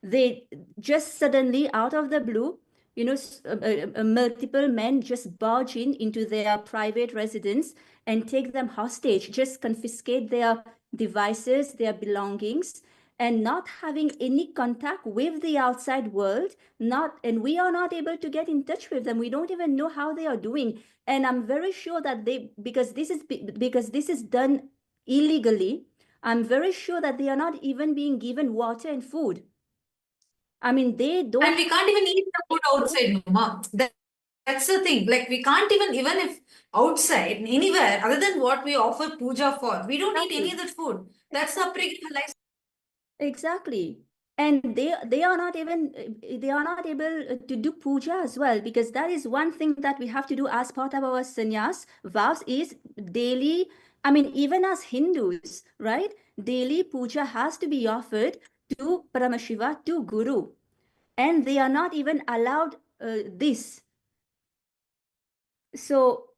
They just suddenly, out of the blue, multiple men just barge into their private residence and take them hostage, just confiscate their devices, their belongings, and not having any contact with the outside world, and we are not able to get in touch with them. We don't even know how they are doing. And I'm very sure that because this is done illegally, I'm very sure that they are not even being given water and food. I mean, they don't. And we can't even eat the food outside, Mama. That's the thing. Like we can't even if outside anywhere other than what we offer puja for, we don't eat any of that food. That's the upbringing life. Exactly. And they are not able to do puja as well, because that is one thing that we have to do as part of our sannyas vows is daily. I mean, even as Hindus, right? Daily puja has to be offered to Paramashiva, to Guru, and they are not even allowed this. So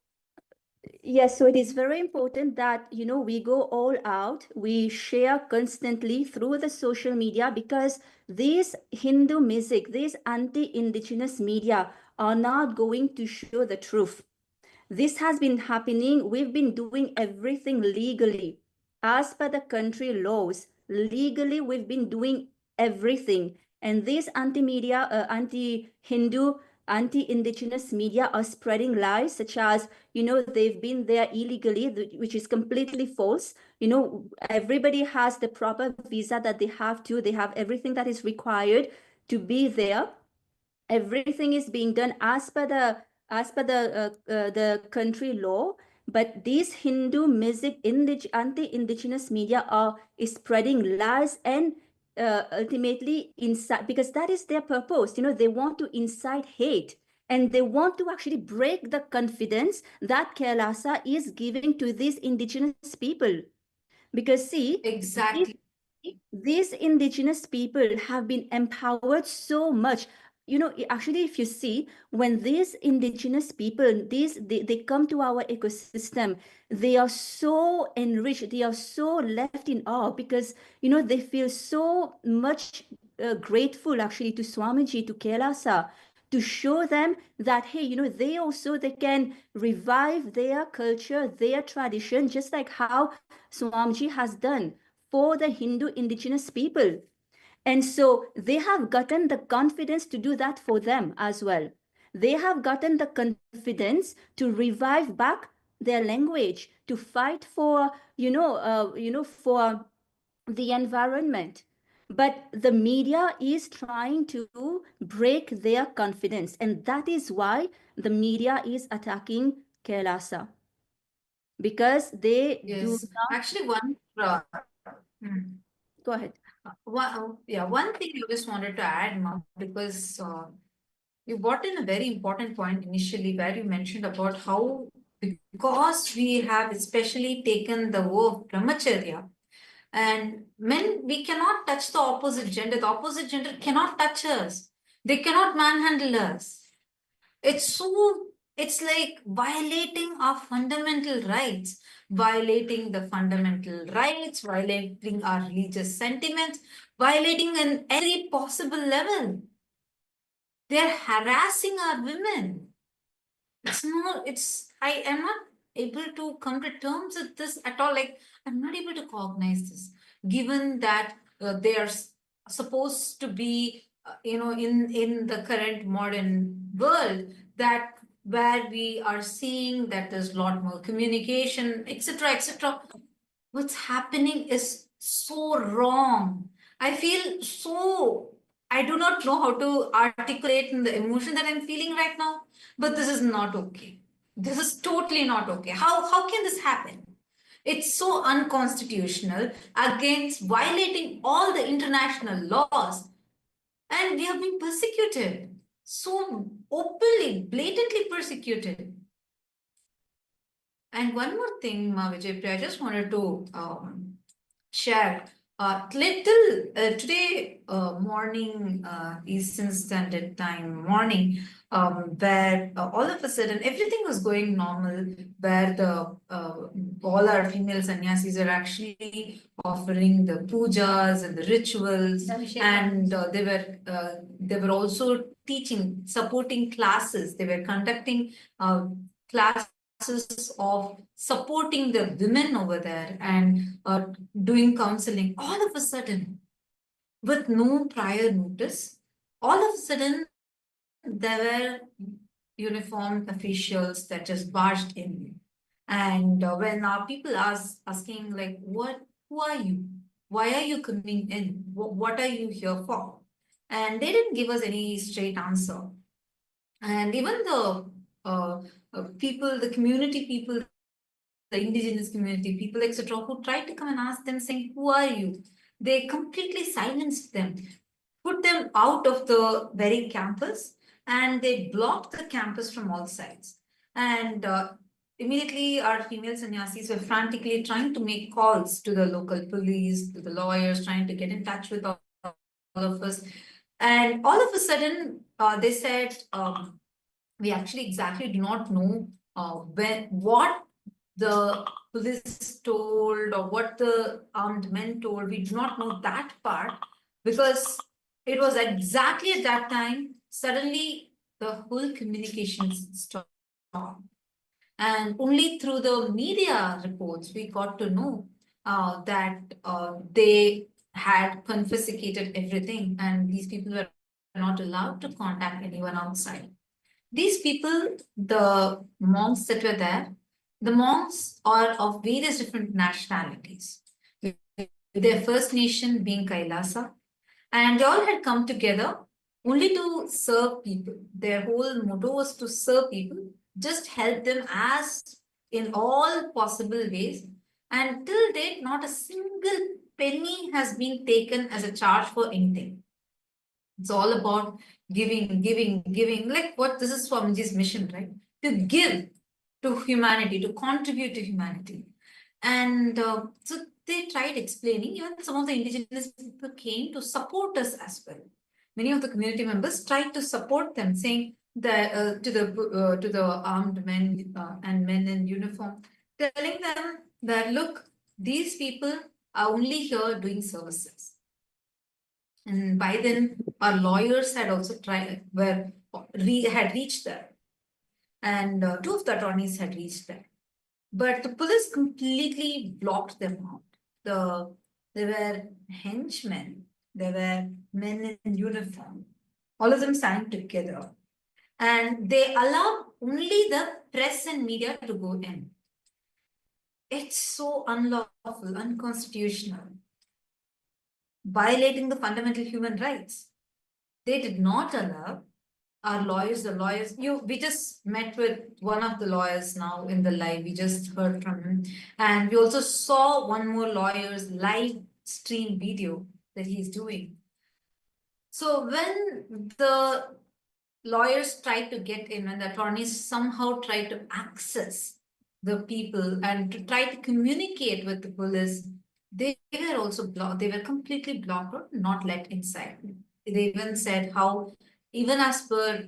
yes, so it is very important that, you know, we go all out, we share constantly through the social media, because these Hindu music, these anti-indigenous media are not going to show the truth. This has been happening. We've been doing everything legally. As per the country laws, legally, we've been doing everything. And these anti-media, anti-Hindu, anti-indigenous media are spreading lies such as, you know, they've been there illegally, which is completely false. You know, everybody has the proper visa that they have to. They have everything that is required to be there. Everything is being done as per the country law. But these Hindu music anti-indigenous media is spreading lies and ultimately incite, because that is their purpose. You know, they want to incite hate, and they want to actually break the confidence that KAILASA is giving to these indigenous people. Because see, Exactly. these indigenous people have been empowered so much. You know, actually, if you see, when these indigenous people, they come to our ecosystem, they are so enriched, they are so left in awe, because, you know, they feel so much grateful actually to Swamiji, to KAILASA, to show them that, hey, you know, they can revive their culture, their tradition, just like how Swamiji has done for the Hindu indigenous people. And so they have gotten the confidence to do that for them as well. They have gotten the confidence to revive back their language, to fight for, for the environment. But the media is trying to break their confidence. And that is why the media is attacking KAILASA. Because they do Yes. not. Actually, hmm. Go ahead. One thing I just wanted to add, Ma, because you brought in a very important point initially where you mentioned about how, because we have especially taken the vow of brahmacharya, and men, we cannot touch the opposite gender. The opposite gender cannot touch us. They cannot manhandle us. It's like violating our fundamental rights, violating our religious sentiments, violating in every possible level. They're harassing our women. I am not able to come to terms with this at all. Like, I'm not able to cognize this, given that they are supposed to be, in the current modern world, that where we are seeing that there's a lot more communication, etc., etc. What's happening is so wrong. I feel so, I do not know how to articulate in the emotion that I'm feeling right now, but this is not okay. This is totally not okay. How can this happen? It's so unconstitutional, against violating all the international laws, and we have been persecuted. So openly, blatantly persecuted. And one more thing, Vijay, I just wanted to share. Little today morning, Eastern Standard Time morning, where all of a sudden everything was going normal, where the all our female sannyasis are actually offering the pujas and the rituals, and they were also teaching, supporting classes. They were conducting classes of supporting the women over there, and doing counseling. All of a sudden, with no prior notice, all of a sudden there were uniformed officials that just barged in. And when our people asking like, who are you? Why are you coming in? What are you here for? And they didn't give us any straight answer. And even the people, the community people, the indigenous community people, etc., who tried to come and ask them, saying, "Who are you?" They completely silenced them, put them out of the very campus, and they blocked the campus from all sides. And immediately, our female sannyasis were frantically trying to make calls to the local police, to the lawyers, trying to get in touch with all of us. And all of a sudden, they said, we actually exactly do not know what the police told or what the armed men told. We do not know that part, because it was exactly at that time, suddenly the whole communications stopped. And only through the media reports we got to know that they had confiscated everything, and these people were not allowed to contact anyone outside. These people, the monks that were there, the monks are of various different nationalities, their first nation being Kailasa, and they all had come together only to serve people. Their whole motto was to serve people, just help them as in all possible ways. And till date, not a single penny has been taken as a charge for anything. It's all about giving, giving, giving, like what this is Swamiji's mission, right? To give to humanity, to contribute to humanity. And so they tried explaining, even some of the indigenous people came to support us as well. Many of the community members tried to support them, saying that to the armed men and men in uniform, telling them that, look, these people are only here doing services. And by then, our lawyers had also had reached there, and two of the attorneys had reached there, but the police completely blocked them out. There were henchmen, there were men in uniform, all of them signed together, and they allowed only the press and media to go in. It's so unlawful, unconstitutional, violating the fundamental human rights. They did not allow our lawyers, we just met with one of the lawyers now in the live, we just heard from him. And we also saw one more lawyer's live stream video that he's doing. So when the lawyers tried to get in, and the attorneys somehow tried to access the people and to try to communicate with the police, they were also blocked. They were completely blocked or not let inside. They even said how, even as per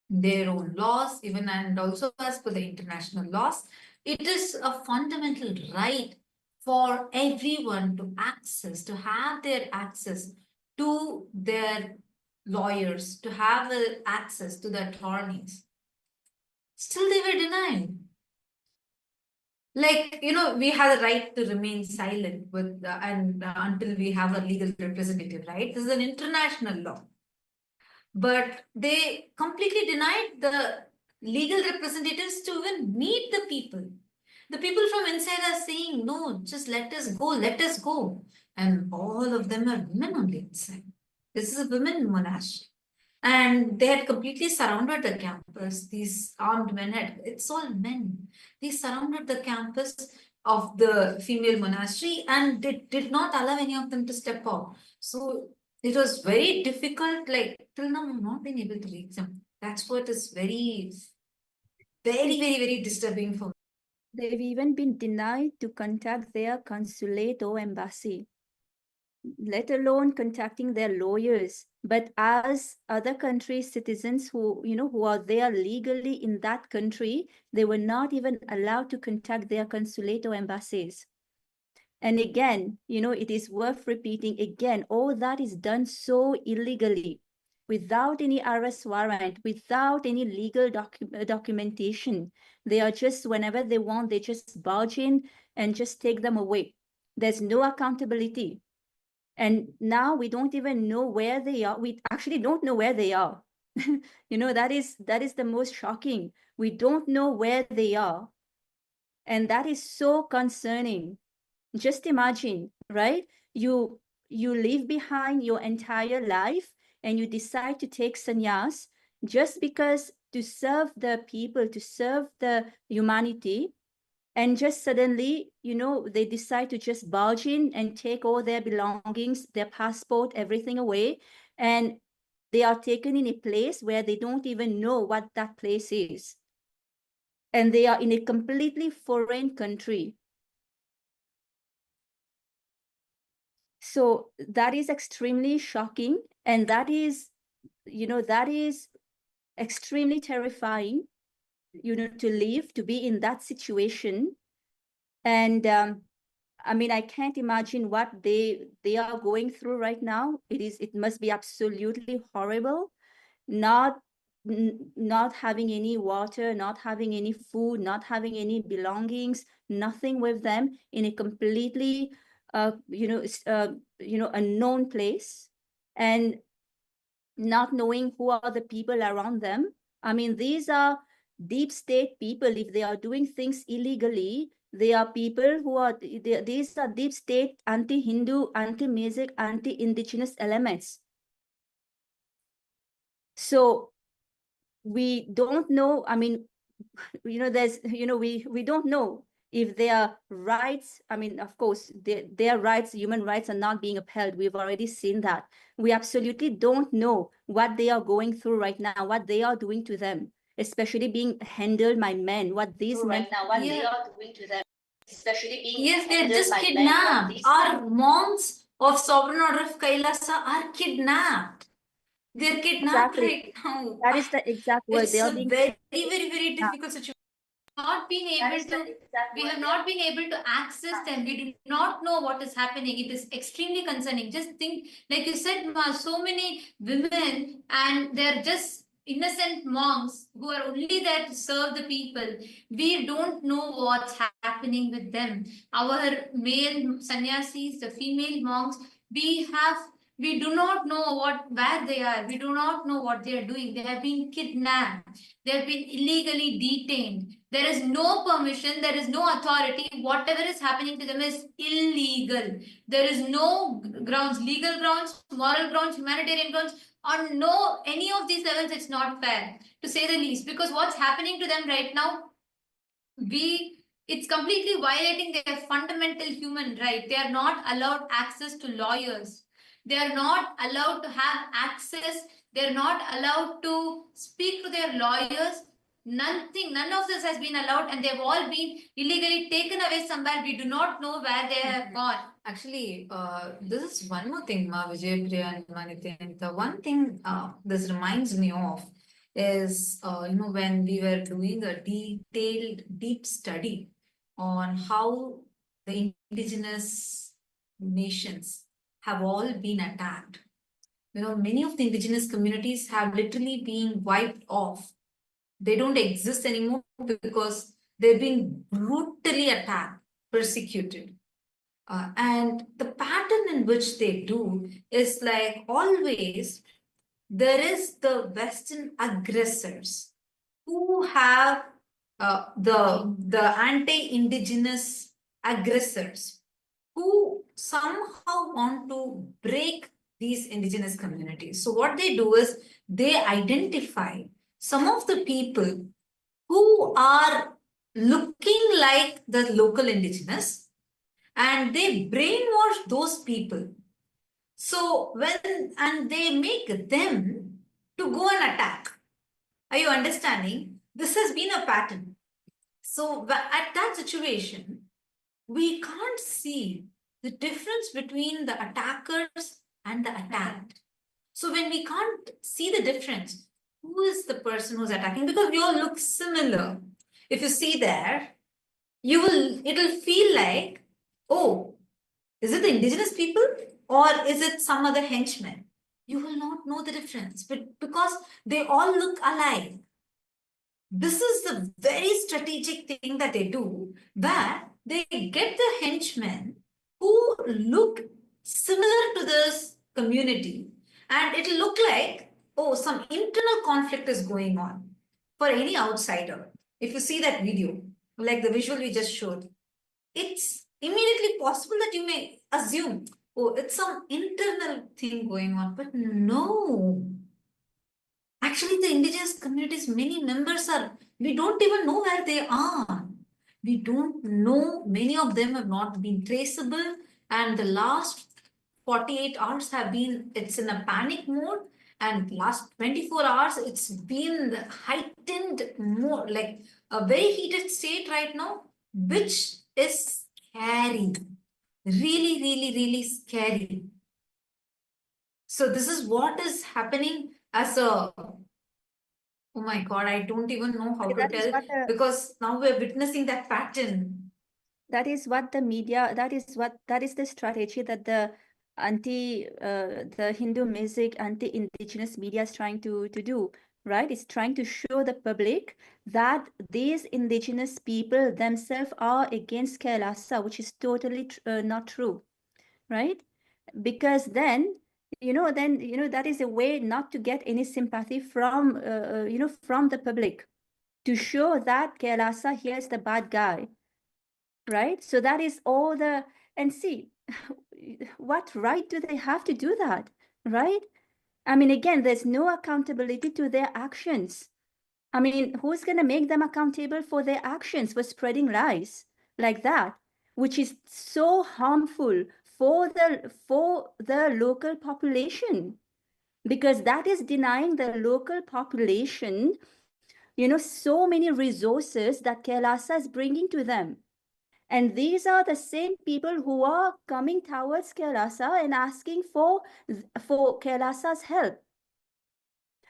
their own laws, even and also as per the international laws, it is a fundamental right for everyone to access, to have their access to their lawyers, to have access to the attorneys. Still they were denied. Like, we have the right to remain silent with until we have a legal representative, right? This is an international law. But they completely denied the legal representatives to even meet the people. The people from inside are saying, no, just let us go, let us go. And all of them are women on the inside. This is a women monastery. And they had completely surrounded the campus. These armed men it's all men. They surrounded the campus of the female monastery, and they did not allow any of them to step out. So it was very difficult, like till now I've not been able to reach them. That's what is very, very, very, very disturbing for me. They've even been denied to contact their consulate or embassy, let alone contacting their lawyers. But as other countries' citizens who are there legally in that country, they were not even allowed to contact their consulate or embassies. And again, it is worth repeating again, all that is done so illegally, without any arrest warrant, without any legal documentation. They are just, whenever they want, they just barge in and just take them away. There's no accountability. And now we don't even know where they are. We actually don't know where they are. That is the most shocking. We don't know where they are. And that is so concerning. Just imagine, right? You leave behind your entire life and you decide to take sannyas just because to serve the people, to serve the humanity. And just suddenly, you know, they decide to just barge in and take all their belongings, their passport, everything away. And they are taken in a place where they don't even know what that place is. And they are in a completely foreign country. So that is extremely shocking. And that is, you know, that is extremely terrifying, you know, to live, to be in that situation. And I mean, I can't imagine what they are going through right now. It must be absolutely horrible, not having any water, not having any food, not having any belongings, nothing with them, in a completely unknown place, and not knowing who are the people around them. I mean, these are deep state people. If they are doing things illegally, they are people who are, these are deep state anti-Hindu, anti-Mesic, anti-Indigenous elements. So we don't know, I mean, you know, there's, you know, we don't know if their rights, I mean, of course, their rights, human rights are not being upheld. We've already seen that. We absolutely don't know what they are going through right now, what they are doing to them, especially being handled by men, what these men, right now, what they are doing to them, especially being yes, they're just kidnapped. Our monks of Sovereign Order of Kailasa are kidnapped. They're kidnapped right now. That is the exact word. It's They are a being very difficult situation. Not being able to, we have not been able to access them. We do not know what is happening. It is extremely concerning. Just think, like you said, Ma, so many women, and they're just innocent monks who are only there to serve the people. We don't know what's happening with them. Our male sannyasis, the female monks, we do not know where they are. We do not know what they are doing. They have been kidnapped. They have been illegally detained. There is no permission. There is no authority. Whatever is happening to them is illegal. There is no grounds, legal grounds, moral grounds, humanitarian grounds. On no any of these levels, it's not fair, to say the least. Because what's happening to them right now, it's completely violating their fundamental human right. They are not allowed access to lawyers. They are not allowed to have access. They're not allowed to speak to their lawyers. None of this has been allowed, and they've all been illegally taken away somewhere. We do not know where they have gone. Actually, this is one more thing, Ma Vijaypriya and Manityan. The one thing this reminds me of is, when we were doing a detailed, deep study on how the indigenous nations have all been attacked. Many of the indigenous communities have literally been wiped off. They don't exist anymore because they've been brutally attacked, persecuted. And the pattern in which they do is like always, there is the Western aggressors who have the anti-indigenous aggressors who somehow want to break these indigenous communities. So what they do is they identify some of the people who are looking like the local indigenous, and they brainwash those people. So and they make them to go and attack. Are you understanding? This has been a pattern. So at that situation, we can't see the difference between the attackers and the attacked. So when we can't see the difference, who is the person who's attacking? Because we all look similar. If you see there, it'll feel like, oh, is it the indigenous people or is it some other henchman? You will not know the difference, but because they all look alike. This is the very strategic thing that they do, where they get the henchmen who look similar to this community, and it'll look like, oh, some internal conflict is going on for any outsider. If you see that video, like the visual we just showed, it's immediately possible that you may assume, oh, it's some internal thing going on, but no. Actually, the indigenous communities, many members we don't even know where they are. We don't know, many of them have not been traceable, and the last 48 hours have been, it's in a panic mode, and last 24 hours, it's been heightened more, like a very heated state right now, which is scary. Really, really, really scary. So this is what is happening as a, oh my God, I don't even know how to That is tell, what the, because now we're witnessing that pattern. that is what the media, that is the strategy that the the Hindu music, anti-indigenous media is trying to do, right? It's trying to show the public that these indigenous people themselves are against Kailasa, which is totally not true, right? Because then that is a way not to get any sympathy from from the public, to show that Kailasa here is the bad guy, right? So that is all the, and see, what right do they have to do that, right? I mean, again, there's no accountability to their actions. I mean, who's going to make them accountable for their actions, for spreading lies like that, which is so harmful for the local population, because that is denying the local population, so many resources that Kailasa is bringing to them. And these are the same people who are coming towards Kailasa and asking for Kailasa's help.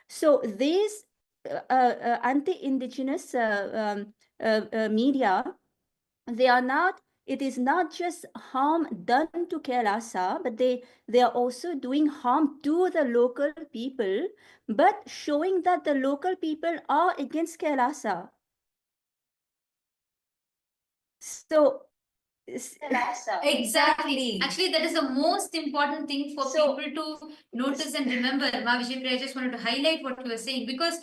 So these anti-indigenous media, they are not, it is not just harm done to Kailasa, but they are also doing harm to the local people, but showing that the local people are against Kailasa. So Exactly. Actually, that is the most important thing for people to notice and remember. I just wanted to highlight what you were saying, because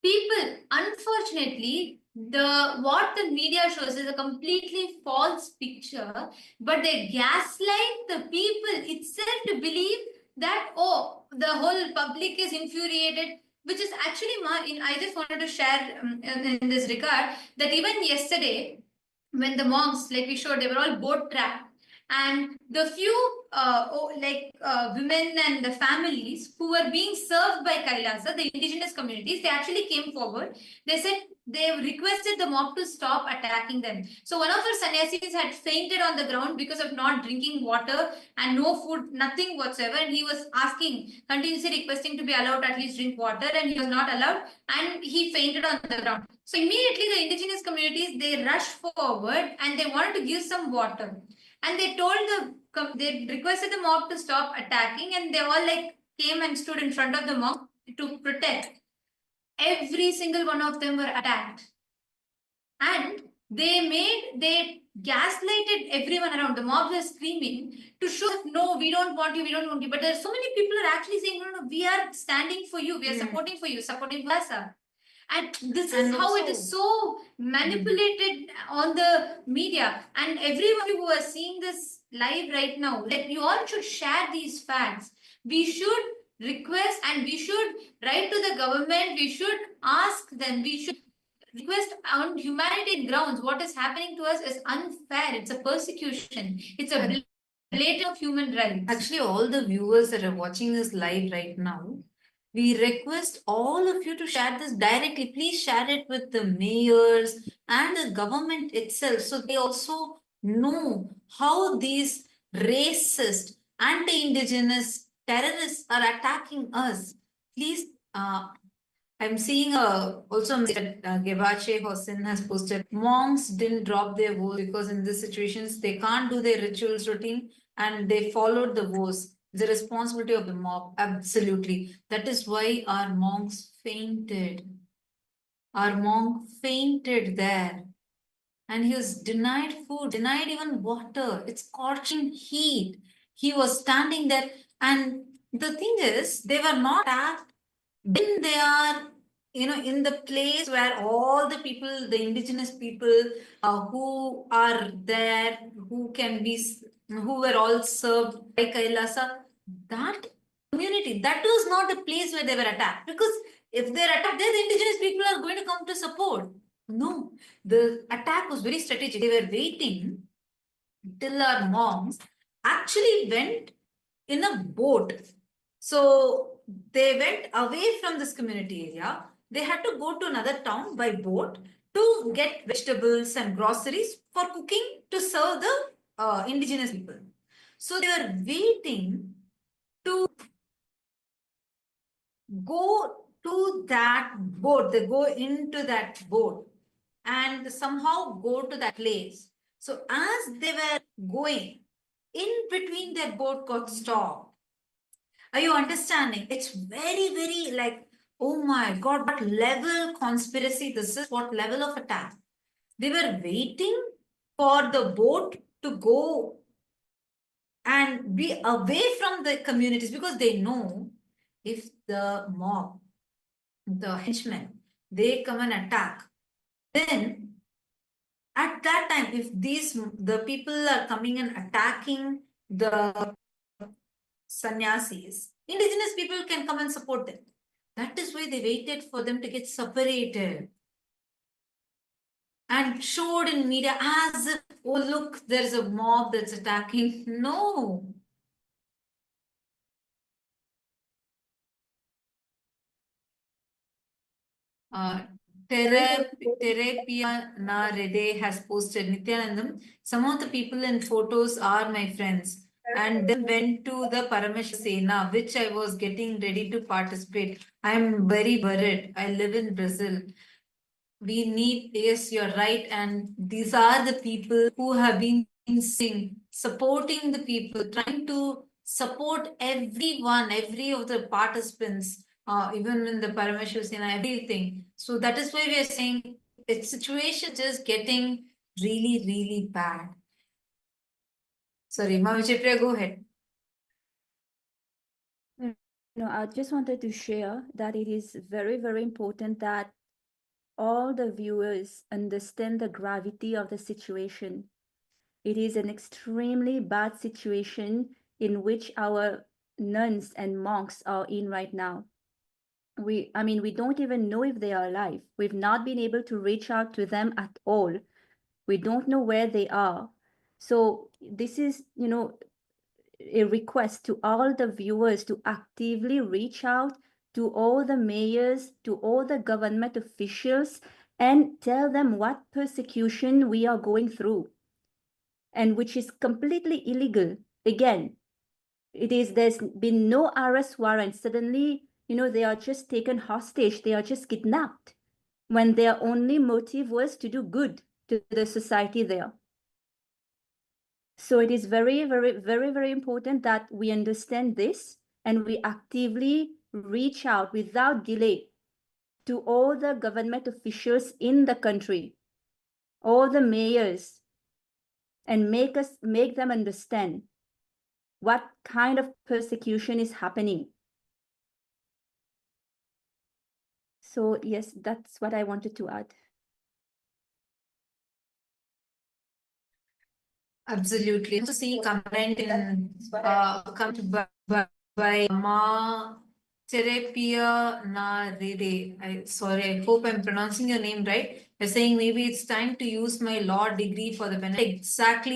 people, unfortunately, what the media shows is a completely false picture, but they gaslight the people itself to believe that, oh, the whole public is infuriated, which is actually, I just wanted to share in this regard, that even yesterday, when the monks, like we showed, they were all boat trapped, and the few women and the families who were being served by Kailasa, the indigenous communities, they actually came forward. They said they requested the mob to stop attacking them. So one of our sannyasis had fainted on the ground because of not drinking water and no food, nothing whatsoever, and he was asking, continuously requesting to be allowed to at least drink water, and he was not allowed, and he fainted on the ground. So immediately the indigenous communities, they rushed forward and they wanted to give some water. And they requested the mob to stop attacking, and they all came and stood in front of the mob to protect. Every single one of them were attacked. And they gaslighted everyone around. The mob was screaming to show, no, we don't want you, we don't want you. But there's so many people are actually saying, no, we are standing for you, we are supporting for you, supporting Kailasa. And this is how it is so manipulated on the media. And everyone who are seeing this live right now, you all should share these facts. We should request and we should write to the government. We should ask them. We should request on humanitarian grounds. What is happening to us is unfair. It's a persecution. It's a blatant of human rights. Actually, all the viewers that are watching this live right now, we request all of you to share this directly. Please share it with the mayors and the government itself, so they also know how these racist, anti-indigenous terrorists are attacking us. Please, I'm seeing also that Gevache Hossein has posted, monks didn't drop their vows because in these situations they can't do their rituals routine and they followed the vows. The responsibility of the mob, absolutely. That is why our monks fainted. Our monk fainted there. And he was denied food, denied even water. It's scorching heat. He was standing there. And the thing is, they were not attacked when they are, in the place where all the people, the indigenous people who are there, who were all served by Kailasa, that community, that was not the place where they were attacked, because if they're attacked, then the indigenous people are going to come to support. No, the attack was very strategic. They were waiting till our monks actually went in a boat. So they went away from this community area. They had to go to another town by boat to get vegetables and groceries for cooking to serve the indigenous people. So they were waiting to go to that boat. They go into that boat and somehow go to that place. So as they were going, in between their boat got stopped. Are you understanding? It's very, very like, oh my God, what level conspiracy this is, what level of attack. They were waiting for the boat to go and be away from the communities because they know if the mob, the henchmen, they come and attack, then at that time, if the people are coming and attacking the sannyasis, indigenous people can come and support them. That is why they waited for them to get separated and showed in media as if, oh look, there's a mob that's attacking. No. Terapia Na Rede has posted, Nithyanandam, some of the people in photos are my friends and then went to the Paramashivoham, which I was getting ready to participate. I am very worried. I live in Brazil. We need, yes, you're right. And these are the people who have been supporting the people, trying to support everyone, every of the participants, even in the Paramashivoham, everything. So that is why we are saying its situation is getting really, really bad. Sorry, Mahavijayapriya, go ahead. No, I just wanted to share that it is very, very important that all the viewers understand the gravity of the situation. It is an extremely bad situation in which our nuns and monks are in right now. We don't even know if they are alive. We've not been able to reach out to them at all. We don't know where they are. So this is, a request to all the viewers to actively reach out to all the mayors, to all the government officials, and tell them what persecution we are going through, and which is completely illegal. Again, there's been no arrest warrant. Suddenly, they are just taken hostage. They are just kidnapped when their only motive was to do good to the society there. So it is very, very, very, very important that we understand this and we actively reach out without delay to all the government officials in the country, all the mayors, and make them understand what kind of persecution is happening. So yes, that's what I wanted to add. Absolutely. I'm also seeing comment in comment by Terapia Na Rede. Sorry, I hope I'm pronouncing your name right. They're saying maybe it's time to use my law degree for the benefit. Exactly.